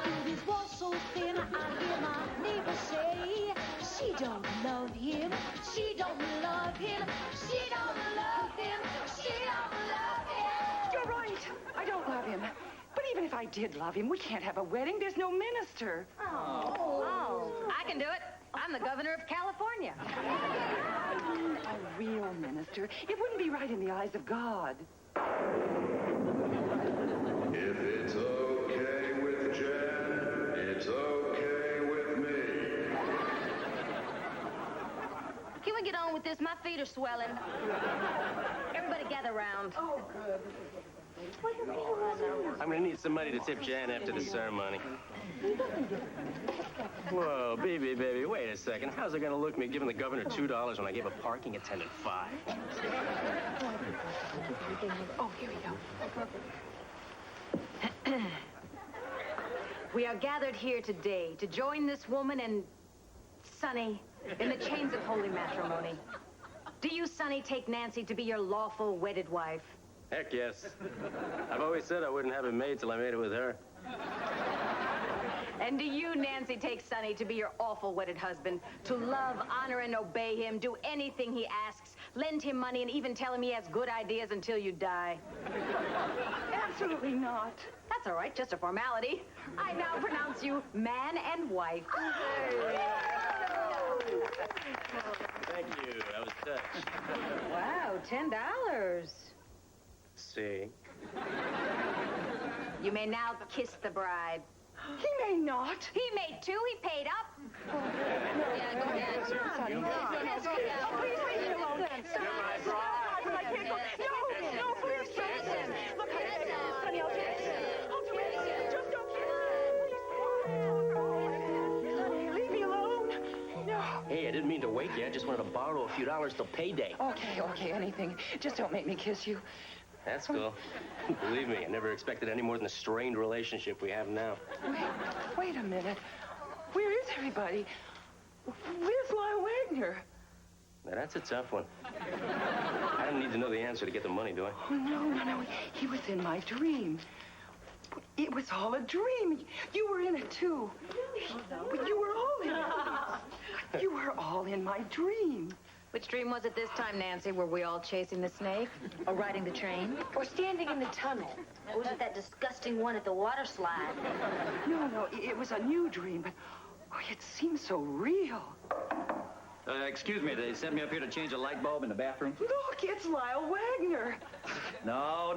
Through these walls so thin, I hear my neighbor say, she don't love him, she don't love him, she don't love him, she don't love him. You're right. I don't love him. But even if I did love him, we can't have a wedding. There's no minister. Oh, I can do it. I'm the governor of California. A real minister. It wouldn't be right in the eyes of God. If it's okay with Jen, it's okay with me. Can we get on with this? My feet are swelling. Everybody gather round. Oh, good. I'm gonna need some money to tip Jan after the ceremony. Whoa, baby, wait a second. How's it gonna look me giving the governor $2 when I gave a parking attendant $5? Oh, here we go. We are gathered here today to join this woman and Sonny in the chains of holy matrimony. Do you, Sonny, take Nancy to be your lawful wedded wife? Heck yes. I've always said I wouldn't have it made till I made it with her. And do you, Nancy, take Sonny to be your awful wedded husband, to love, honor, and obey him, do anything he asks, lend him money, and even tell him he has good ideas until you die? Absolutely not. That's all right, just a formality. I now pronounce you man and wife. Thank you. I was touched. Wow, $10. See? You may now kiss the bride. He may not. He may too. He paid up. Yeah, go ahead. Sonny, please leave me alone. my bride. I can't go. No, please, Sonny. Look, Sonny, I'll do it. Just don't kiss. Sonny, leave me alone. No. Hey, I didn't mean to wake you. I just wanted to borrow a few dollars till payday. Okay, anything. Just don't make me kiss you. That's cool. Believe me, I never expected any more than the strained relationship we have now. Wait a minute. Where is everybody? Where's Lyle Wagner? Now, that's a tough one. I don't need to know the answer to get the money, do I? Oh, no. He was in my dream. It was all a dream. You were in it, too. But you were all in it. You were all in my dream. Which dream was it this time, Nancy? Were we all chasing the snake? Or riding the train? Or standing in the tunnel. Or was it that disgusting one at the water slide? No, it was a new dream, but it seemed so real. Excuse me, they sent me up here to change a light bulb in the bathroom? Look, it's Lyle Wagner. No.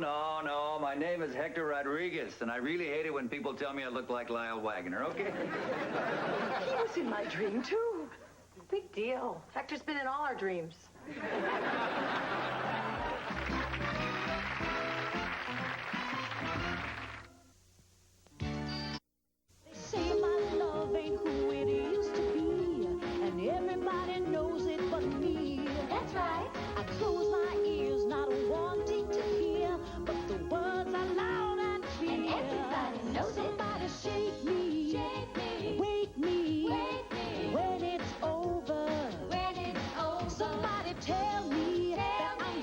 My name is Hector Rodriguez, and I really hate it when people tell me I look like Lyle Wagner, okay? He was in my dream, too. Big deal. Hector's been in all our dreams. They say my love ain't who it used to be, and everybody knows it but me. That's right. I close my ears, not wanting to hear, but the words are loud and clear. And everybody knows it. Somebody shake me, wake me, when it's over. When it's over. Somebody tell me that I'm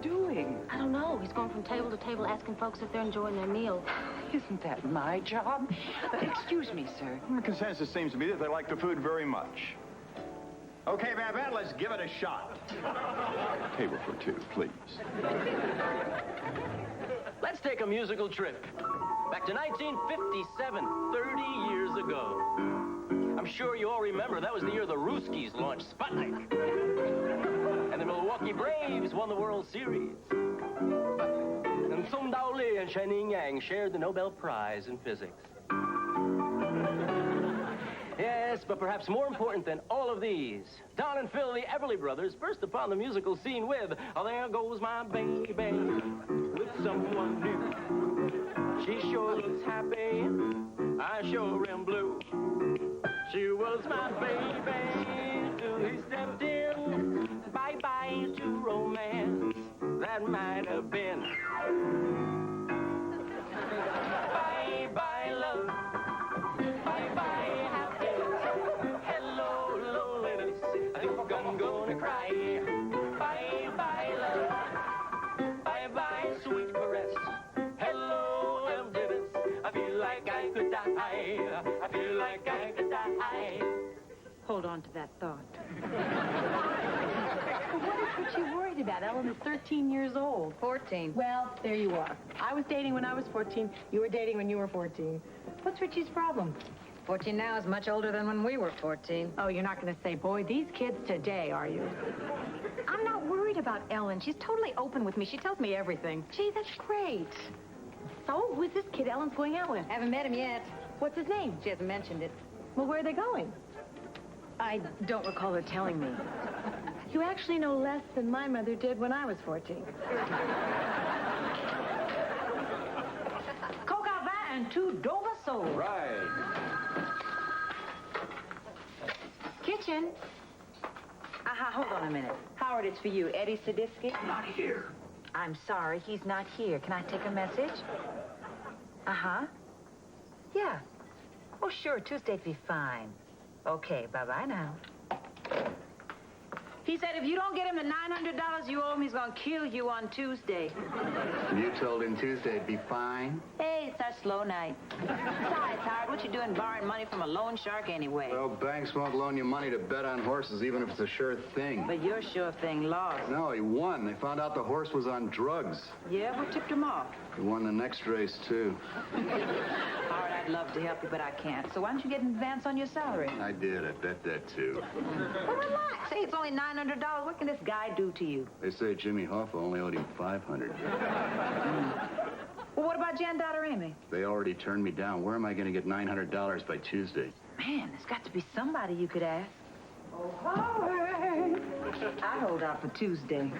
Ellen doing? I don't know. He's going from table to table asking folks if they're enjoying their meal. Isn't that my job? Excuse me, sir. The consensus seems to be that they like the food very much. Okay, Babette, let's give it a shot. Table for two, please. Let's take a musical trip. Back to 1957, 30 years ago. I'm sure you all remember that was the year the Ruskies launched Sputnik. And the Milwaukee Braves won the World Series. And Sung Dao Lee and Shining Yang shared the Nobel Prize in Physics. Yes, but perhaps more important than all of these, Don and Phil, the Everly Brothers, burst upon the musical scene with "Oh, There Goes My Baby with Someone New. She sure looks happy, I sure am blue. She was my baby till he stepped in. Bye-bye to romance, that might have been. Bye-bye love, bye-bye happiness. Hello loneliness, I think I'm gonna cry. Bye-bye love, bye-bye sweet caress. Hello emptiness, I feel like I could die. I feel like I could die. Hold on to that thought. What you worried about? Ellen is 13 years old. 14. Well, there you are. I was dating when I was 14. You were dating when you were 14. What's Richie's problem? 14 now is much older than when we were 14. Oh, you're not going to say, boy, these kids today, are you? I'm not worried about Ellen. She's totally open with me. She tells me everything. Gee, that's great. So, who's this kid Ellen's going out with? Haven't met him yet. What's his name? She hasn't mentioned it. Well, where are they going? I don't recall her telling me. You actually know less than my mother did when I was 14. Coq au vin and 2 Dover soles. Right. Kitchen. Hold on a minute. Howard, it's for you. Eddie Sadisky? Not here. I'm sorry, he's not here. Can I take a message? Yeah. Oh, sure, Tuesday'd be fine. Okay, bye-bye now. He said if you don't get him the $900 you owe him, he's gonna kill you on Tuesday. You told him Tuesday'd be fine? Hey, it's our slow night. Besides, Howard, what you doing borrowing money from a loan shark anyway? Well, banks won't loan you money to bet on horses, even if it's a sure thing. But your sure thing lost. No, he won. They found out the horse was on drugs. Yeah, what tipped him off? He won the next race, too. Howard, I'd love to help you, but I can't. So why don't you get an advance on your salary? I did. I bet that, too. Well, relax. Say it's only $900. What can this guy do to you? They say Jimmy Hoffa only owed him $500. Well, what about Jan, Dot, or Amy? They already turned me down. Where am I going to get $900 by Tuesday? Man, there's got to be somebody you could ask. Oh, Howard! I hold out for Tuesday.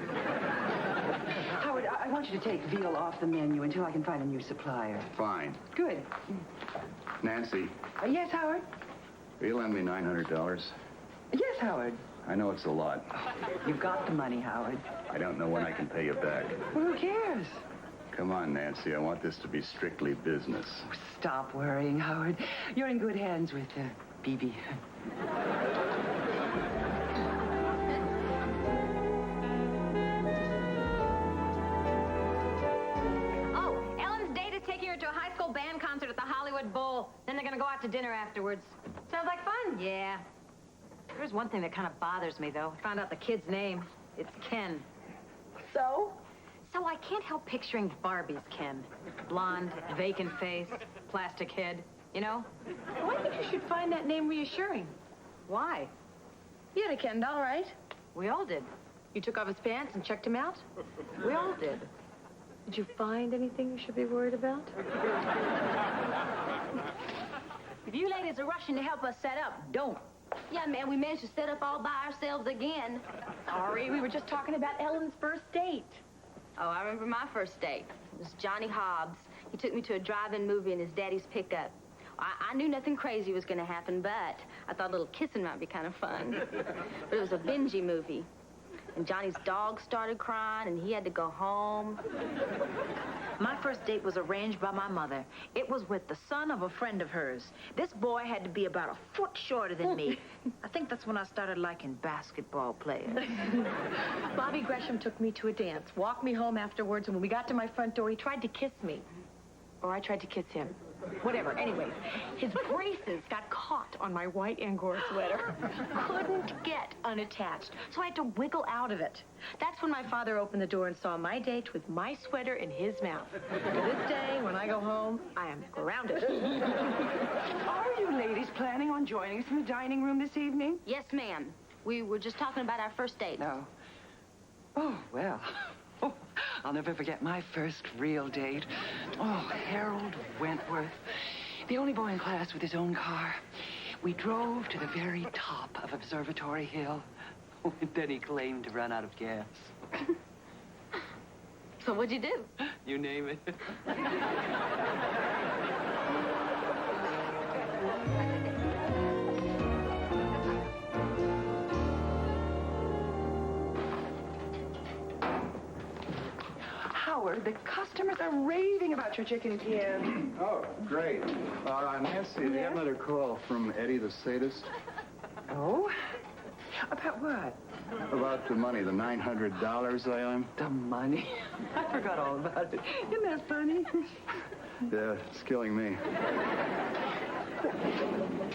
Howard, I want you to take veal off the menu until I can find a new supplier. Fine. Good. Nancy, Yes, Howard? will you lend me $900? Yes, Howard. I know it's a lot. You've got the money, Howard. I don't know when I can pay you back. Well, who cares? Come on, Nancy. I want this to be strictly business. Stop worrying, Howard. You're in good hands with BB. Oh, Ellen's date is taking her to a high school band concert at the Hollywood Bowl. Then they're gonna go out to dinner afterwards. Sounds like fun. Yeah. There's one thing that kind of bothers me, though. I found out the kid's name. It's Ken. So? So I can't help picturing Barbie's Ken. Blonde, vacant face, plastic head, you know? Well, I think you should find that name reassuring. Why? You had a Ken doll, right? We all did. You took off his pants and checked him out? We all did. Did you find anything you should be worried about? If you ladies are rushing to help us set up, don't. Yeah, man, we managed to set up all by ourselves again. Sorry, we were just talking about Ellen's first date. Oh, I remember my first date. It was Johnny Hobbs. He took me to a drive-in movie in his daddy's pickup. I knew nothing crazy was going to happen, but I thought a little kissing might be kind of fun. But it was a Benji movie. And Johnny's dog started crying, and he had to go home. My first date was arranged by my mother. It was with the son of a friend of hers. This boy had to be about a foot shorter than me. I think that's when I started liking basketball players. Bobby Gresham took me to a dance, walked me home afterwards, and when we got to my front door, he tried to kiss me. Or I tried to kiss him. Whatever. Anyways, his braces got caught on my white Angora sweater. Couldn't get unattached, so I had to wiggle out of it. That's when my father opened the door and saw my date with my sweater in his mouth. To this day, when I go home, I am grounded. Are you ladies planning on joining us in the dining room this evening? Yes, ma'am. We were just talking about our first date. No. Oh, well. Oh, I'll never forget my first real date. Oh, Harold Wentworth. The only boy in class with his own car. We drove to the very top of Observatory Hill. Oh, and then he claimed to run out of gas. So what'd you do? You name it. Howard, the customers are raving about your chicken can. Oh, great. Nancy, do you have another call from Eddie the sadist? Oh? About what? About the money, the $900 I owe him. The money? I forgot all about it. Isn't that funny? Yeah, it's killing me.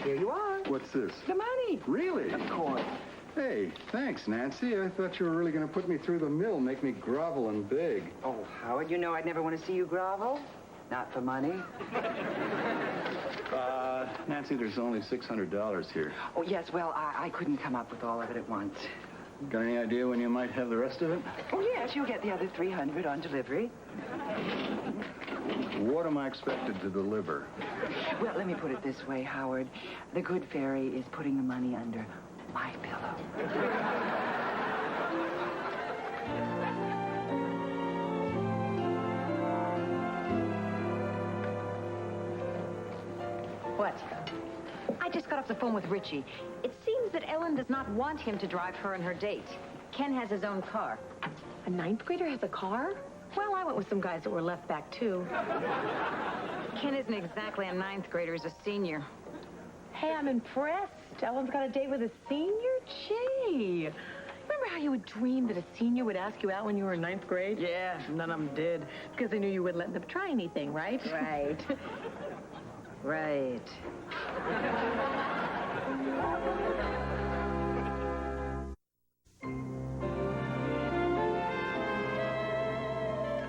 Here you are. What's this? The money. Really? Of course. Hey, thanks, Nancy. I thought you were really going to put me through the mill, make me grovel and beg. Oh, Howard, you know I'd never want to see you grovel. Not for money. Nancy, there's only $600 here. Oh, yes, well, I couldn't come up with all of it at once. Got any idea when you might have the rest of it? Oh, yes, you'll get the other $300 on delivery. What am I expected to deliver? Well, let me put it this way, Howard. The good fairy is putting the money under my pillow. What? I just got off the phone with Richie. It seems that Ellen does not want him to drive her on her date. Ken has his own car. A ninth grader has a car? Well, I went with some guys that were left back, too. Ken isn't exactly a ninth grader. He's a senior. Hey, I'm impressed. Ellen's got a date with a senior? Gee. Remember how you would dream that a senior would ask you out when you were in ninth grade? Yeah, none of them did. Because they knew you wouldn't let them try anything, right? Right. Right.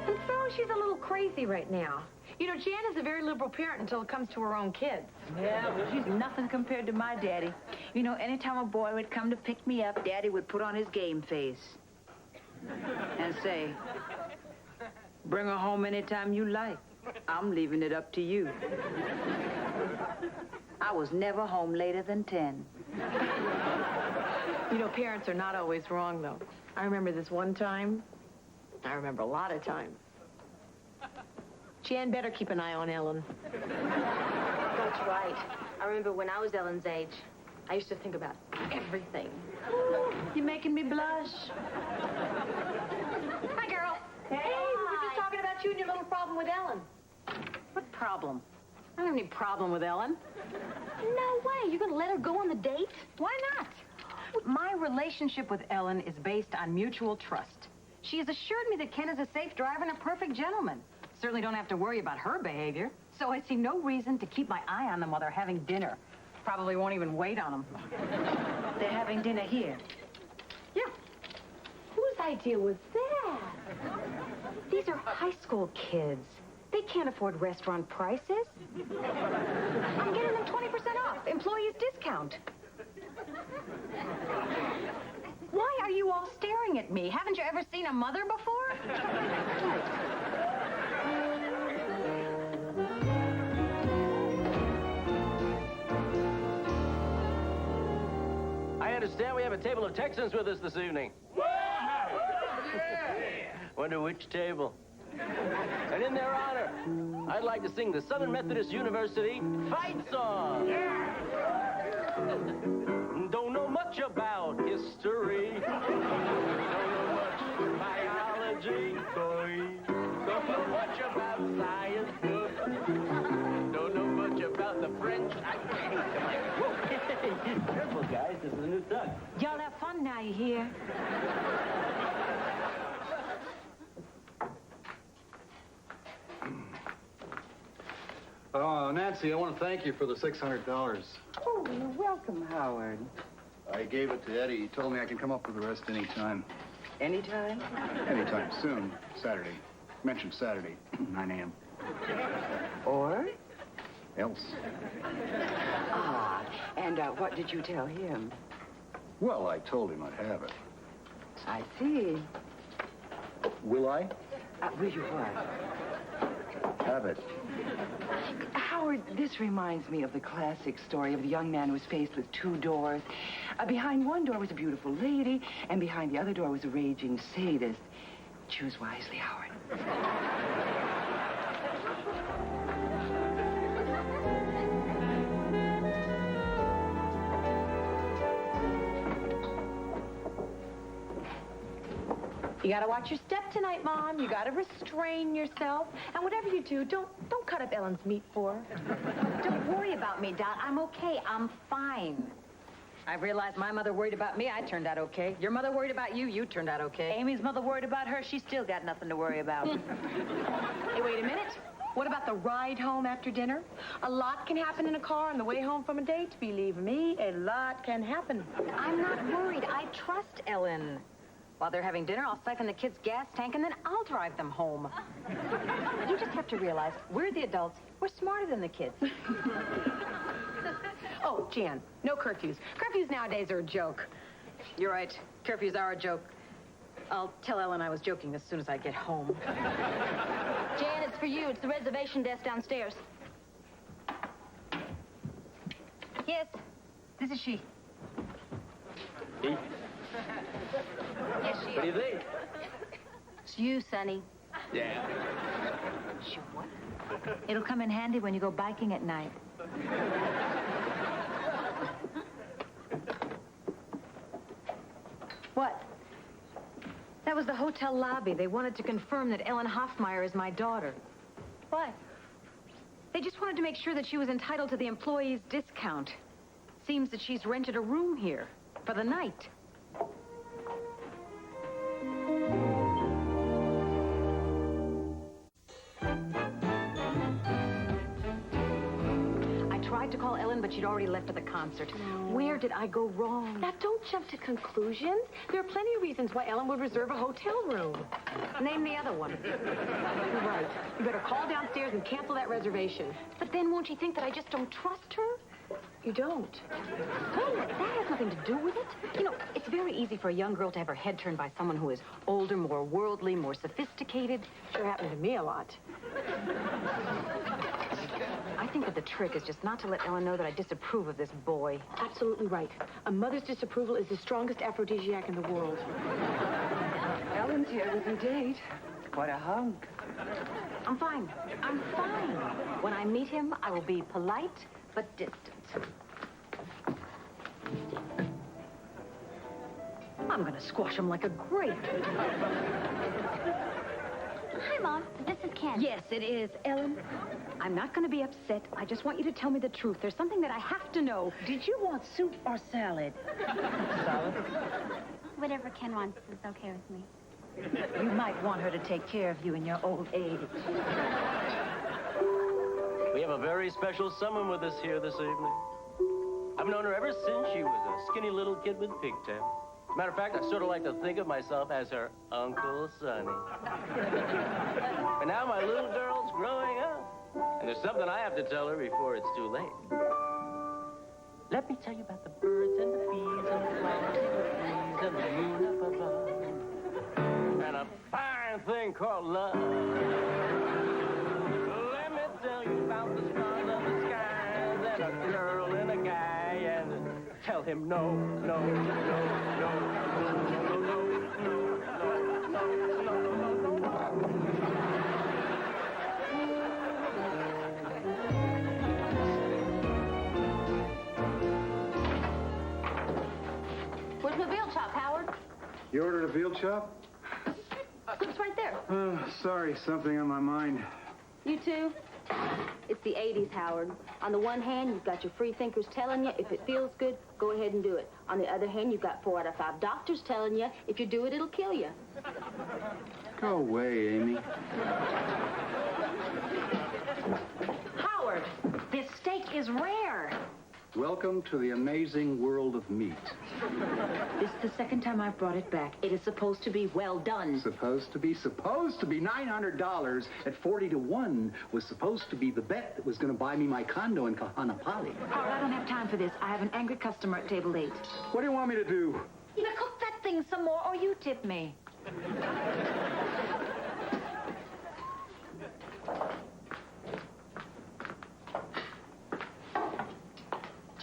And so she's a little crazy right now. You know, Jan is a very liberal parent until it comes to her own kids. Yeah, well, she's nothing compared to my daddy. You know, anytime a boy would come to pick me up, Daddy would put on his game face and say, "Bring her home anytime you like. I'm leaving it up to you." I was never home later than 10. You know, parents are not always wrong, though. I remember this one time. I remember a lot of times. Jan better keep an eye on Ellen. That's right. I remember when I was Ellen's age, I used to think about everything. Ooh, you're making me blush. Hi, girl. Hey, we were just talking about you and your little problem with Ellen. What problem? I don't have any problem with Ellen. No way. You're going to let her go on the date? Why not? My relationship with Ellen is based on mutual trust. She has assured me that Ken is a safe driver and a perfect gentleman. Certainly don't have to worry about her behavior. So I see no reason to keep my eye on them while they're having dinner. Probably won't even wait on them. They're having dinner here. Yeah. Whose idea was that? These are high school kids. They can't afford restaurant prices. I'm getting them 20% off. Employees discount. Why are you all staring at me? Haven't you ever seen a mother before? I understand we have a table of Texans with us this evening. Wonder which table. And in their honor, I'd like to sing the Southern Methodist University fight song. Don't know much about history. Don't know much biology. Don't know much about Oh, Nancy, I want to thank you for the $600. Oh, you're welcome, Howard. I gave it to Eddie. He told me I can come up with the rest anytime. Anytime? Anytime soon. Saturday. Mentioned Saturday, 9 a.m. Or? Else. Ah, and what did you tell him? Well, I told him I'd have it. I see. Will I? Will you what? Have it. Howard, this reminds me of the classic story of the young man who was faced with two doors. Behind one door was a beautiful lady, and behind the other door was a raging sadist. Choose wisely, Howard. You gotta watch your step tonight, Mom. You gotta restrain yourself. And whatever you do, don't cut up Ellen's meat for her. Don't worry about me, Dot. I'm okay. I'm fine. I realized my mother worried about me. I turned out okay. Your mother worried about you. You turned out okay. Amy's mother worried about her. She's still got nothing to worry about. Hey, wait a minute. What about the ride home after dinner? A lot can happen in a car on the way home from a date. Believe me, a lot can happen. I'm not worried. I trust Ellen. While they're having dinner, I'll siphon the kids' gas tank, and then I'll drive them home. You just have to realize, we're the adults. We're smarter than the kids. Oh, Jan, no curfews. Curfews nowadays are a joke. You're right. Curfews are a joke. I'll tell Ellen I was joking as soon as I get home. Jan, it's for you. It's the reservation desk downstairs. Yes, this is she. He? Yes, she What do you think? It's you, Sonny. Yeah. She what? It'll come in handy when you go biking at night. What? That was the hotel lobby. They wanted to confirm that Ellen Hoffmeyer is my daughter. Why? They just wanted to make sure that she was entitled to the employee's discount. Seems that she's rented a room here for the night. I tried to call Ellen, but she'd already left at the concert. Where did I go wrong? Now, don't jump to conclusions. There are plenty of reasons why Ellen would reserve a hotel room. Name the other one. You're right. You better call downstairs and cancel that reservation. But then won't she think that I just don't trust her? You don't. Well, that has nothing to do with it. You know, it's very easy for a young girl to have her head turned by someone who is older, more worldly, more sophisticated. Sure happened to me a lot. I think that the trick is just not to let Ellen know that I disapprove of this boy. Absolutely right. A mother's disapproval is the strongest aphrodisiac in the world. Ellen's here with her date. What a hunk. I'm fine. I'm fine. When I meet him, I will be polite but distant. I'm gonna squash him like a grape. Hi, Mom. This is Ken. Yes, it is, Ellen. I'm not gonna be upset. I just want you to tell me the truth. There's something that I have to know. Did you want soup or salad? Salad. Whatever Ken wants is okay with me. You might want her to take care of you in your old age. We have a very special someone with us here this evening. I've known her ever since she was a skinny little kid with pigtails. Matter of fact, I sort of like to think of myself as her Uncle Sonny. And now my little girl's growing up. And there's something I have to tell her before it's too late. Let me tell you about the birds and the bees and the flowers and the trees and the moon up above. And a fine thing called love. Let me tell you about the stars and the skies and a girl and a guy and tell him no, no, no, no, no, no, no, no, no, no, no, no. Where's my veal chop, Howard? You ordered a veal chop? It's right there. Sorry, something on my mind. You too? It's the 80s, Howard. On the one hand, you've got your free thinkers telling you if it feels good, go ahead and do it. On the other hand, you've got 4 out of 5 doctors telling you if you do it, it'll kill you. Go away, Amy. Howard, this steak is rare. Welcome to the amazing world of meat. This is the second time I've brought it back. It is supposed to be well done. Supposed to be $900 at 40 to 1 was supposed to be the bet that was going to buy me my condo in Kahanapali. Howard, I don't have time for this. I have an angry customer at table 8. What do you want me to do? Either cook that thing some more or you tip me.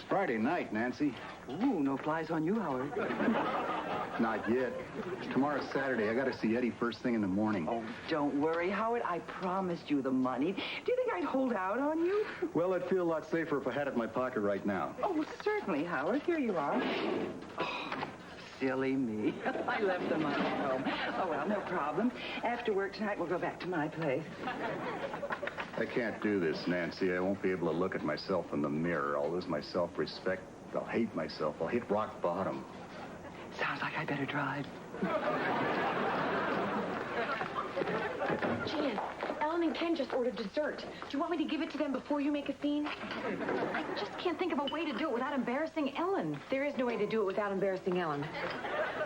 Friday night, Nancy. Ooh, no flies on you, Howard. Not yet. Tomorrow's Saturday. I got to see Eddie first thing in the morning. Oh, don't worry, Howard. I promised you the money. Do you think I'd hold out on you? Well, I'd feel a lot safer if I had it in my pocket right now. Oh, well, certainly, Howard. Here you are. Oh, silly me. I left the money at home. Oh, well, no problem. After work tonight, we'll go back to my place. I can't do this, Nancy. I won't be able to look at myself in the mirror. I'll lose my self-respect. I'll hate myself. I'll hit rock bottom. Sounds like I better drive. Jan, Ellen and Ken just ordered dessert. Do you want me to give it to them before you make a scene? I just can't think of a way to do it without embarrassing Ellen. There is no way to do it without embarrassing Ellen.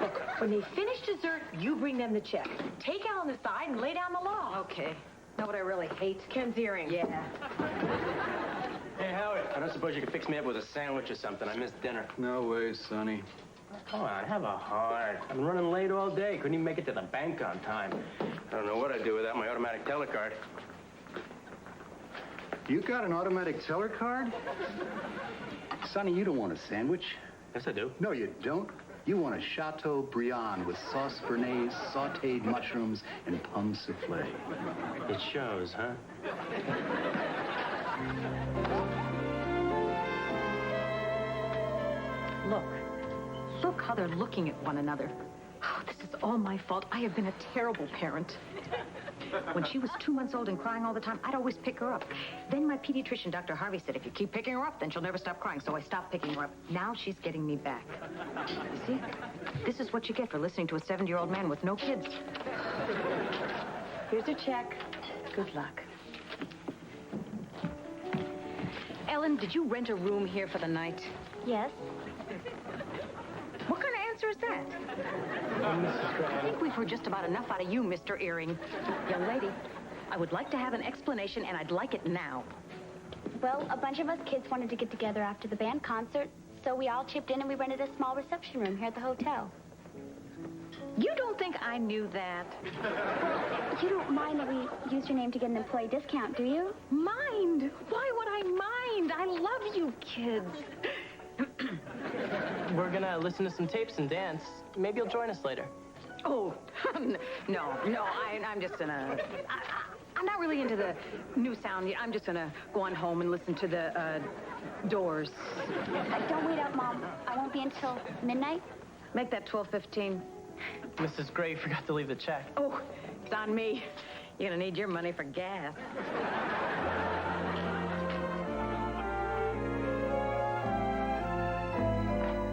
Look, when they finish dessert, you bring them the check. Take Ellen aside and lay down the law. Okay. Know what I really hate? Ken's earring. Yeah. Hey, Howard, I don't suppose you could fix me up with a sandwich or something. I missed dinner. No way, Sonny. Come on, have a heart. I've been running late all day. Couldn't even make it to the bank on time. I don't know what I'd do without my automatic teller card. You got an automatic teller card? Sonny, you don't want a sandwich. Yes, I do. No, you don't. You want a Chateaubriand with sauce béarnaise, sautéed mushrooms, and pomme soufflé. It shows, huh? Look how they're looking at one another. Oh, this is all my fault. I have been a terrible parent. When she was 2 months old and crying all the time, I'd always pick her up. Then my pediatrician, Dr. Harvey, said, if you keep picking her up, then she'll never stop crying. So I stopped picking her up. Now she's getting me back. You see? This is what you get for listening to a 70-year-old man with no kids. Here's a check. Good luck. Ellen, did you rent a room here for the night? Yes? What kind of answer is that? I think we've heard just about enough out of you, Mr. Earring. Young lady, I would like to have an explanation, and I'd like it now. Well, a bunch of us kids wanted to get together after the band concert, so we all chipped in and we rented a small reception room here at the hotel. You don't think I knew that? You don't mind that we used your name to get an employee discount, do you? Mind? Why would I mind? I love you kids. We're gonna listen to some tapes and dance. Maybe you'll join us later. Oh, no, I'm just gonna... I'm not really into the new sound. I'm just gonna go on home and listen to the Doors. Don't wait up, Mom. I won't be until midnight. Make that 12:15. Mrs. Gray forgot to leave the check. Oh, it's on me. You're gonna need your money for gas.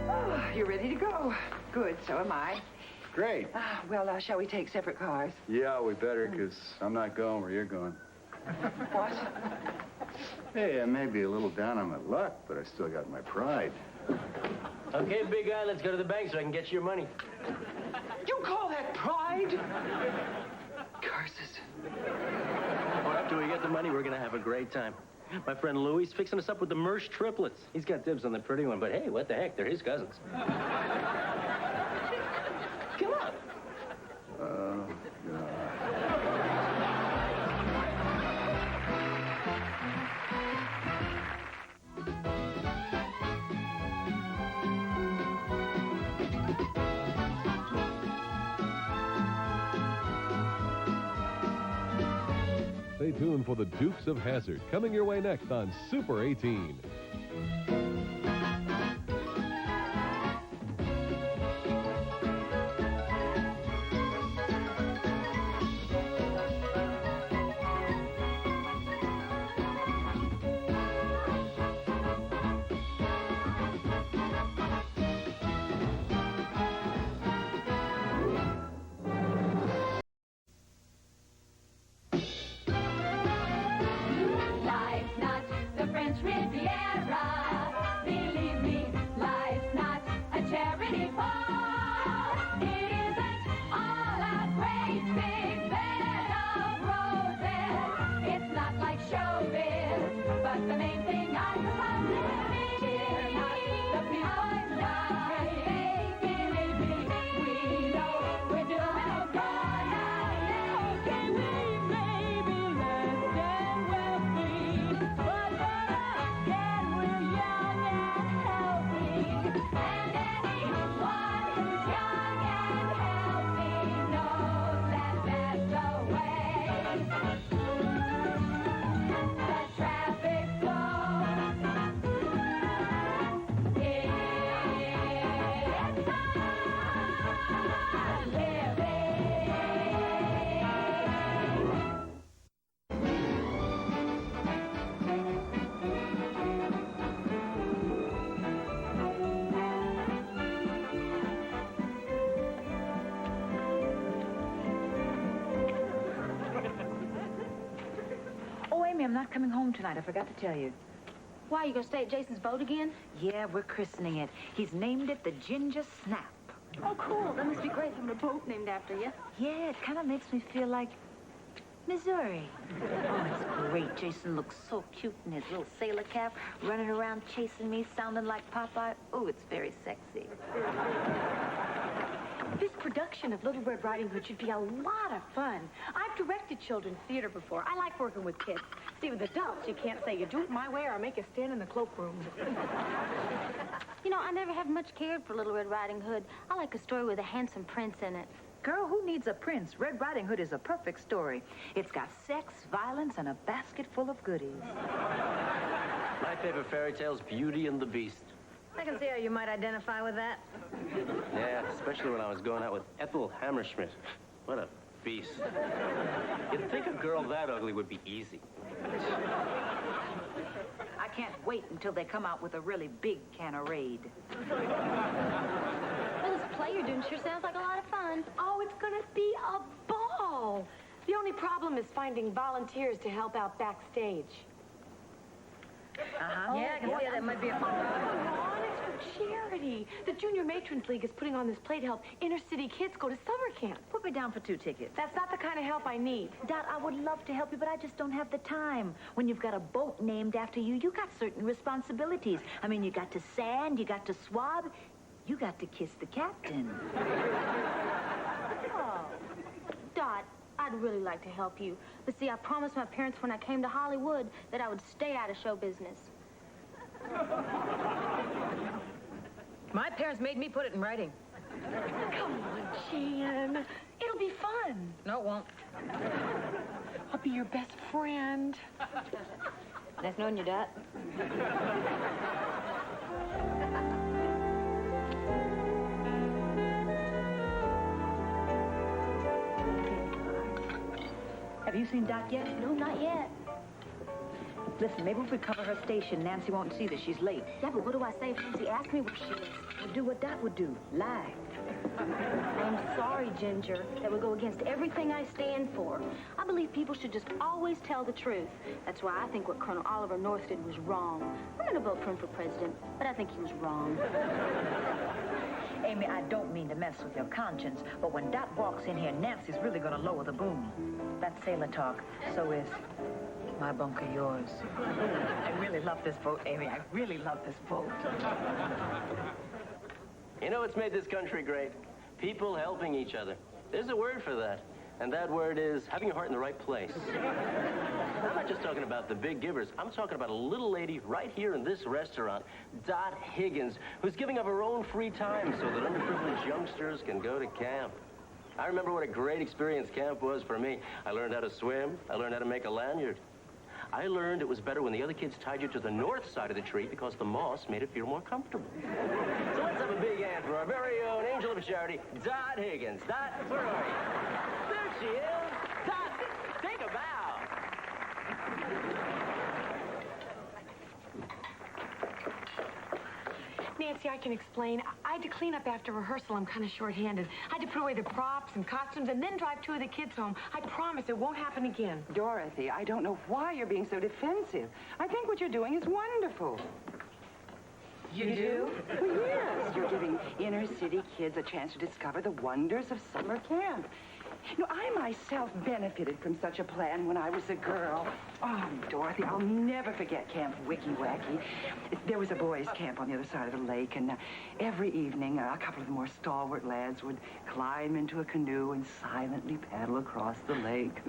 Oh, you're ready to go. Good, so am I. Great. Well, shall we take separate cars? Yeah, we better, because I'm not going where you're going. What? Hey, I may be a little down on my luck, but I still got my pride. Okay, big guy, let's go to the bank so I can get you your money. You call that pride? Curses. Oh, after we get the money, we're gonna have a great time. My friend Louis is fixing us up with the Mersch triplets. He's got dibs on the pretty one, but hey, what the heck? They're his cousins. Come on. Stay tuned for the Dukes of Hazzard, coming your way next on Super 18. the main thing I love living. Cheer not the people die. Believe me, we know we're doing good now. Can we maybe less than wealthy, but again we're young and healthy, and anyone who's young and healthy knows that there's no way. The traffic flow is Oh, Amy, I'm not coming home tonight. I forgot to tell you. Why, you gonna stay at Jason's boat again? Yeah, we're christening it. He's named it the Ginger Snap. Oh, cool. That must be great having a boat named after you. Yeah, it kind of makes me feel like Missouri. Oh, it's great. Jason looks so cute in his little sailor cap, running around chasing me, sounding like Popeye. Oh, it's very sexy. This production of Little Red Riding Hood should be a lot of fun. I've directed children's theater before. I like working with kids. See, with adults, you can't say you do it my way or I'll make you stand in the cloakroom. You know, I never have much cared for Little Red Riding Hood. I like a story with a handsome prince in it. Girl, who needs a prince? Red Riding Hood is a perfect story. It's got sex, violence, and a basket full of goodies. My favorite fairy tale's Beauty and the Beast. I can see how you might identify with that. Yeah, especially when I was going out with Ethel Hammerschmidt. What a beast. You'd think a girl that ugly would be easy. I can't wait until they come out with a really big can of Raid. Well, this play you're doing sure sounds like a lot of fun. Oh, it's gonna be a ball. The only problem is finding volunteers to help out backstage. Yeah, I can see how that might be a fun. It's for charity. The Junior Matrons League is putting on this play to help inner city kids go to summer camp. Put me down for 2 tickets. That's not the kind of help I need. Dot, I would love to help you, but I just don't have the time. When you've got a boat named after you, you got certain responsibilities. I mean, you got to sand, you got to swab, you got to kiss the captain. Oh, Dot, I'd really like to help you. But see, I promised my parents when I came to Hollywood that I would stay out of show business. My parents made me put it in writing. Come on, Jan. It'll be fun. No, it won't. I'll be your best friend. Nice knowing you, Dot. Have you seen Dot yet? No, not yet. Listen, maybe if we cover her station, Nancy won't see that she's late. Yeah, but what do I say if Nancy asks me where she is? We'll do what Dot would do. Lie. I'm sorry, Ginger. That would go against everything I stand for. I believe people should just always tell the truth. That's why I think what Colonel Oliver North did was wrong. I'm going to vote for him for president, but I think he was wrong. Amy, I don't mean to mess with your conscience, but when Dot walks in here, Nancy's really going to lower the boom. That's sailor talk. So is my bunker yours. I really love this boat, Amy. I really love this boat. You know what's made this country great? People helping each other. There's a word for that. And that word is having your heart in the right place. I'm not just talking about the big givers. I'm talking about a little lady right here in this restaurant, Dot Higgins, who's giving up her own free time so that underprivileged youngsters can go to camp. I remember what a great experience camp was for me. I learned how to swim. I learned how to make a lanyard. I learned it was better when the other kids tied you to the north side of the tree because the moss made it feel more comfortable. So let's have a big hand for our very own angel of charity, Dot Higgins. Dot, where are you? There she is. Dot, take a bow. Nancy, I can explain. I had to clean up after rehearsal. I'm kind of short-handed. I had to put away the props and costumes and then drive 2 of the kids home. I promise it won't happen again. Dorothy, I don't know why you're being so defensive. I think what you're doing is wonderful. You do? Well, yes. You're giving inner city kids a chance to discover the wonders of summer camp. You know, I myself benefited from such a plan when I was a girl. Oh, Dorothy, I'll never forget Camp Wicky Wacky. There was a boys' camp on the other side of the lake, and every evening, a couple of the more stalwart lads would climb into a canoe and silently paddle across the lake.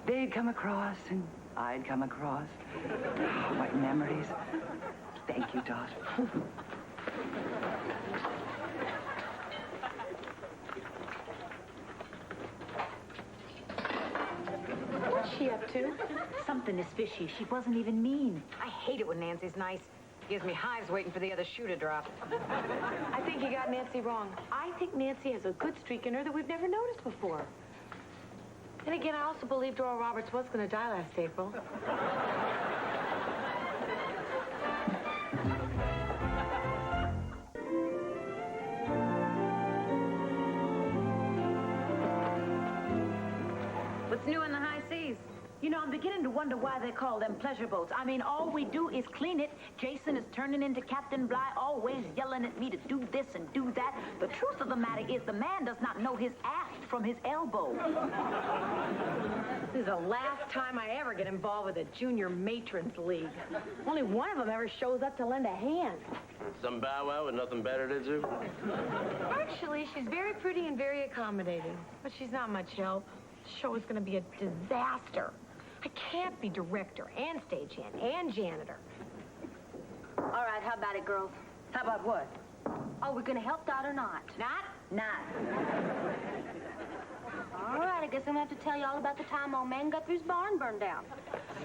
They'd come across, and I'd come across. Oh, what memories. Thank you, Dot. What's she up to? Something is fishy. She wasn't even mean. I hate it when Nancy's nice. Gives me hives waiting for the other shoe to drop. I think you got Nancy wrong. I think Nancy has a good streak in her that we've never noticed before. And again, I also believed Oral Roberts was going to die last April. What's new in the high seas? You know, I'm beginning to wonder why they call them pleasure boats. I mean, all we do is clean it. Jason is turning into Captain Bligh, always yelling at me to do this and do that. The truth of the matter is the man does not know his aft from his elbow. This is the last time I ever get involved with a junior matrons league. Only one of them ever shows up to lend a hand. Some bow wow with nothing better to do? Actually, she's very pretty and very accommodating, but she's not much help. The show is going to be a disaster. I can't be director and stagehand and janitor. All right, how about it, girls? How about what? Oh, we're gonna help Dot or not? Not? All right, I guess I'm gonna have to tell you all about the time old man Guthrie's barn burned down.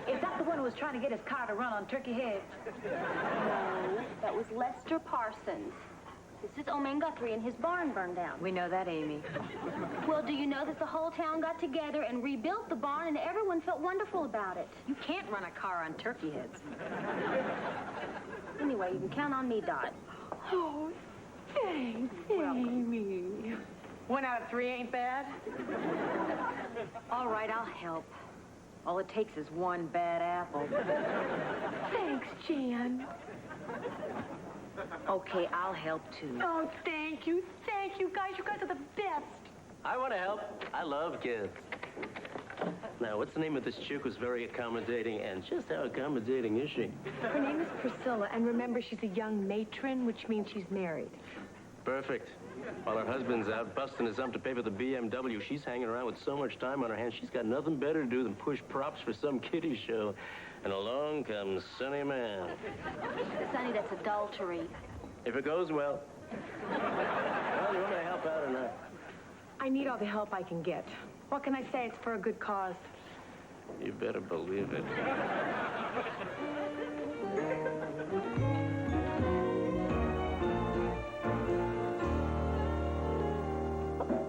Is that the one who was trying to get his car to run on Turkey Head? No, that was Lester Parsons. This is old man Guthrie and his barn burned down. We know that, Amy. Well, do you know that the whole town got together and rebuilt the barn and everyone felt wonderful about it? You can't run a car on turkey heads. Anyway, you can count on me, Dot. Oh, thanks, Amy. 1 out of 3 ain't bad. All right, I'll help. All it takes is one bad apple. Thanks, Jan. Okay, I'll help too. Oh, thank you. Thank you, guys. You guys are the best. I want to help. I love kids. Now, what's the name of this chick who's very accommodating, and just how accommodating is she? Her name is Priscilla, and remember, she's a young matron, which means she's married. Perfect. While her husband's out busting his up to pay for the BMW, she's hanging around with so much time on her hands, she's got nothing better to do than push props for some kiddie show. And along comes Sonny Man. Sonny, that's adultery. If it goes well. Well, you want me to help out or not? I need all the help I can get. What can I say? It's for a good cause. You better believe it.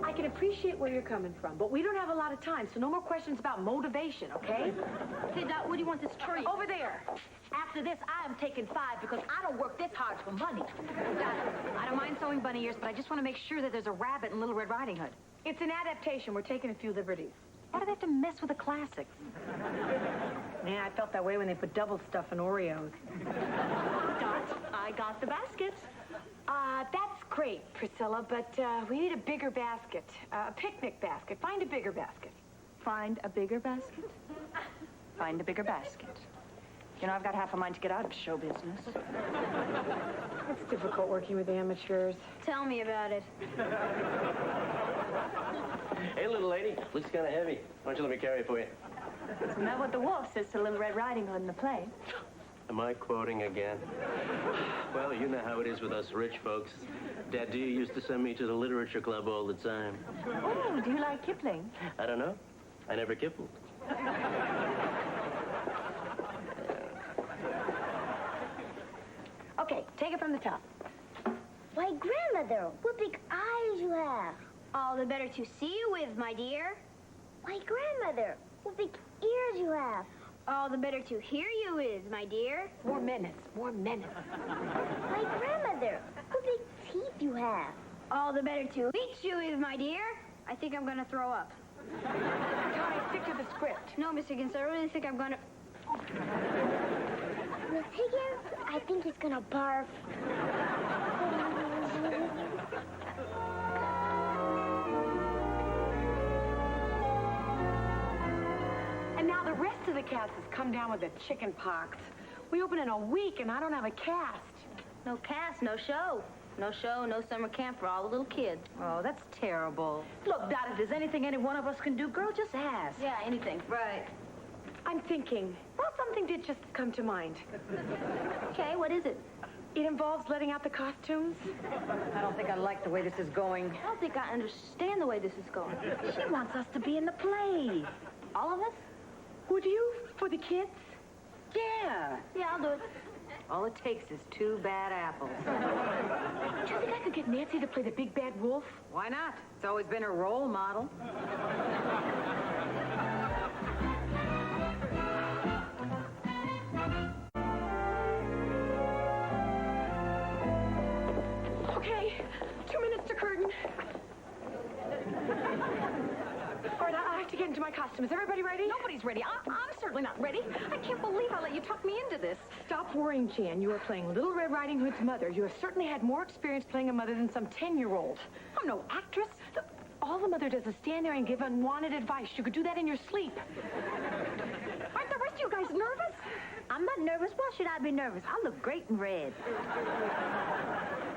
I can appreciate where you're coming from, but we don't have a lot of time, so no more questions about motivation, okay? Hey, Dot, where do you want this tree? Over there. After this, I am taking 5 because I don't work this hard for money. I don't mind sewing bunny ears, but I just want to make sure that there's a rabbit in Little Red Riding Hood. It's an adaptation. We're taking a few liberties. Why do they have to mess with the classics? Man, I felt that way when they put double stuff in Oreos. Dot, I got the basket. That's great, Priscilla, but we need a bigger basket. A picnic basket. Find a bigger basket. Find a bigger basket? Find a bigger basket. You know, I've got half a mind to get out of show business. It's difficult working with amateurs. Tell me about it. Hey, little lady, looks kind of heavy. Why don't you let me carry it for you? Isn't that what the wolf says to Little Red Riding Hood in the play? Am I quoting again? Well, you know how it is with us rich folks. Dad D used to send me to the literature club all the time. Oh, do you like Kipling? I don't know. I never kippled. Okay, take it from the top. Why, Grandmother, what big eyes you have. All the better to see you with, my dear. Why, Grandmother, what big ears you have. All the better to hear you with, my dear. More minutes, more minutes. Why, Grandmother, what big teeth you have. All the better to eat you with, my dear. I think I'm gonna throw up. Tony, stick to the script. No, Mr. Higgins, I really think I'm gonna... Miss Higgins, I think he's gonna barf. the cast has come down with the chicken pox. We open in a week, and I don't have a cast. No cast, no show. No show, no summer camp for all the little kids. Oh, that's terrible. Look, Dot, if there's anything any one of us can do, girl, just ask. Yeah, anything. Right. I'm thinking. Well, something did just come to mind. Okay, what is it? It involves letting out the costumes. I don't think I like the way this is going. I don't think I understand the way this is going. She wants us to be in the play. All of us? Would you? For the kids? Yeah. Yeah, I'll do it. All it takes is 2 bad apples. Do you think I could get Nancy to play the big bad wolf? Why not? It's always been her role model. Okay, 2 minutes to curtain. All right, I have to get into my costume. Is everybody ready? Nobody's ready. I'm certainly not ready. I can't believe I let you talk me into this. Stop worrying, Jan. You are playing Little Red Riding Hood's mother. You have certainly had more experience playing a mother than some 10-year-old. I'm no actress. All the mother does is stand there and give unwanted advice. You could do that in your sleep. Aren't the rest of you guys nervous? I'm not nervous. Why should I be nervous? I look great in red.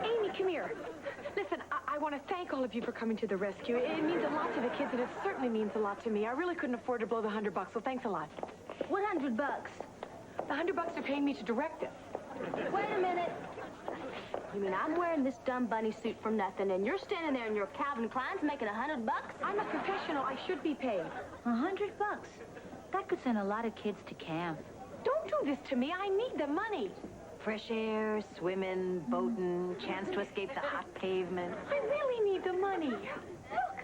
Amy, come here. Listen, I want to thank all of you for coming to the rescue. It means a lot to the kids, and it certainly means a lot to me. I really couldn't afford to blow the $100, so thanks a lot. What $100? The $100 they're paying me to direct this. Wait a minute. You mean I'm wearing this dumb bunny suit for nothing, and you're standing there in your Calvin Klein's making $100? I'm a professional. I should be paid. $100? That could send a lot of kids to camp. Don't do this to me. I need the money. Fresh air, swimming, boating, chance to escape the hot pavement. I really need the money. Look,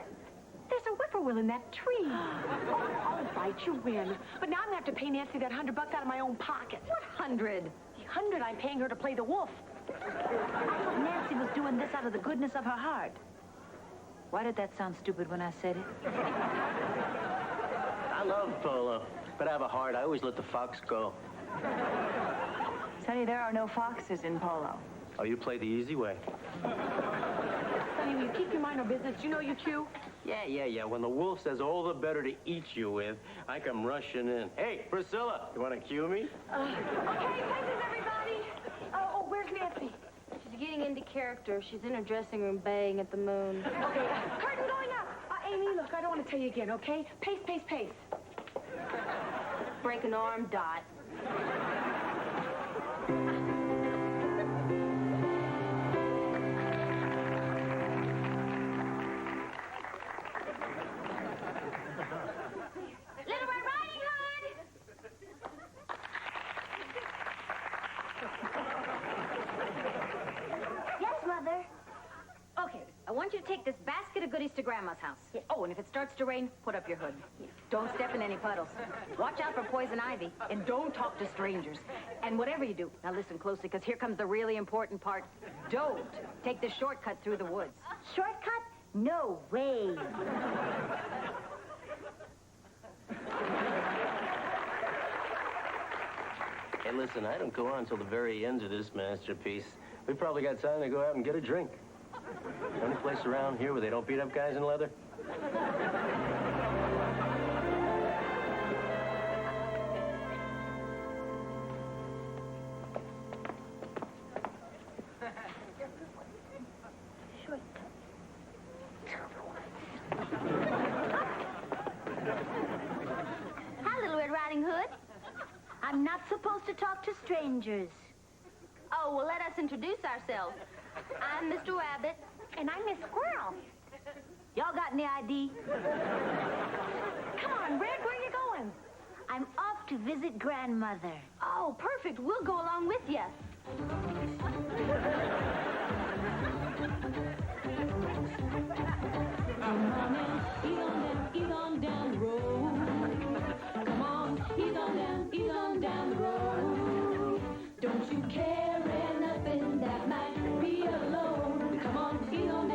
there's a whippoorwill in that tree. All right, you win. But now I'm going to have to pay Nancy that $100 out of my own pocket. What 100? The 100 I'm paying her to play the wolf. I thought Nancy was doing this out of the goodness of her heart. Why did that sound stupid when I said it? I love polo, but I have a heart. I always let the fox go. Sonny, there are no foxes in polo. Oh, you play the easy way. Sonny, will you keep your mind on business? Do you know you cue? Yeah. When the wolf says all the better to eat you with, I come rushing in. Hey, Priscilla, you want to cue me? Okay, places, everybody. Oh, where's Nancy? She's getting into character. She's in her dressing room baying at the moon. Okay, curtain going up. Amy, look, I don't want to tell you again, okay? Pace, pace, pace. Break an arm, Dot. Little Red Riding Hood! Yes, Mother. Okay, I want you to take this basket of goodies to Grandma's house. Oh, and if it starts to rain, put up your hood. Don't step in any puddles. Watch out for poison ivy, and don't talk to strangers. And whatever you do, now listen closely, because here comes the really important part. Don't take the shortcut through the woods. Shortcut? No way. Hey, listen, I don't go on until the very end of this masterpiece. We probably got time to go out and get a drink. Any place around here where they don't beat up guys in leather? Hi, Little Red Riding Hood. I'm not supposed to talk to strangers. Oh, well, let us introduce ourselves. I'm Mr. Rabbit. And I'm Miss Squirrel. Y'all got any ID? Come on, Red, where are you going? I'm off to visit Grandmother. Oh, perfect. We'll go along with you. Ease on down the road. Come on, ease on down the road. Don't you carry nothing that might be alone. Come on, ease on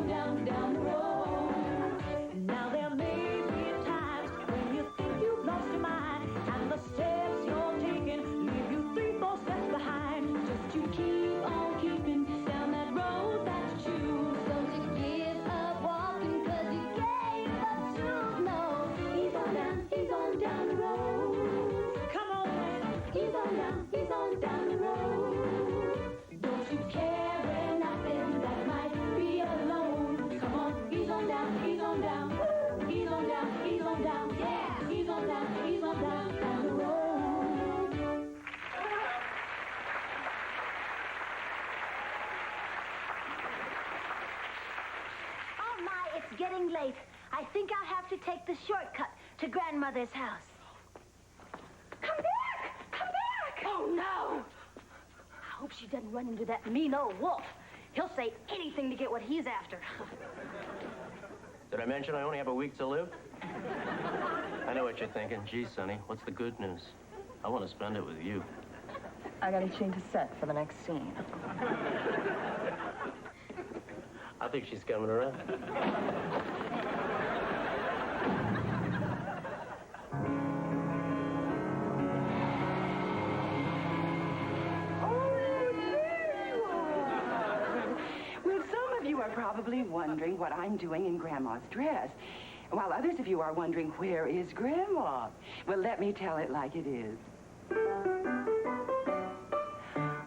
down the road. Now there may be times when you think you've lost your mind, and the steps you're taking leave you 3-4 steps behind. Just you keep on keeping down that road that you choose. Don't you give up walking 'cause you late. I think I'll have to take the shortcut to Grandmother's house. Come back! Come back! Oh, no! I hope she doesn't run into that mean old wolf. He'll say anything to get what he's after. Did I mention I only have a week to live? I know what you're thinking. Gee, Sonny, what's the good news? I want to spend it with you. I gotta change the set for the next scene. I think she's coming around. Well, some of you are probably wondering what I'm doing in Grandma's dress, while others of you are wondering, where is Grandma? Well, let me tell it like it is.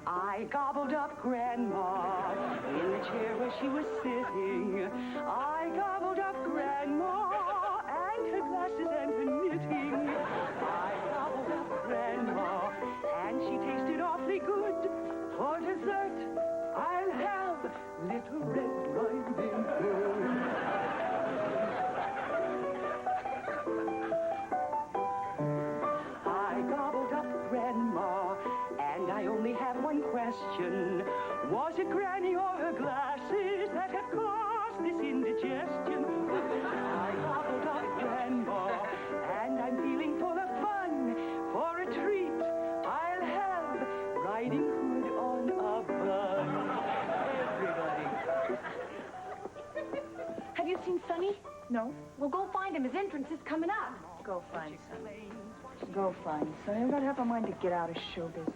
I gobbled up Grandma in the chair where she was sitting. I gobbled up Grandma and her glasses and her knitting. I gobbled up Grandma and she tasted awfully good. For dessert, I'll have Little Red Riding Hood. I gobbled up Grandma, and I only have one question. Was it Granny or her glasses that had caused this indigestion? I gobbled up Grandma, and I'm feeling full of fun. For a treat, I'll have Riding Hood on a bun. Everybody. Have you seen Sonny? No. Well, go find him. His entrance is coming up. Go find Sonny. Go find Sonny. I've got half a mind to get out of show business.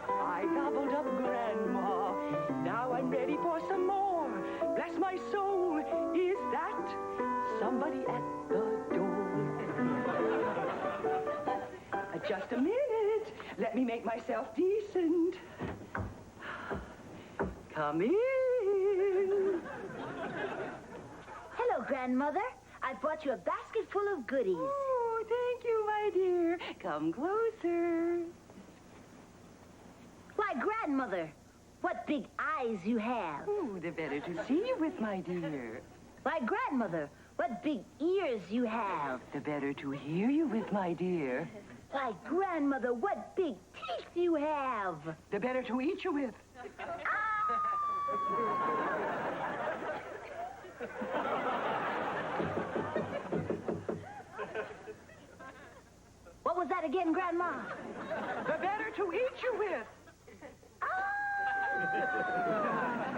I gobbled up Grandma. Now I'm ready for some more. Bless my soul, is that somebody at the door? Just a minute. Let me make myself decent. Come in. Hello, Grandmother. I brought you a basket full of goodies. Oh, thank you, my dear. Come closer. Why, Grandmother, what big eyes you have. Oh, the better to see you with, my dear. Why, Grandmother, what big ears you have. The better to hear you with, my dear. Why, Grandmother, what big teeth you have. The better to eat you with. What was that again, Grandma? The better to eat you with.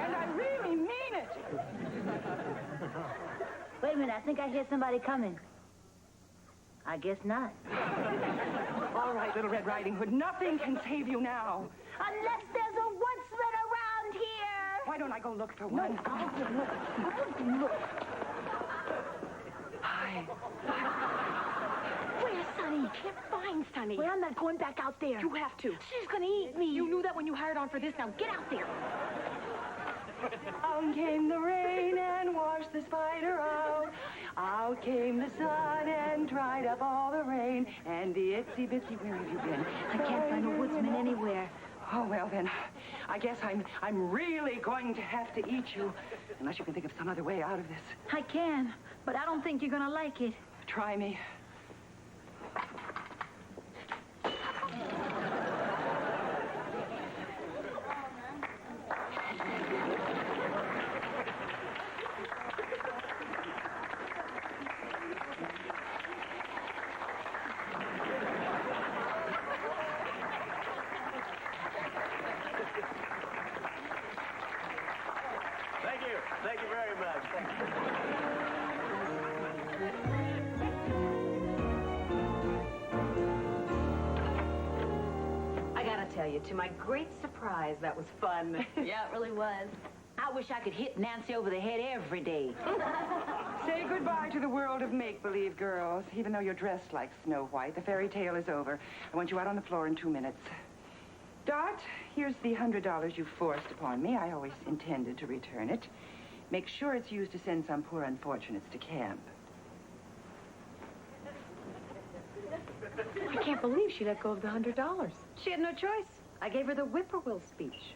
And I really mean it. Wait a minute, I think I hear somebody coming. I guess not. All right, Little Red Riding Hood, nothing can save you now. Unless there's a woodsman around here. Why don't I go look for one? I'll go look. I'll look. Hi. Where's Sonny? Can't find Sonny. Well, I'm not going back out there. You have to. She's gonna eat me. You knew that when you hired on for this. Now get out there. Down came the rain and washed the spider out. Out came the sun and dried up all the rain. And the itsy bitsy, where have you been? I can't find a woodsman anywhere. Oh, well then, I guess I'm really going to have to eat you. Unless you can think of some other way out of this. I can, but I don't think you're gonna like it. Try me. Thank you very much. I gotta tell you, to my great surprise, that was fun. Yeah, it really was. I wish I could hit Nancy over the head every day. Say goodbye to the world of make-believe, girls. Even though you're dressed like Snow White, the fairy tale is over. I want you out on the floor in 2 minutes. Dot, here's the $100 you forced upon me. I always intended to return it. Make sure it's used to send some poor unfortunates to camp. I can't believe she let go of the $100. She had no choice. I gave her the whippoorwill speech.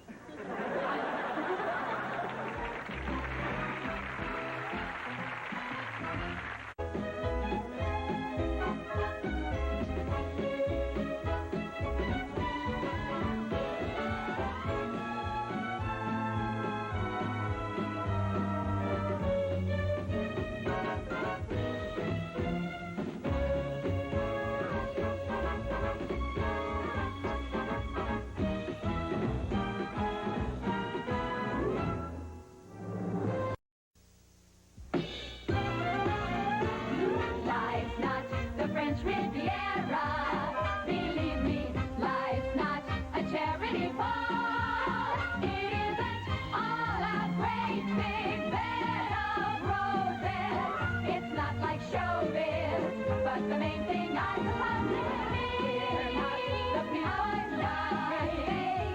French Riviera. Believe me, life's not a charity ball. It isn't all a great big bed of roses. It's not like showbiz, but the main thing I suppose we're not the people like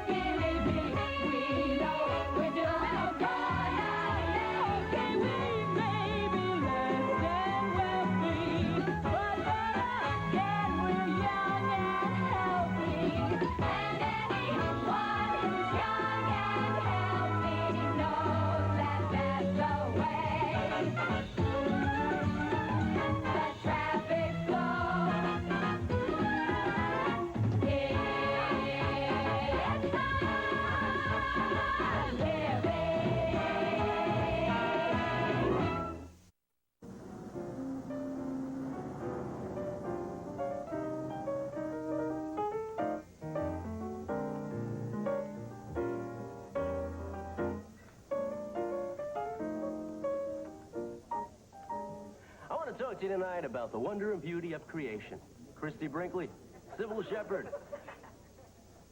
believe me, we know we're doing okay. And we may be less than wealthy, but again we're young and healthy. And anyone who's young and healthy knows that that's the way. The traffic flow. It's not living. I want to talk to you tonight about the wonder and beauty of creation. Christy Brinkley, Sybil Shepherd.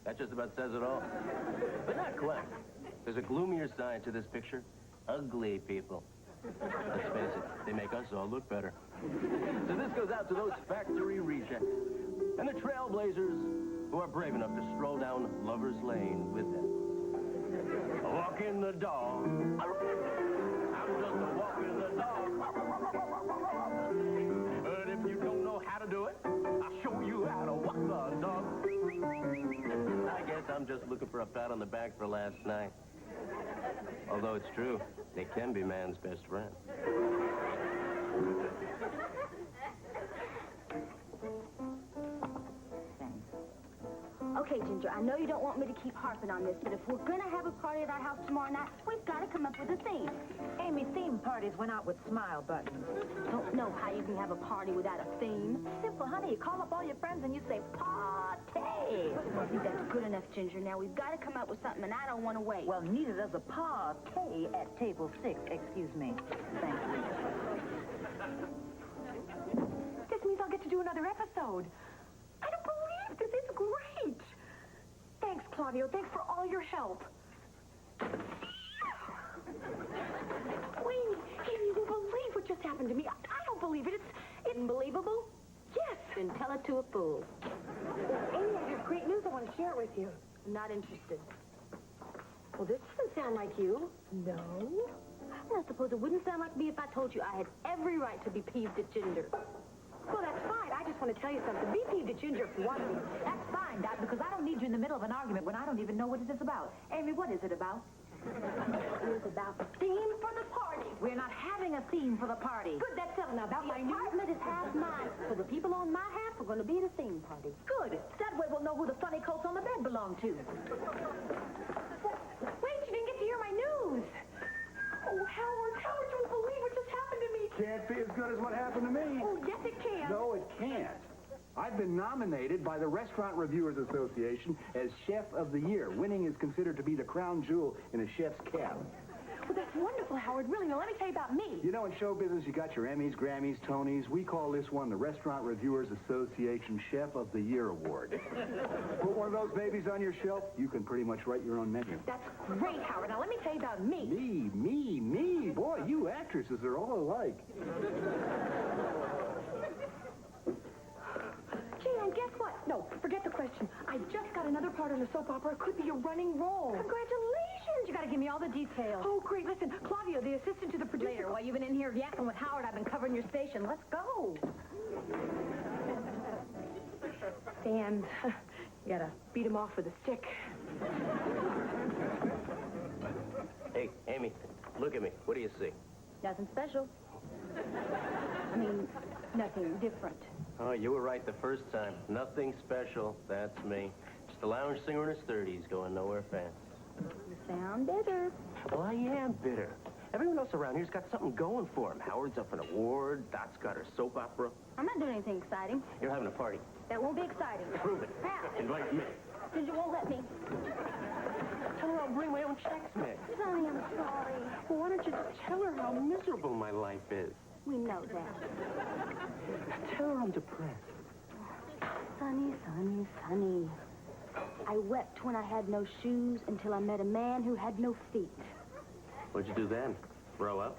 That just about says it all. But not quite. There's a gloomier side to this picture. Ugly people. Let's face it, they make us all look better. So this goes out to those factory rejects and the trailblazers who are brave enough to stroll down Lover's Lane with them. A walk in the dog. I'm just a walk in the dog. But if you don't know how to do it, I'll show you how to walk the dog. I guess I'm just looking for a pat on the back for last night. Although it's true, they can be man's best friend. Okay, Ginger, I know you don't want me to keep harping on this, but if we're going to have a party at our house tomorrow night, we've got to come up with a theme. Amy, theme parties went out with smile buttons. Don't know how you can have a party without a theme. Simple, honey. You call up all your friends and you say, party. I think that's good enough, Ginger. Now, we've got to come up with something, and I don't want to wait. Well, neither does a party at table 6. Excuse me. Thank you. This means I'll get to do another episode. I don't believe this. It's great. Thanks, Claudio. Thanks for all your help. Wait, you won't believe what just happened to me. I don't believe it. It's unbelievable? Yes. Then tell it to a fool. Amy, I have great news. I want to share it with you. I'm not interested. Well, this doesn't sound like you. No? I suppose it wouldn't sound like me if I told you I had every right to be peeved at Ginger. Well, that's fine. I just want to tell you something. Be peeved at Ginger if you want to. That's fine, Doc, because I don't need you in the middle of an argument when I don't even know what it is about. Amy, what is it about? It is about the theme for the party. We're not having a theme for the party. Good, that's settled now. About The apartment is half mine, so the people on my half are going to be at a theme party. Good. That way we'll know who the funny coats on the bed belong to. Wait, you didn't get to hear my news. Oh, Howard, you won't believe what just happened to me. Can't be as good as what happened to me. Oh, yes, it can. No, it can't. I've been nominated by the Restaurant Reviewers Association as Chef of the Year. Winning is considered to be the crown jewel in a chef's cap. Well, that's wonderful, Howard. Really, now let me tell you about me. You know, in show business, you got your Emmys, Grammys, Tonys. We call this one the Restaurant Reviewers Association Chef of the Year Award. Put one of those babies on your shelf, you can pretty much write your own menu. That's great, Howard. Now let me tell you about me. Me. Boy, you actresses are all alike. Gee, and guess what? No, forget the question. I just got another part on a soap opera. It could be a running role. Congratulations! You got to give me all the details. Oh, great. Listen, Claudio, the assistant to the producer. Later, while you've been in here yakking with Howard, I've been covering your station. Let's go. Stand. You gotta beat him off with a stick. Hey, Amy, look at me. What do you see? Nothing special. I mean, nothing different. Oh, you were right the first time. Nothing special. That's me. Just a lounge singer in his 30s going nowhere fast. You sound bitter. Well, I am bitter. Everyone else around here's got something going for him. Howard's up for an award. Dot's got her soap opera. I'm not doing anything exciting. You're having a party. That won't be exciting. Prove it. How? Invite me. Ginger won't let me. Tell her I'll bring my own checks, Mick. Sonny, I'm sorry. Well, why don't you just tell her how miserable my life is? We know that. Tell her I'm depressed. Sonny, Sonny, Sonny. I wept when I had no shoes until I met a man who had no feet. What'd you do then? Throw up?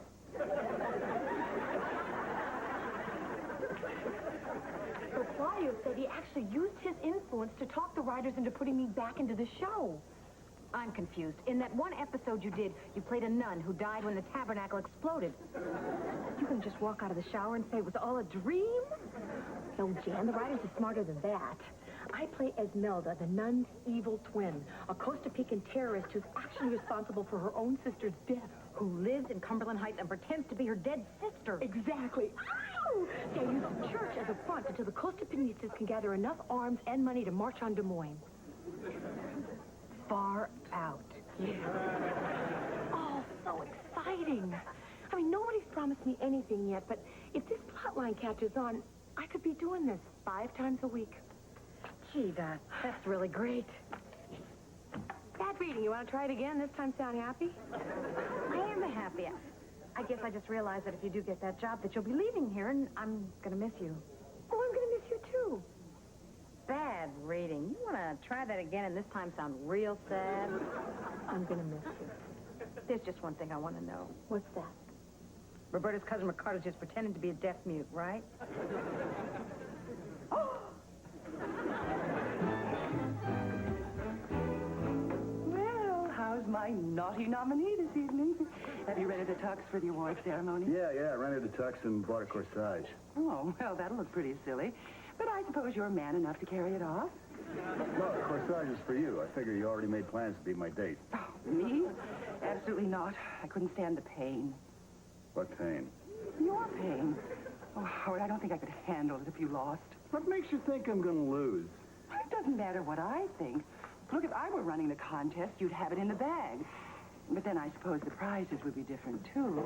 So Claudio said he actually used his influence to talk the writers into putting me back into the show. I'm confused. In that one episode you did, you played a nun who died when the tabernacle exploded. You can just walk out of the shower and say it was all a dream? No, Jan, the writers are smarter than that. I play Esmelda, the nun's evil twin, a Costa Rican terrorist who's actually responsible for her own sister's death. Who lives in Cumberland Heights and pretends to be her dead sister. Exactly. Ow! See, I use the church as a front until the Costa Pinistas can gather enough arms and money to march on Des Moines. Far out. Yeah. Oh, so exciting. I mean, nobody's promised me anything yet, but if this plotline catches on, I could be doing this 5 times a week. Gee, that's really great. Bad reading. You want to try it again? This time sound happy? I am happy. I guess I just realized that if you do get that job, that you'll be leaving here, and I'm going to miss you. Oh, I'm going to miss you, too. Bad reading. You want to try that again and this time sound real sad? I'm going to miss you. There's just one thing I want to know. What's that? Roberta's cousin Ricardo's just pretending to be a deaf mute, right? Well, how's my naughty nominee this evening? Have you rented a tux for the award ceremony? Yeah, I rented a tux and bought a corsage. Oh, well, that'll look pretty silly. But I suppose you're man enough to carry it off. Well, the corsage is for you. I figure you already made plans to be my date. Oh, me? Absolutely not. I couldn't stand the pain. What pain? Your pain. Oh, Howard, I don't think I could handle it if you lost. What makes you think I'm going to lose? It doesn't matter what I think. Look, if I were running the contest, you'd have it in the bag. But then I suppose the prizes would be different, too.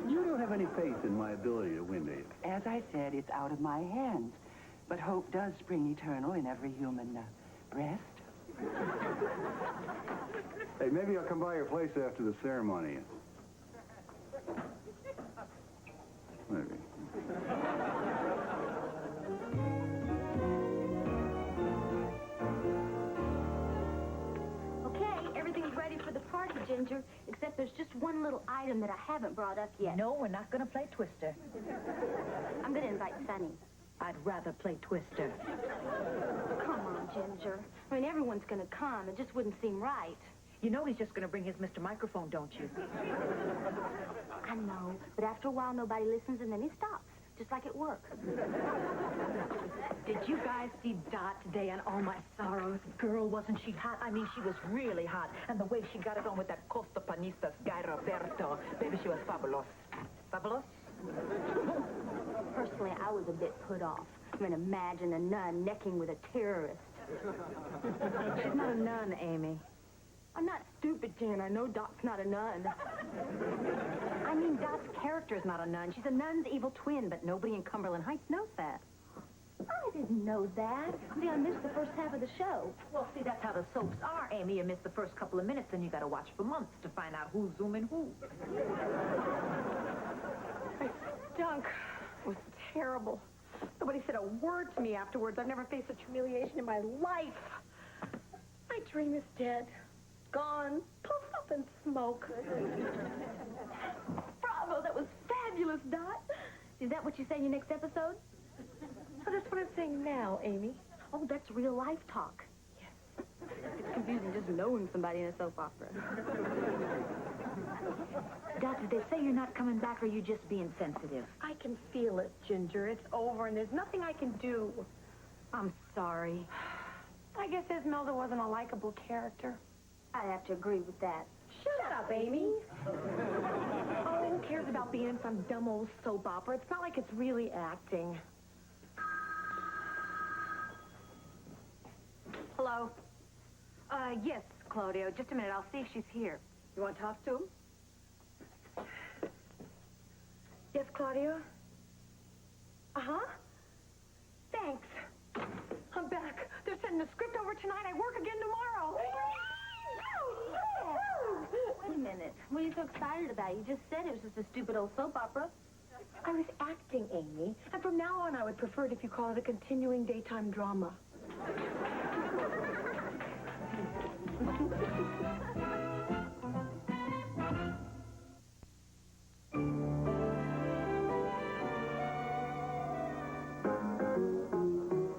You don't have any faith in my ability to win, do you? As I said, it's out of my hands. But hope does spring eternal in every human breast. Hey, maybe I'll come by your place after the ceremony. Maybe. Okay, everything's ready for the party, Ginger, except there's just one little item that I haven't brought up yet. No, we're not going to play Twister. I'm going to invite Sonny. I'd rather play Twister. Come on, Ginger. I mean, everyone's going to come. It just wouldn't seem right. You know he's just going to bring his Mr. Microphone, don't you? I know, but after a while, nobody listens, and then he stops, just like at work. Did you guys see Dot today on All My Sorrows? Girl, wasn't she hot? I mean, she was really hot. And the way she got it on with that Costa Panistas guy, Roberto. Baby, she was fabulous. Fabulous? Personally, I was a bit put off. I mean, imagine a nun necking with a terrorist. She's not a nun, Amy. I'm not stupid, Jan. I know Doc's not a nun. I mean, Dot's character is not a nun. She's a nun's evil twin, but nobody in Cumberland Heights knows that. I didn't know that. See, I missed the first half of the show. Well, see, that's how the soaps are, Amy. You miss the first couple of minutes, and you got to watch for months to find out who's zooming who. I stunk. It was terrible. Nobody said a word to me afterwards. I've never faced such humiliation in my life. My dream is dead. Gone. Puff up in smoke. Bravo, that was fabulous, Dot. Is that what you say in your next episode? Oh, that's what I'm saying now, Amy. Oh, that's real life talk. Yes. It's confusing just knowing somebody in a soap opera. Dot, did they say you're not coming back, or are you just being sensitive? I can feel it, Ginger. It's over, and there's nothing I can do. I'm sorry. I guess Esmelda wasn't a likable character. I'd have to agree with that. Shut up, Amy. Oh, who cares about being in some dumb old soap opera? It's not like it's really acting. Hello? Yes, Claudio. Just a minute. I'll see if she's here. You want to talk to him? Yes, Claudio? Uh-huh. Thanks. I'm back. They're sending the script over tonight. I work again tomorrow. Wait a minute. What are you so excited about? You just said it was just a stupid old soap opera. I was acting, Amy. And from now on, I would prefer it if you call it a continuing daytime drama.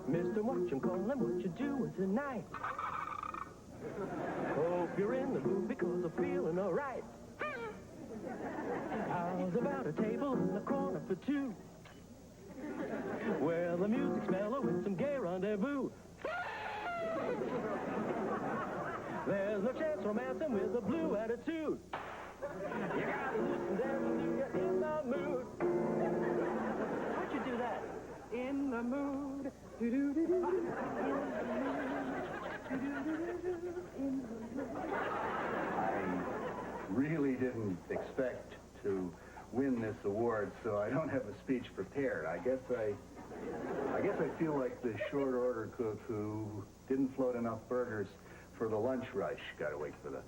Mr. Watch 'em calling, what you doing tonight? Hope you're in the mood because I'm feeling alright. How's about a table in the corner for two? Where the music's mellow with some gay rendezvous. There's no chance romancing with a blue attitude. You gotta listen dance when you're in the mood. How'd you do that? In the mood. Do-do-do-do. I really didn't expect to win this award, so I don't have a speech prepared. I guess I feel like the short order cook who didn't float enough burgers for the lunch rush. Gotta wait for the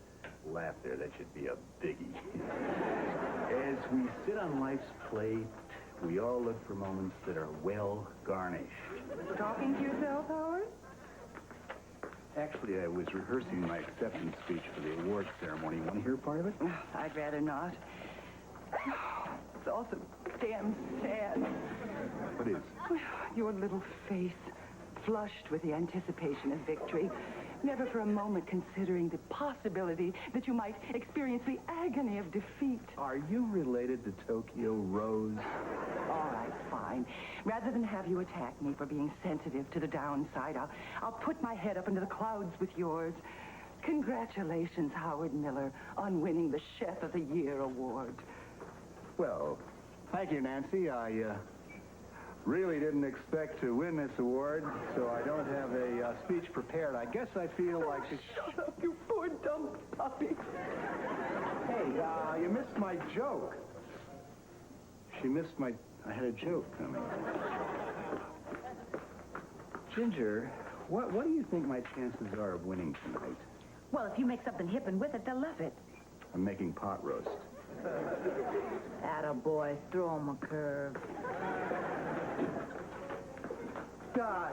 laugh there. That should be a biggie. As we sit on life's plate, we all look for moments that are well garnished. Talking to yourself, Howard? Actually, I was rehearsing my acceptance speech for the awards ceremony. Want to hear part of it? I'd rather not. It's all so damn sad. What is? Your little face, flushed with the anticipation of victory, never for a moment considering the possibility that you might experience the agony of defeat. Are you related to Tokyo Rose? All right, fine. Rather than have you attack me for being sensitive to the downside, I'll put my head up into the clouds with yours. Congratulations, Howard Miller, on winning the Chef of the Year award. Well, thank you, Nancy. I really didn't expect to win this award, so I don't have a speech prepared. I guess I feel like... Shut up, you poor dumb puppy. Hey, you missed my joke. She missed my... I had a joke coming. Ginger, what do you think my chances are of winning tonight? Well, if you make something hip and with it, they'll love it. I'm making pot roast. Attaboy, throw him a curve. Gosh,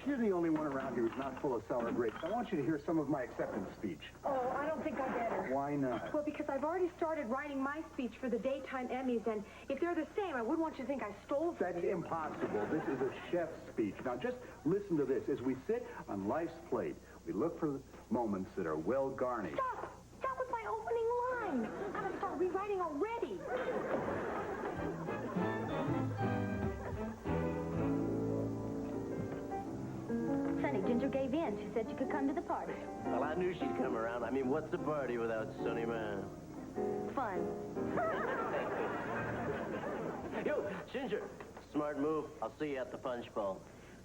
you're the only one around here who's not full of sour grapes. I want you to hear some of my acceptance speech. Oh, I don't think I better. Why not? Well, because I've already started writing my speech for the daytime Emmys, and if they're the same, I wouldn't want you to think I stole from That's you. impossible. This is a chef's speech. Now, just listen to this. As we sit on life's plate, we look for moments that are well garnished. Stop! That was my opening line. I'm going to start rewriting already. Sonny, Ginger gave in. She said you could come to the party. Well, I knew she'd come around. I mean, what's a party without Sonny Man? Fun. Yo, Ginger, smart move. I'll see you at the punch bowl.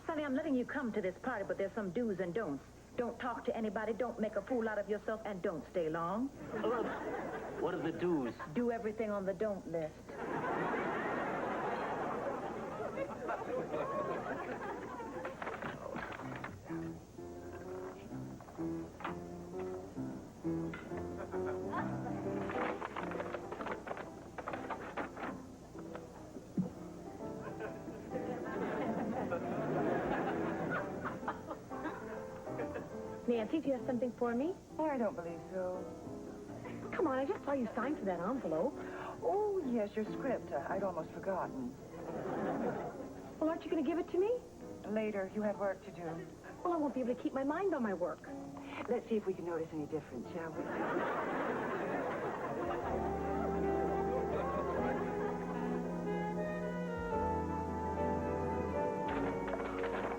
Sonny, I'm letting you come to this party, but there's some do's and don'ts. Don't talk to anybody, don't make a fool out of yourself, and don't stay long. What are the do's? Do everything on the don't list. Nancy, do you have something for me? Oh, I don't believe so. Come on, I just saw you sign for that envelope. Oh, yes, your script. I'd almost forgotten. Well, aren't you going to give it to me? Later, you have work to do. Well, I won't be able to keep my mind on my work. Let's see if we can notice any difference, shall we?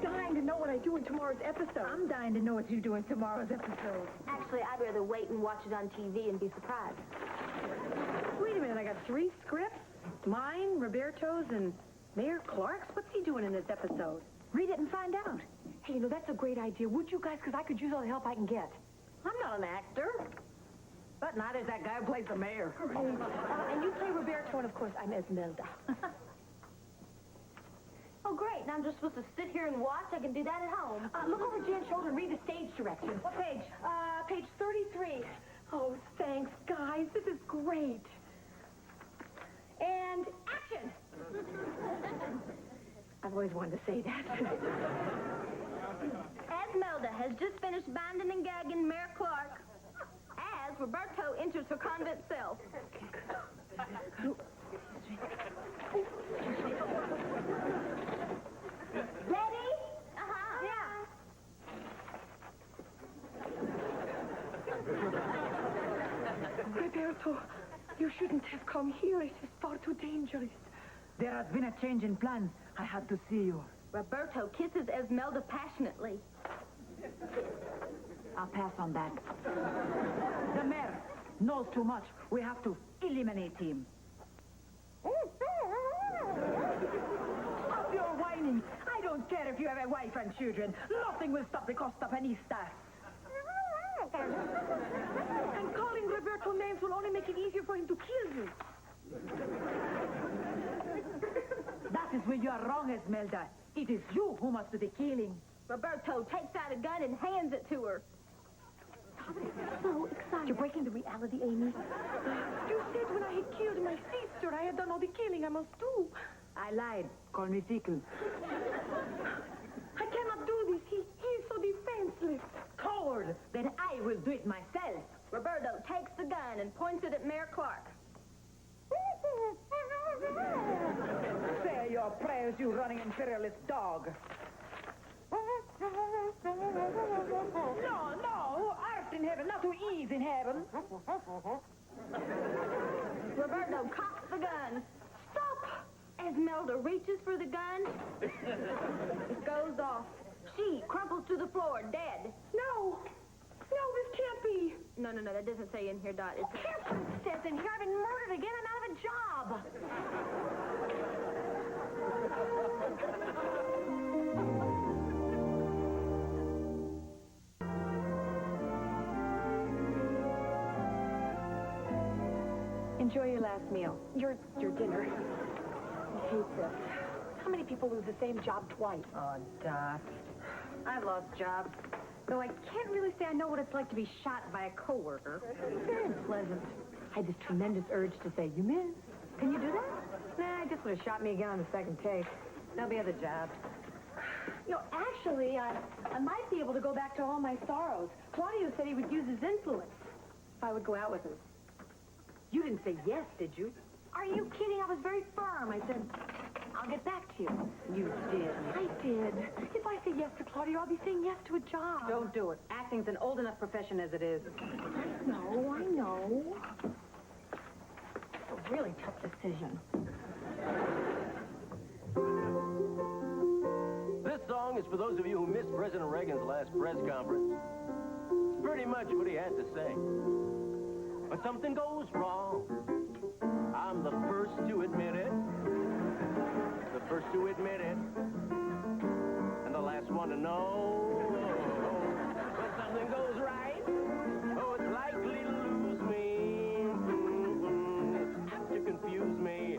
Dying to know what I do in tomorrow's episode. I'm dying to know what you do in tomorrow's episode. Actually, I'd rather wait and watch it on TV and be surprised. Wait a minute, I got 3 scripts. Mine, Roberto's, and Mayor Clark's. What's he doing in this episode? Read it and find out. Hey, you know, that's a great idea. Would you guys? Because I could use all the help I can get. I'm not an actor. But neither is that guy who plays the mayor. And you play Roberto, and of course, I'm Esmeralda. Oh, great. Now I'm just supposed to sit here and watch? I can do that at home. Look over Jan's shoulder and read the stage directions. What page? Page 33. Oh, thanks, guys. This is great. And action! always wanted to say that. Esmeralda has just finished binding and gagging Mayor Clark as Roberto enters her convent cell. Ready? Uh-huh. Yeah. Roberto, you shouldn't have come here. It is far too dangerous. There has been a change in plans. I had to see you. Roberto kisses Esmeralda passionately. I'll pass on that. The mayor knows too much. We have to eliminate him. Stop your whining. I don't care if you have a wife and children. Nothing will stop the Costapanista. And calling Roberto names will only make it easier for him to kill you. That is where you are wrong, Esmeralda. It is you who must do the killing. Roberto takes out a gun and hands it to her. So excited. You're breaking the reality, Amy. You said when I had killed my sister, I had done all the killing I must do. I lied. Call me fickle. I cannot do this. He is so defenseless. Coward. Then I will do it myself. Roberto takes the gun and points it at Mayor Clark. Say your prayers, you running imperialist dog. No, art in heaven, not to ease in heaven. Roberto cocks the gun. Stop! Esmeralda reaches for the gun. It goes off. She crumples to the floor, dead. No, this can't be. No, that doesn't say in here, Dot. It's It says in here I've been murdered again. I'm out of a job. Enjoy your last meal. Your dinner. I hate this. How many people lose the same job twice? Oh, Doc. I've lost jobs. Though I can't really say I know what it's like to be shot by a coworker. Very pleasant. I had this tremendous urge to say, you miss. Can you do that? Nah, I just would have shot me again on the second take. There'll be other jobs. Actually, I might be able to go back to all my sorrows. Claudio said he would use his influence if I would go out with him. You didn't say yes, did you? Are you kidding? I was very firm. I said, I'll get back to you. You did. I did. If I say yes to Claudio, I'll be saying yes to a job. Don't do it. Acting's an old enough profession as it is. No, I know. It's a really tough decision. This song is for those of you who missed President Reagan's last press conference. It's pretty much what he had to say. But something goes wrong. I'm the first to admit it. The first to admit it. And the last one to know. When something goes right, oh, it's likely to lose me. It's apt to confuse me.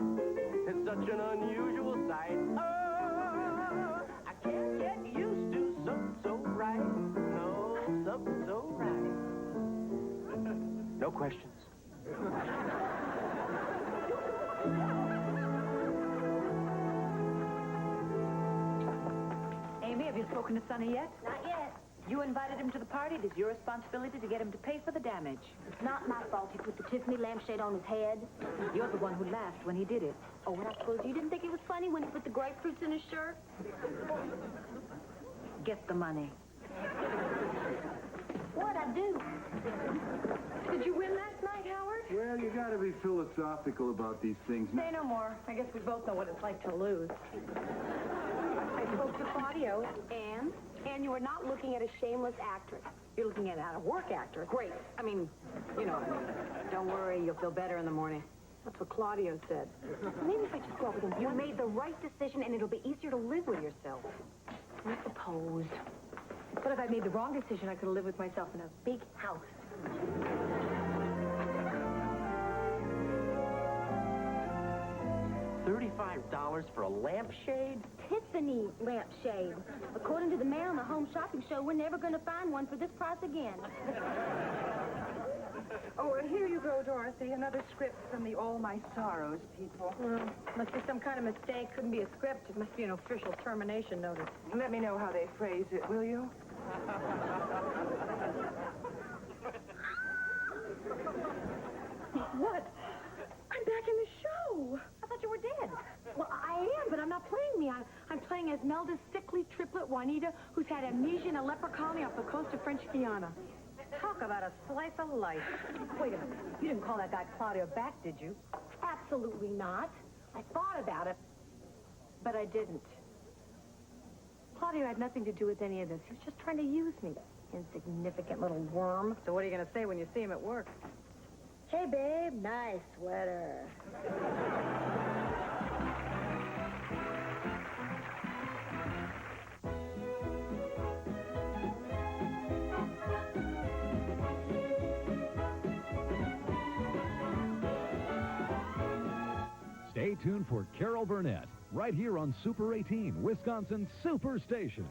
It's such an unusual sight. Oh, I can't get used to something so right. No, something so right. No questions. Amy, have you spoken to Sonny yet? Not yet. You invited him to the party. It is your responsibility to get him to pay for the damage. It's not my fault he put the Tiffany lampshade on his head. You're the one who laughed when he did it. Oh, and I suppose you didn't think it was funny when he put the grapefruits in his shirt? Get the money. What'd I do? Did you win last night, Howard? Well, you gotta be philosophical about these things. Say no more. I guess we both know what it's like to lose. I spoke to Claudio, and you are not looking at a shameless actress. You're looking at a work actor. Great. I mean, don't worry, you'll feel better in the morning. That's what Claudio said. Maybe if I just go out with him. You made the right decision, and it'll be easier to live with yourself. I suppose. But if I made the wrong decision, I could live with myself in a big house. $35 for a lampshade? Tiffany lampshade. According to the mayor on the Home Shopping Show, we're never going to find one for this price again. Oh, here you go, Dorothy. Another script from the All My Sorrows people. Well, must be some kind of mistake. Couldn't be a script. It must be an official termination notice. Let me know how they phrase it, will you? What? I'm back in the show. I thought you were dead. Well, I am, but I'm not playing me. I'm playing as Melda's sickly triplet, Juanita, who's had amnesia and a leper colony off the coast of French Guiana. Talk about a slice of life. Wait a minute. You didn't call that guy Claudio back, did you? Absolutely not. I thought about it, but I didn't. Claudio had nothing to do with any of this. He was just trying to use me. Insignificant little worm. So what are you going to say when you see him at work? Hey, babe, nice sweater. Stay tuned for Carol Burnett, right here on Super 18, Wisconsin's Superstation.